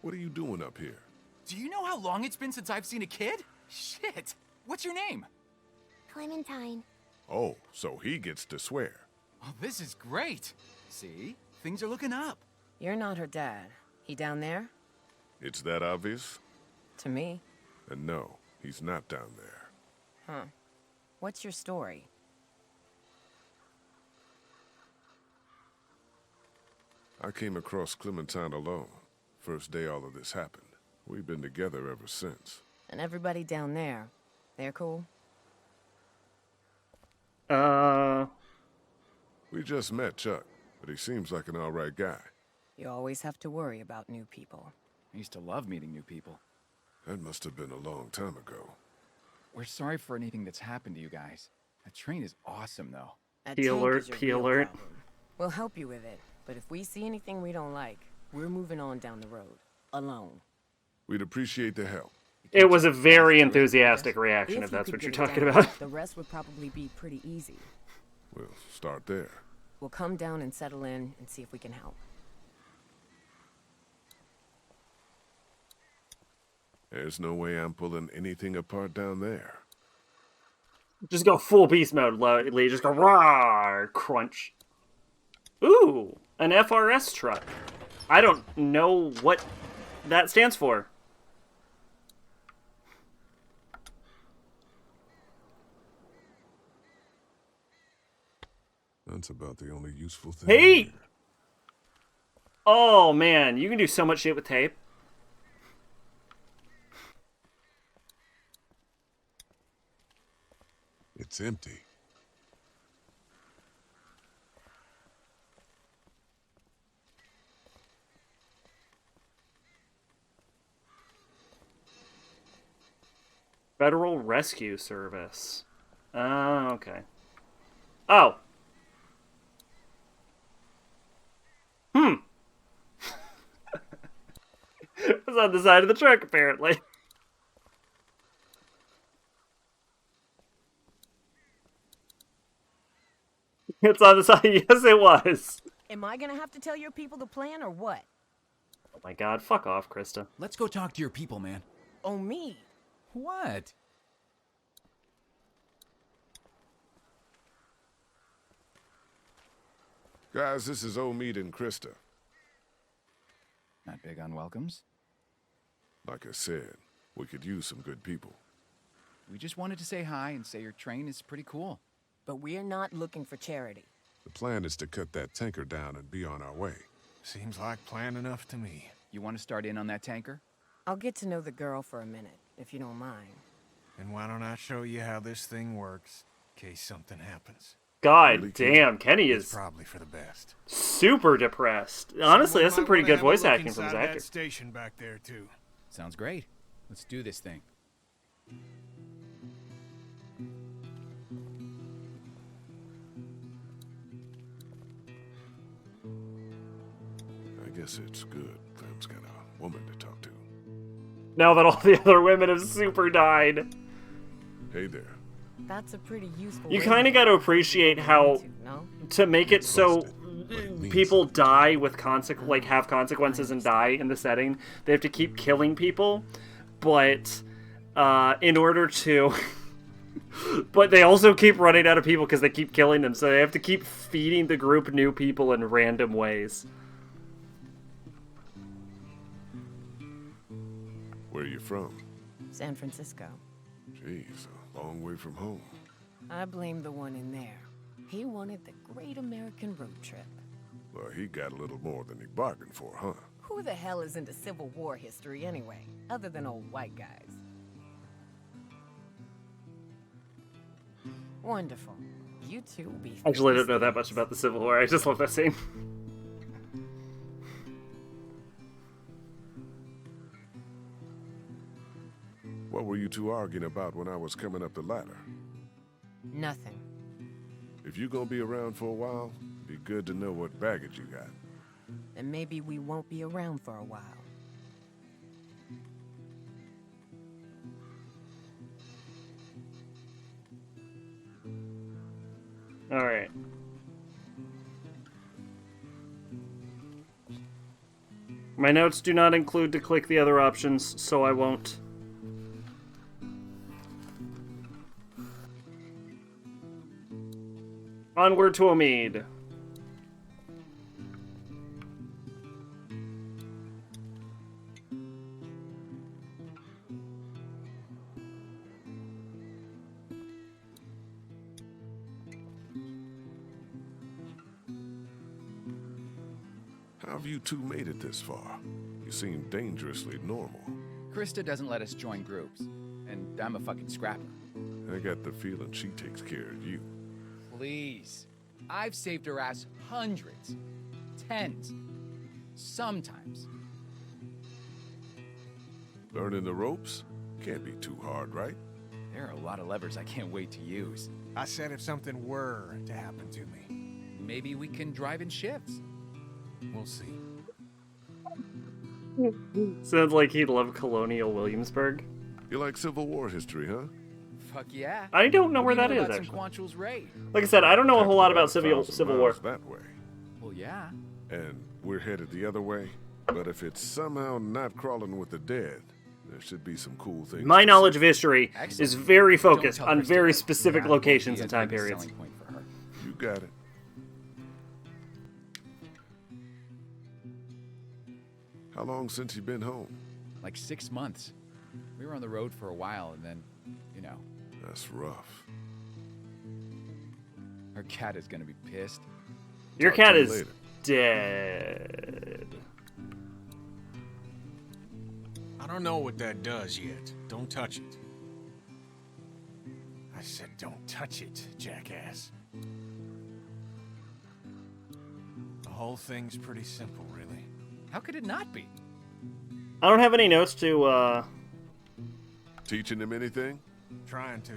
What are you doing up here? Do you know how long it's been since I've seen a kid? Shit. What's your name? Clementine. Oh, so he gets to swear. Oh, this is great. See? Things are looking up. You're not her dad. He down there? It's that obvious? To me. And no, he's not down there. Huh. What's your story? I came across Clementine alone. First day all of this happened. We've been together ever since. And everybody down there, they're cool? We just met Chuck, but he seems like an alright guy. You always have to worry about new people. I used to love meeting new people. That must have been a long time ago. We're sorry for anything that's happened to you guys. That train is awesome, though. P alert, P alert. We'll help you with it, but if we see anything we don't like, we're moving on down the road. Alone. We'd appreciate the help. It was a very enthusiastic reaction, if that's what you're talking about. The rest would probably be pretty easy. We'll start there. We'll come down and settle in and see if we can help. There's no way I'm pulling anything apart down there. Just go full beast mode, Lee. Just go rawr, crunch. Ooh, an FRS truck. I don't know what that stands for. That's about the only useful thing. Hey! Oh, man. You can do so much shit with tape. It's empty. Federal Rescue Service. Okay. Oh. It was on the side of the truck, apparently. It's on the side. Yes, it was. Am I gonna have to tell your people the plan or what? Oh my god, fuck off, Krista. Let's go talk to your people, man. Oh, me? What? Guys, this is Omid and Krista. Not big on welcomes? Like I said, we could use some good people. We just wanted to say hi and say your train is pretty cool. But we're not looking for charity. The plan is to cut that tanker down and be on our way. Seems like plan enough to me. You want to start in on that tanker? I'll get to know the girl for a minute, if you don't mind. And why don't I show you how this thing works, in case something happens? God Really damn, Kenny It's is probably for the best. super depressed. Honestly, that's some pretty good voice acting from his That actor. station back there too. Sounds great. Let's do this thing. I guess it's good Clem's got a woman to talk to. Now that all the other women have super died. Hey there. That's a pretty useful You way kind of got to appreciate how, no? to make it so people die with have consequences and die in the setting, they have to keep killing people, but in order to but they also keep running out of people because they keep killing them, so they have to keep feeding the group new people in random ways. Where are you from? San Francisco. Jeez, a long way from home. I blame the one in there. He wanted the great American road trip. Well, he got a little more than he bargained for, huh? Who the hell is into Civil War history anyway, other than old white guys? Wonderful. You two will be... Actually, I don't know that much about the Civil War. I just love that scene. What were you two arguing about when I was coming up the ladder? Nothing. If you're gonna be around for a while, be good to know what baggage you got. Then maybe we won't be around for a while. Alright. My notes do not include to click the other options, so I won't. Onward to Omid. How have you two made it this far? You seem dangerously normal. Krista doesn't let us join groups, and I'm a fucking scrapper. I got the feeling she takes care of you. Please. I've saved her ass hundreds. Tens. Sometimes. Learning the ropes? Can't be too hard, right? There are a lot of levers I can't wait to use. I said if something were to happen to me. Maybe we can drive in shifts. We'll see. Sounds like he'd love Colonial Williamsburg. You like Civil War history, huh? Fuck yeah. I don't know where What that do you is, know about actually. Quantrill's raid? Like I said, I don't know a whole lot about Civil 1,000 War. miles that way. Well, yeah. And we're headed the other way. But if it's somehow not crawling with the dead, there should be some cool things. My to knowledge see. of history Excellent. is very Don't focused tell on Krista very that. specific That won't locations be and a time big periods. selling point for her. You got it. How long since you been home? Like 6 months. We were on the road for a while, and then, you know. That's rough. Her cat is gonna be pissed. Your Talk cat to you is later. dead. I don't know what that does yet. Don't touch it. I said don't touch it, jackass. The whole thing's pretty simple, really. How could it not be? I don't have any notes to Teaching him anything? Trying to.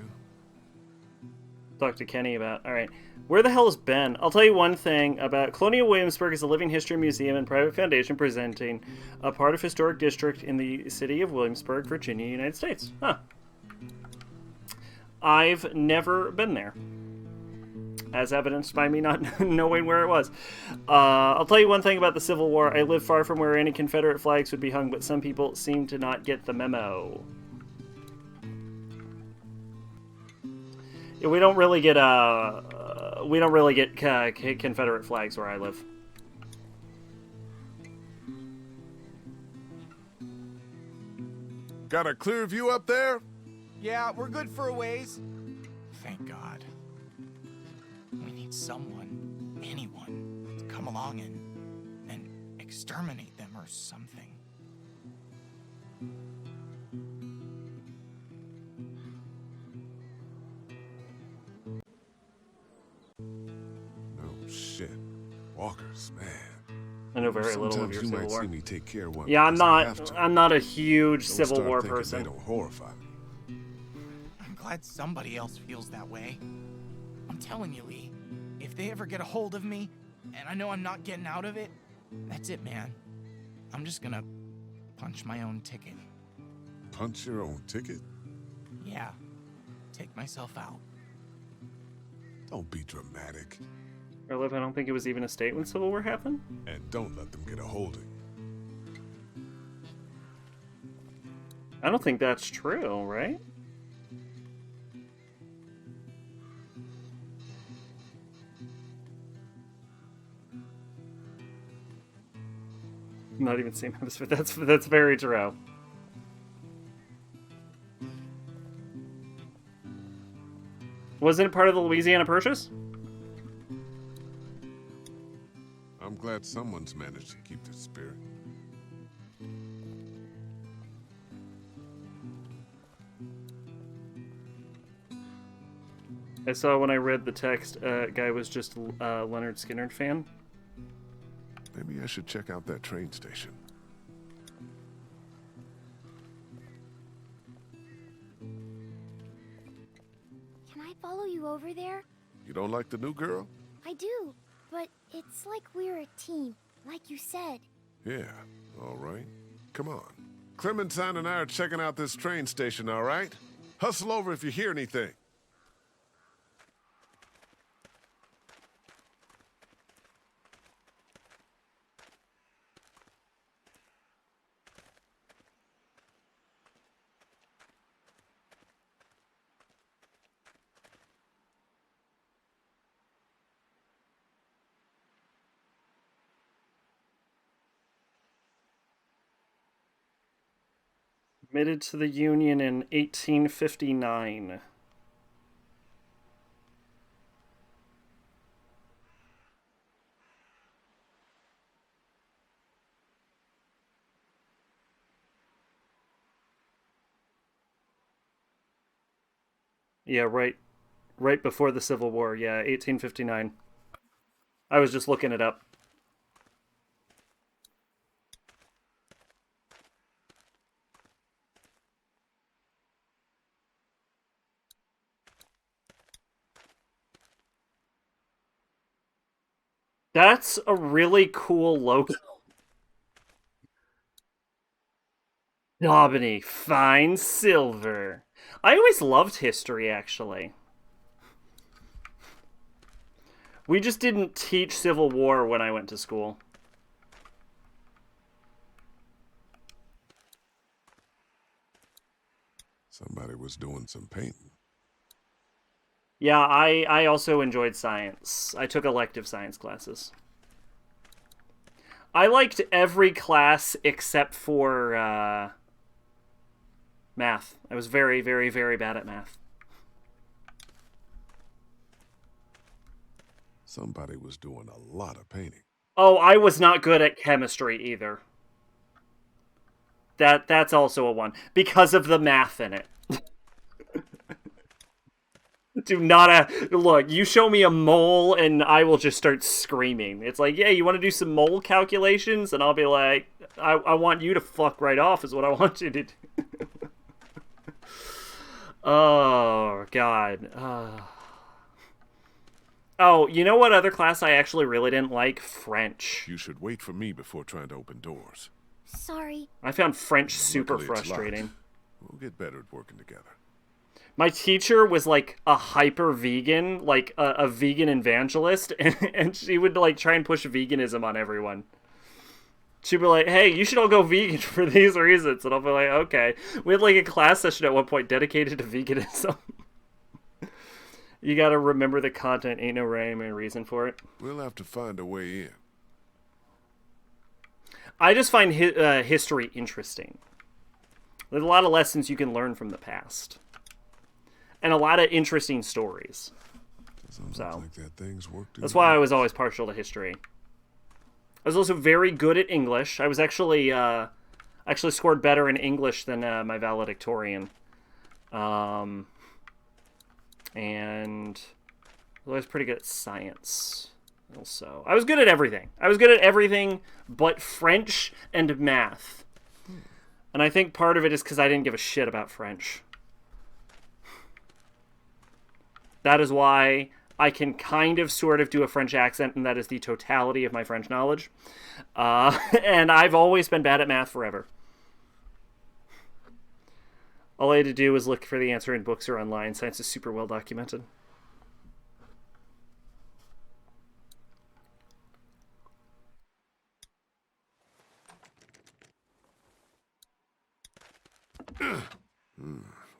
talk to Kenny about. All right. Where the hell is Ben? I'll tell you one thing about Colonial Williamsburg is a living history museum and private foundation presenting a part of historic district in the city of Williamsburg, Virginia, United States. Huh. I've never been there. as evidenced by me not knowing where it was. I'll tell you one thing about the Civil War. I live far from where any Confederate flags would be hung, but some people seem to not get the memo. Yeah, we don't really get Confederate flags where I live. Got a clear view up there? Yeah, we're good for a ways. Thank God. We need someone, anyone, to come along and exterminate them or something. No shit. Walkers, man. I know very little of Sometimes your you Civil might War. see me take care of one. Yeah, I'm because I have not. to. I'm not a huge Don't Civil start War thinking person. They don't horrify me. I'm glad somebody else feels that way. I'm telling you, Lee, if they ever get a hold of me, and I know I'm not getting out of it, that's it, man. I'm just gonna punch my own ticket. Punch your own ticket? Yeah, take myself out. Don't be dramatic. I don't think it was even a state when Civil War happened. And don't let them get a hold of you. I don't think that's true, right? Not even same hemisphere. That's very true. Wasn't it part of the Louisiana Purchase? I'm glad someone's managed to keep the spirit. I saw when I read the text, guy was just a Leonard Skinner fan. Maybe I should check out that train station. Can I follow you over there? You don't like the new girl? I do, but it's like we're a team, like you said. Yeah, all right. Come on. Clementine and I are checking out this train station, all right? Hustle over if you hear anything. Admitted to the Union in 1859. Yeah, right before the Civil War. Yeah, 1859. I was just looking it up. That's a really cool logo. Daubeny, fine silver. I always loved history, actually. We just didn't teach Civil War when I went to school. Somebody was doing some painting. Yeah, I also enjoyed science. I took elective science classes. I liked every class except for math. I was very, very, very bad at math. Somebody was doing a lot of painting. Oh, I was not good at chemistry either. That's also a one. Because of the math in it. Do not look, you show me a mole and I will just start screaming. It's like, yeah, you want to do some mole calculations? And I'll be like, I want you to fuck right off is what I want you to do. Oh, God. Oh, you know what other class I actually really didn't like? French. You should wait for me before trying to open doors. Sorry. I found French super Luckily, it's locked. frustrating. We'll get better at working together. My teacher was like a hyper vegan, like a vegan evangelist, and she would like try and push veganism on everyone. She'd be like, hey, you should all go vegan for these reasons. And I'll be like, okay. We had like a class session at one point dedicated to veganism. You gotta remember the content, ain't no rhyme or reason for it. We'll have to find a way in. I just find history interesting. There's a lot of lessons you can learn from the past. And a lot of interesting stories. So Like that thing's worked that's why I was always partial to history. I was also very good at English. I was actually scored better in English than my valedictorian. And I was pretty good at science also. I was good at everything. I was good at everything but French and math. And I think part of it is because I didn't give a shit about French. That is why I can kind of sort of do a French accent, and that is the totality of my French knowledge. And I've always been bad at math forever. All I had to do was look for the answer in books or online. Science is super well documented.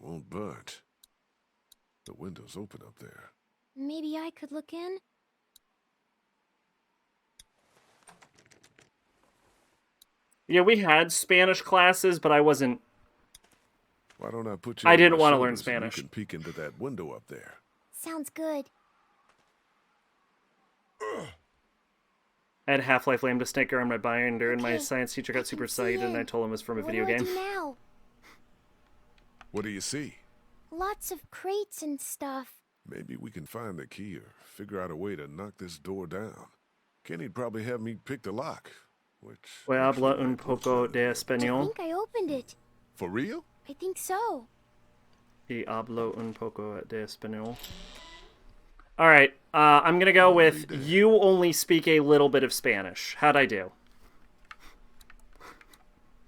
Won't budge. The window's open up there. Maybe I could look in? Yeah, we had Spanish classes, but I wasn't... Why don't I put you I on didn't my want to learn shoulders and Spanish. You can peek into that window up there. Sounds good. I had Half-Life Lambda sticker on my binder, and my Okay, science teacher got super excited, and I told him it was from a What video do I game. do now? What do you see? Lots of crates and stuff. Maybe we can find the key or figure out a way to knock this door down. Kenny'd probably have me pick the lock, which... Voy a hablar un poco de I español. think I opened it. For real? I think so. Y hablo un poco de español. Alright, I'm gonna go with you only speak a little bit of Spanish. How'd I do?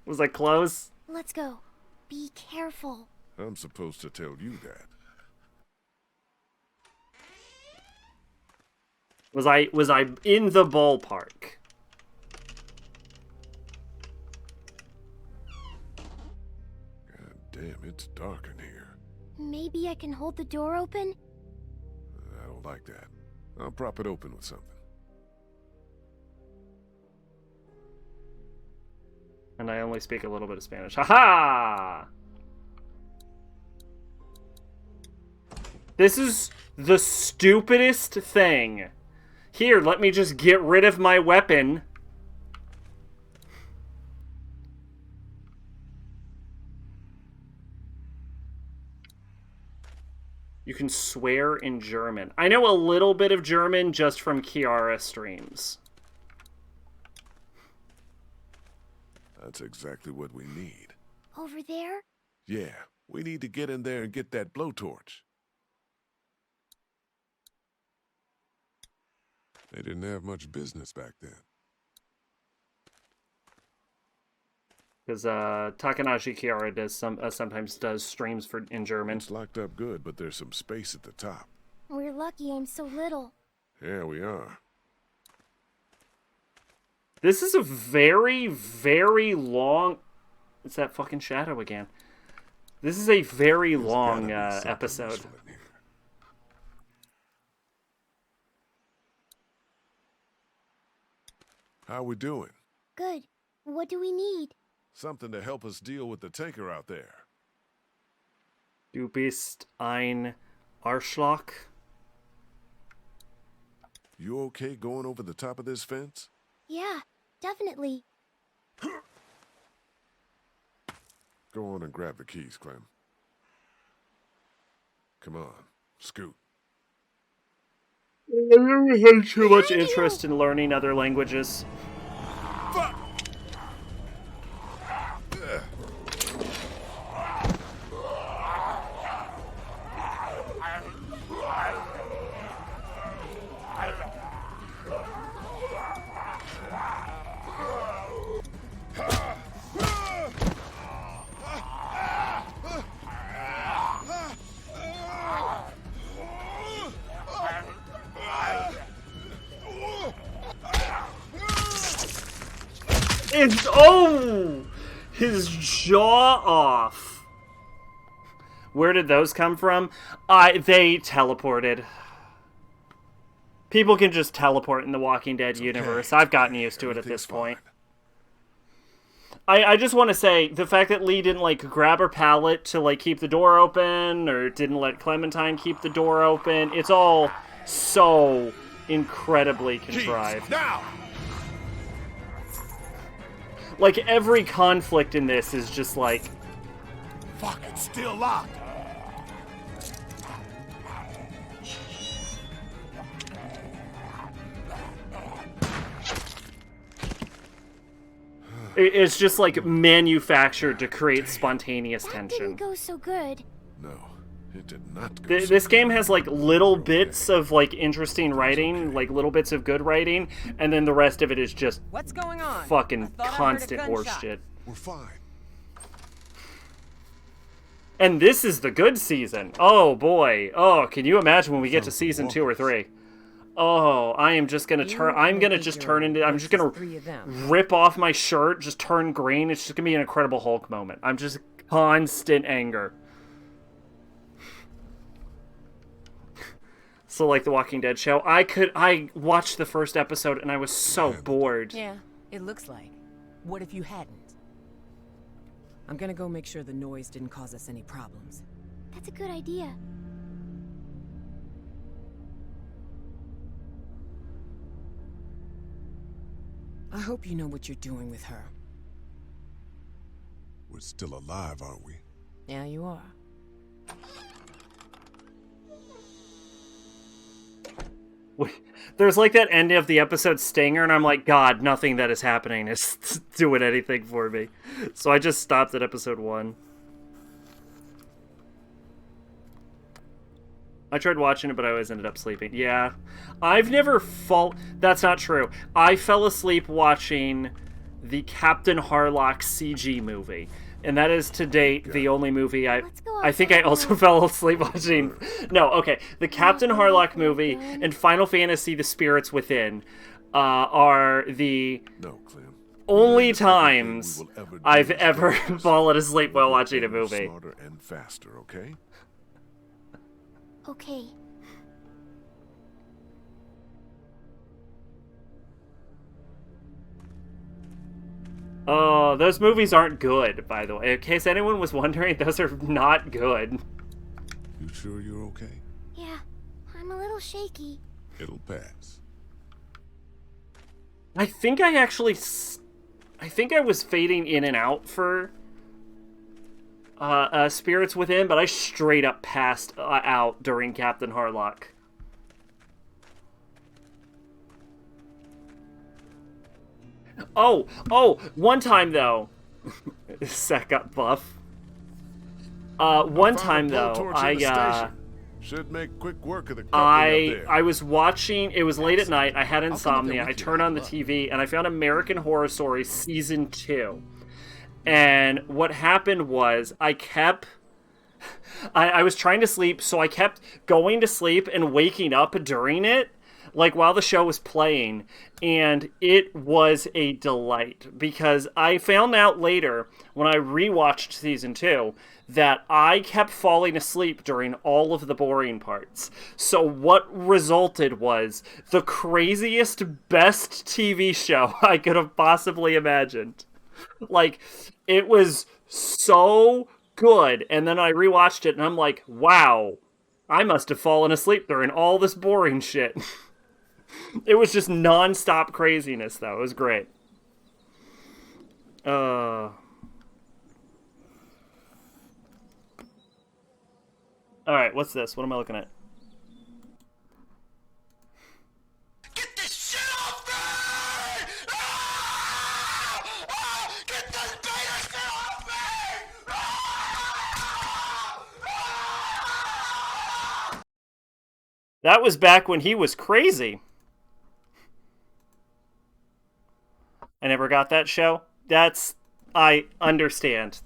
Was I close? Let's go. Be careful. I'm supposed to tell you that. Was I in the ballpark? God damn, it's dark in here. Maybe I can hold the door open? I don't like that. I'll prop it open with something. And I only speak a little bit of Spanish. Haha! This is the stupidest thing. Here, let me just get rid of my weapon. You can swear in German. I know a little bit of German just from Kiara streams. That's exactly what we need. Over there? Yeah, we need to get in there and get that blowtorch. They didn't have much business back then. Because Takanashi Kiara does sometimes does streams in German. It's locked up good, but there's some space at the top. We're lucky I'm so little. Yeah, we are. This is a very, very long... It's that fucking shadow again. This is a very long episode. How we doing? Good. What do we need? Something to help us deal with the tanker out there. Du bist ein Arschloch. You okay going over the top of this fence? Yeah, definitely. Go on and grab the keys, Clem. Come on, scoot. I never had too much interest in learning other languages. Fuck! his jaw off. Where did those come from? They teleported. People can just teleport in the Walking Dead universe. I've gotten used to it at this point. I just want to say, the fact that Lee didn't, like, grab her pallet to, like, keep the door open, or didn't let Clementine keep the door open, it's all so incredibly contrived. Now! Like, every conflict in this is just like... Fuck, it's still locked! It's just, like, manufactured to create spontaneous tension. Didn't go so good. No, it did not go so This game has, like, little bits of, like, interesting writing, like, little bits of good writing, and then the rest of it is just What's going on? fucking constant horseshit. We're fine. And this is the good season. Oh, boy. Oh, can you imagine when we get to season 2 or 3? Oh, I am just gonna turn. I'm gonna just turn into. I'm just gonna rip off my shirt, just turn green. It's just gonna be an Incredible Hulk moment. I'm just constant anger. So, like the Walking Dead show, I watched the first episode and I was so bored. Yeah, it looks like. What if you hadn't? I'm gonna go make sure the noise didn't cause us any problems. That's a good idea. I hope you know what you're doing with her. We're still alive, aren't we? Yeah, you are. There's like that end of the episode stinger, and I'm like, God, nothing that is happening is doing anything for me. So I just stopped at episode 1. I tried watching it, but I always ended up sleeping. Yeah. I've never That's not true. I fell asleep watching the Captain Harlock CG movie. And that is, to date, the only movie I think I also fell asleep watching. No, okay. The Captain Harlock movie and Final Fantasy The Spirits Within are the only times I've ever fallen asleep while watching a movie. Smarter and faster, okay? Okay. Oh, those movies aren't good, by the way. In case anyone was wondering, those are not good. You sure you're okay? Yeah, I'm a little shaky. It'll pass. I think I actually... I think I was fading in and out for Spirits Within, but I straight up passed out during Captain Harlock. Oh, one time though. Sec up buff. One time though, should make quick work of the company up there. I was watching, it was late at night, I had insomnia, I turned on the TV, and I found American Horror Story Season 2. And what happened was, I was trying to sleep, so I kept going to sleep and waking up during it, like while the show was playing, and it was a delight, because I found out later, when I rewatched Season 2, that I kept falling asleep during all of the boring parts. So what resulted was the craziest, best TV show I could have possibly imagined. Like, it was so good, and then I rewatched it, and I'm like, wow, I must have fallen asleep during all this boring shit. It was just non-stop craziness, though. It was great. Alright, what's this? What am I looking at? Get this shit off me! Get this beta shit off me! That was back when he was crazy. I never got that show. I understand.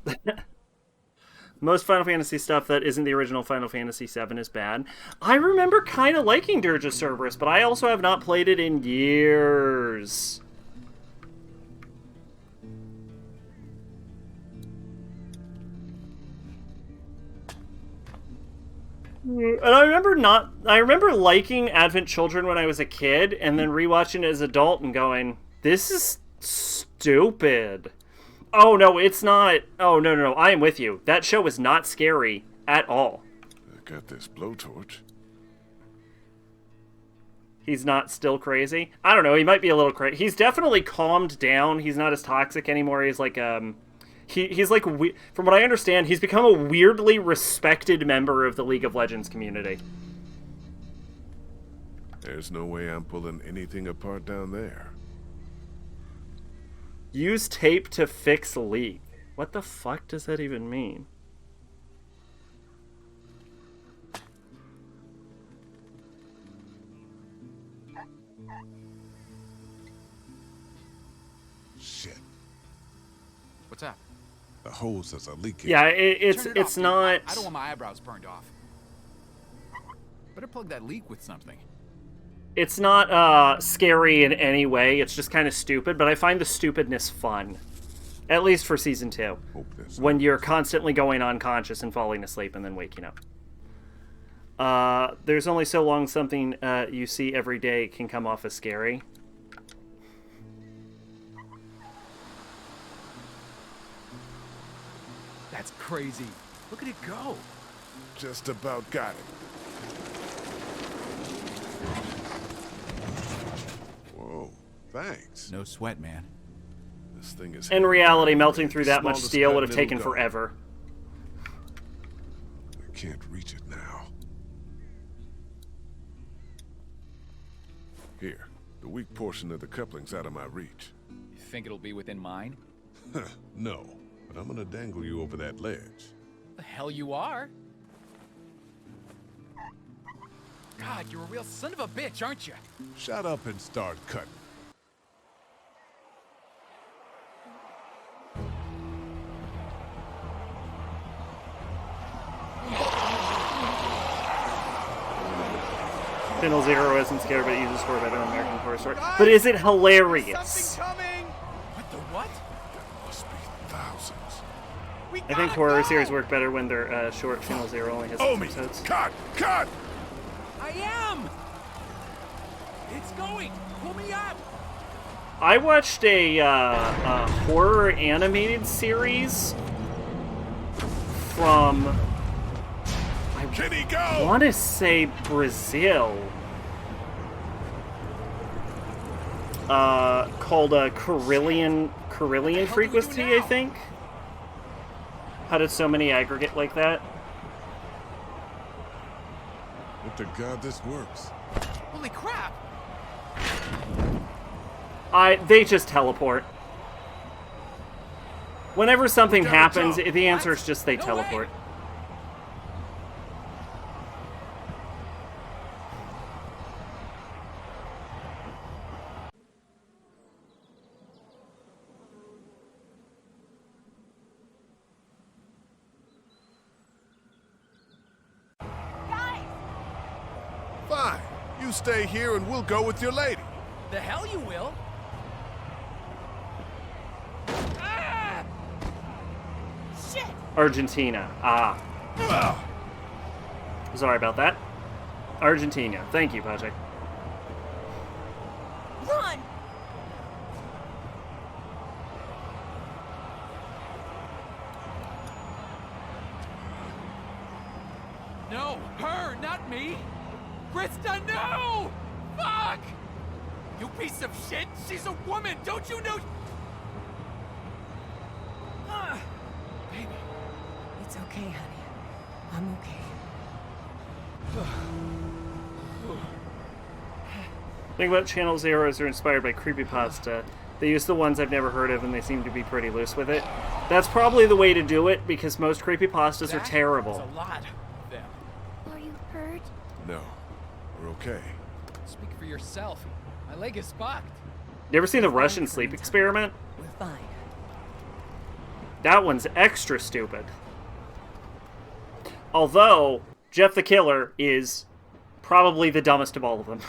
Most Final Fantasy stuff that isn't the original Final Fantasy VII is bad. I remember kind of liking Dirge of Cerberus, but I also have not played it in years. And I remember liking Advent Children when I was a kid, and then rewatching it as an adult and going, this is stupid. Oh, no, it's not. Oh, no, I am with you. That show is not scary at all. I got this blowtorch. He's not still crazy? I don't know, he might be a little crazy. He's definitely calmed down. He's not as toxic anymore. He's like, he's like, from what I understand, he's become a weirdly respected member of the League of Legends community. There's no way I'm pulling anything apart down there. Use tape to fix leak. What the fuck does that even mean? Shit. What's up? The hose has a leak in Yeah, it. it's not... I don't want my eyebrows burned off. Better plug that leak with something. It's not scary in any way. It's just kind of stupid, but I find the stupidness fun. At least for Season 2. When you're constantly going unconscious and falling asleep and then waking up. There's only so long something you see every day can come off as scary. That's crazy. Look at it go. Just about got it. Whoa, thanks. No sweat, man. This thing is... In reality, melting through that much Smallest steel cut would have and it'll taken go. forever. I can't reach it now. Here, the weak portion of the coupling's out of my reach. You think it'll be within mine? No, but I'm gonna dangle you over that ledge. The hell you are? God, you're a real son of a bitch, aren't you? Shut up and start cutting. Channel Zero isn't scared, but it uses horror better than American Horror Story. But is it hilarious? What the what? Must be thousands. I think horror series work better when they're short. Channel Zero only has 6 Omi, episodes. cut! I am! It's going! Pull me up! I watched a horror animated series from... I want to say Brazil. Called Carillion Frequency, I think. How did so many aggregate like that? What to God this works? Holy crap! They just teleport. Whenever something happens, the answer is just they teleport. Fine. You stay here and we'll go with your lady. The hell you will! Ah! Shit! Argentina. Sorry about that. Argentina. Thank you, Patrick. Run! No, her, not me! Krista, no! Fuck! You piece of shit! She's a woman! Don't you know? Baby. It's okay, honey. I'm okay. Think about Channel Zeros are inspired by creepypasta. They use the ones I've never heard of and they seem to be pretty loose with it. That's probably the way to do it because most creepypastas are terrible. That's a lot of them. Are you hurt? No, we're okay. Speak for yourself. My leg is fucked. You ever seen the Russian sleep experiment? We're fine. That one's extra stupid. Although, Jeff the Killer is probably the dumbest of all of them.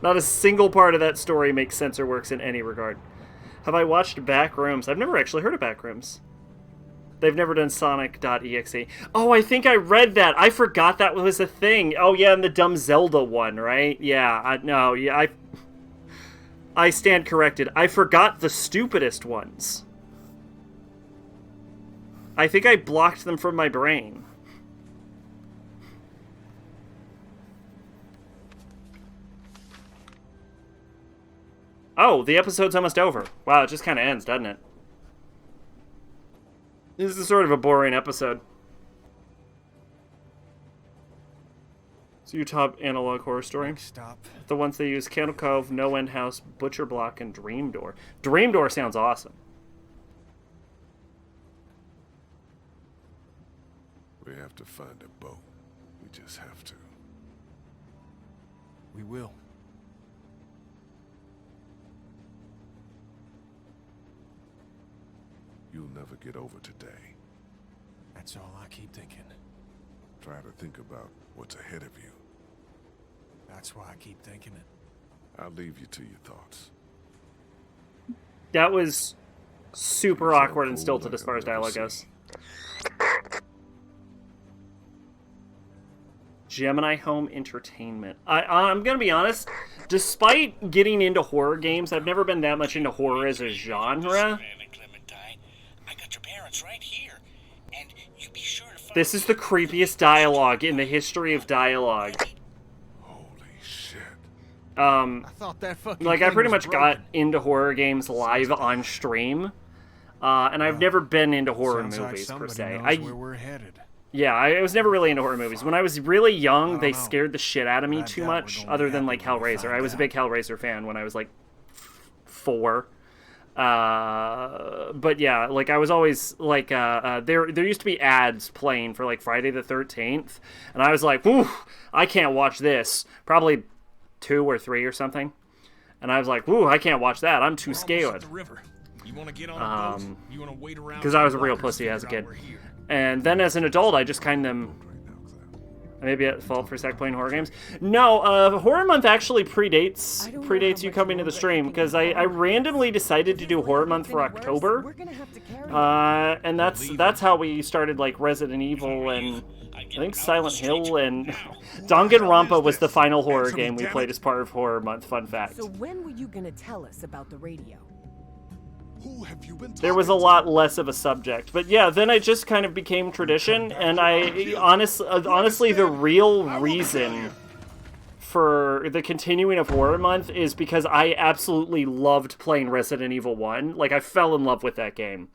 Not a single part of that story makes sense or works in any regard. Have I watched Backrooms? I've never actually heard of Backrooms. They've never done Sonic.exe. Oh, I think I read that. I forgot that was a thing. Oh, yeah, and the dumb Zelda one, right? Yeah, I stand corrected. I forgot the stupidest ones. I think I blocked them from my brain. Oh, the episode's almost over. Wow, it just kind of ends, doesn't it? This is sort of a boring episode. So your top analog horror story? Stop. The ones they use: Candle Cove, No End House, Butcher Block, and Dream Door. Dream Door sounds awesome. We have to find a boat. We just have to. We will. You'll never get over today. That's all I keep thinking. Try to think about what's ahead of you. That's why I keep thinking it. I'll leave you to your thoughts. That was super awkward and stilted as far as dialogue goes. Gemini Home Entertainment. I'm gonna be honest, despite getting into horror games, I've never been that much into horror as a genre. This is the creepiest dialogue in the history of dialogue. Holy shit. I thought that fucking Like, I thing pretty was much broken. got into horror games live on stream. And I've never been into horror Sounds like movies, per somebody se. knows where we're headed. Yeah, I was never really into horror movies. When I was really young, they scared the shit out of me too much, other than, like, Hellraiser. I was a big Hellraiser fan when I was, like, 4. But yeah, like, I was always, like, there used to be ads playing for, like, Friday the 13th, and I was like, whew, I can't watch this. Probably 2 or 3 or something. And I was like, whew, I can't watch that. I'm too scared. You want to get on a boat? You want to wait around? Because I was a real pussy as a kid. And then as an adult, I just kind of... Maybe at fault for Zach playing horror games. No, Horror Month actually predates you coming to the stream, because I randomly decided to do Horror Month for October. And that's how we started, like, Resident Evil and I think Silent Hill, and Danganronpa was the final horror game we played as part of Horror Month, fun fact. So when were you gonna tell us about the radio? Who have you been There was a lot less of a subject. But yeah, then it just kind of became tradition, and I honestly the real reason for the continuing of Horror Month is because I absolutely loved playing Resident Evil 1. Like, I fell in love with that game.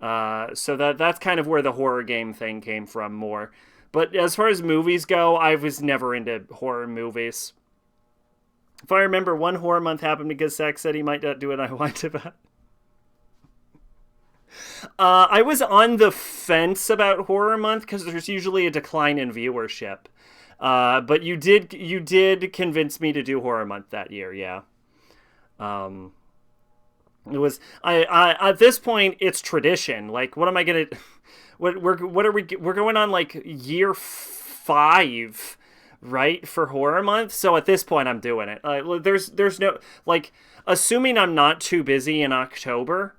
So that's kind of where the horror game thing came from more. But as far as movies go, I was never into horror movies. If I remember, one Horror Month happened because Zach said he might not do it, I whined about. I was on the fence about Horror Month because there's usually a decline in viewership. But you did convince me to do Horror Month that year, yeah. It was I at this point it's tradition. Like, what am I gonna? We're going on, like, year 5, right, for Horror Month. So at this point I'm doing it. There's no, like, assuming I'm not too busy in October.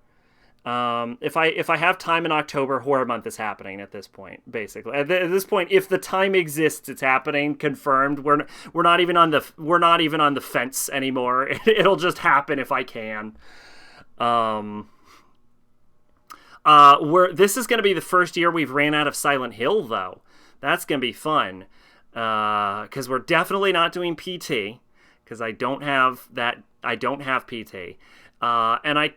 If I have time in October, Horror Month is happening at this point, basically. At this point, if the time exists, it's happening, confirmed. We're not even on the fence anymore. It'll just happen if I can. This is going to be the first year we've ran out of Silent Hill, though. That's going to be fun. Because we're definitely not doing PT, because I don't have PT. And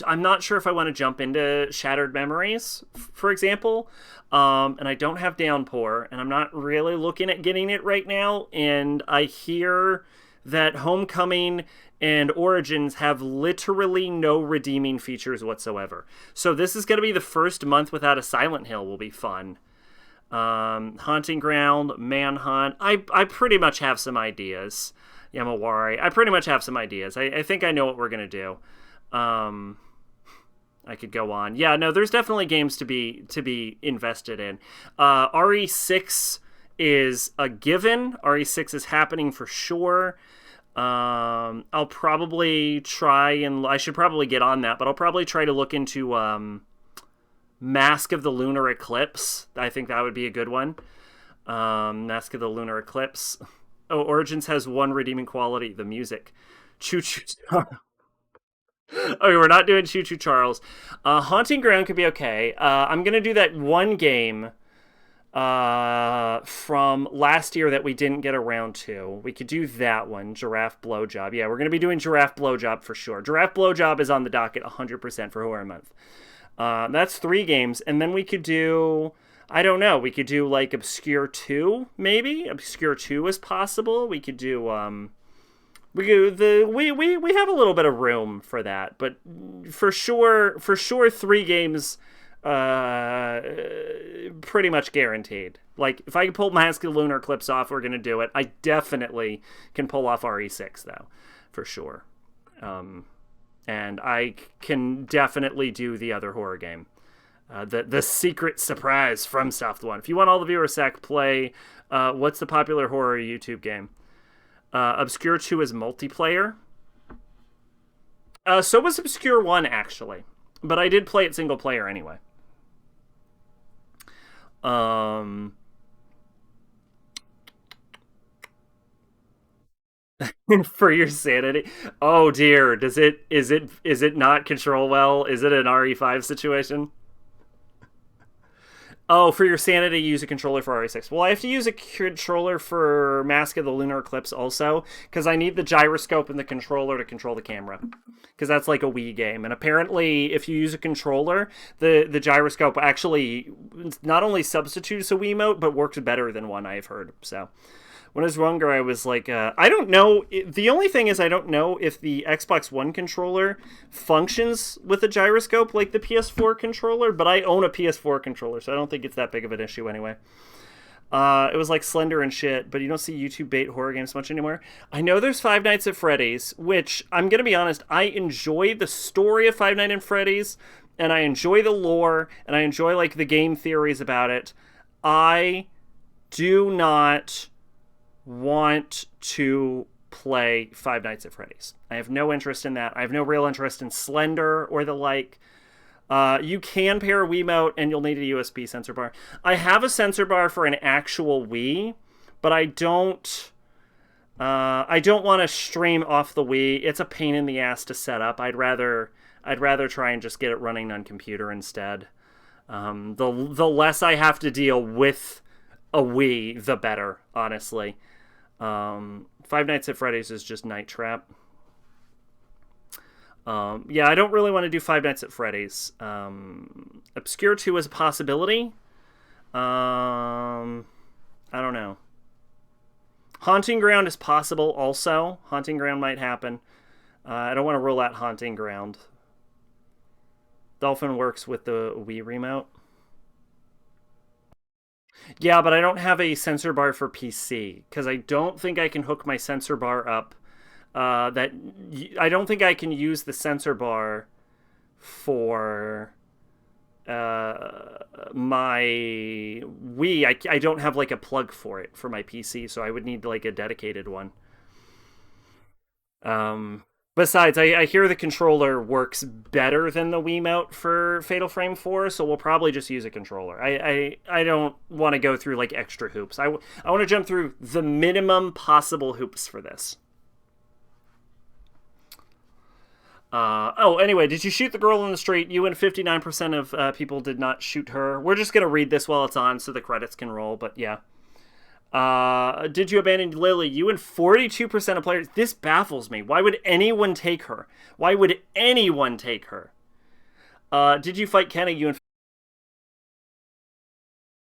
I'm not sure if I want to jump into Shattered Memories, for example. And I don't have Downpour, and I'm not really looking at getting it right now. And I hear that Homecoming and Origins have literally no redeeming features whatsoever. So this is going to be the first month without a Silent Hill. Will be fun. Haunting Ground, Manhunt. I pretty much have some ideas. Yamawari. I pretty much have some ideas. I think I know what we're going to do. I could go on. Yeah, no, there's definitely games to be invested in. RE6 is a given. RE6 is happening for sure. I'll probably try, and I should probably get on that, but I'll probably try to look into Mask of the Lunar Eclipse. I think that would be a good one. Mask of the Lunar Eclipse. Oh, Origins has one redeeming quality, the music. Choo Choo Charles. Okay, we're not doing Choo Choo Charles. Haunting Ground could be okay. I'm going to do that one game from last year that we didn't get around to. We could do that one, Giraffe Blowjob. Yeah, we're going to be doing Giraffe Blowjob for sure. Giraffe Blowjob is on the docket 100% for Horror Month. That's 3 games, and then we could do... I don't know. We could do like Obscure 2, maybe. Obscure 2 is possible. We could do we have a little bit of room for that, but for sure 3 games pretty much guaranteed. Like if I can pull Mask of the Lunar Eclipse off, we're going to do it. I definitely can pull off RE6 though, for sure. And I can definitely do the other horror game. The secret surprise from South One. If you want all the viewer sec, play what's the popular horror YouTube game? Obscure 2 is multiplayer. So was Obscure 1 actually, but I did play it single player anyway. For your sanity. Oh dear, is it not control well? Is it an RE5 situation? Oh, for your sanity, use a controller for RE6. Well, I have to use a controller for Mask of the Lunar Eclipse also, because I need the gyroscope and the controller to control the camera. Because that's like a Wii game. And apparently, if you use a controller, the gyroscope actually not only substitutes a Wiimote, but works better than one, I've heard. So... when I was younger, I was like, I don't know. The only thing is I don't know if the Xbox One controller functions with a gyroscope like the PS4 controller, but I own a PS4 controller, so I don't think it's that big of an issue anyway. It was like Slender and shit, but you don't see YouTube bait horror games much anymore. I know there's Five Nights at Freddy's, which, I'm going to be honest, I enjoy the story of Five Nights at Freddy's, and I enjoy the lore, and I enjoy like the game theories about it. I do not want to play Five Nights at Freddy's. I have no interest in that. I have no real interest in Slender or the like. You can pair a Wiimote and you'll need a USB sensor bar. I have a sensor bar for an actual Wii, but I don't want to stream off the Wii. It's a pain in the ass to set up. I'd rather try and just get it running on computer instead. The less I have to deal with a Wii, the better, honestly. Five Nights at Freddy's is just Night Trap. Yeah, I don't really want to do Five Nights at Freddy's. Obscure 2 is a possibility. I don't know. Haunting Ground is possible also. Haunting Ground might happen. I don't want to rule out Haunting Ground. Dolphin works with the Wii remote. Yeah, but I don't have a sensor bar for PC, because I don't think I can hook my sensor bar up. I don't think I can use the sensor bar for my Wii. I don't have like a plug for it for my PC, so I would need like a dedicated one. Besides, I hear the controller works better than the Wiimote for Fatal Frame 4, so we'll probably just use a controller. I don't want to go through, like, extra hoops. I want to jump through the minimum possible hoops for this. Anyway, did you shoot the girl in the street? You and 59% of people did not shoot her. We're just going to read this while it's on so the credits can roll, but yeah. Did you abandon Lily? You and 42% of players. This baffles me. Why would anyone take her? Why would anyone take her? Did you fight Kenny? You and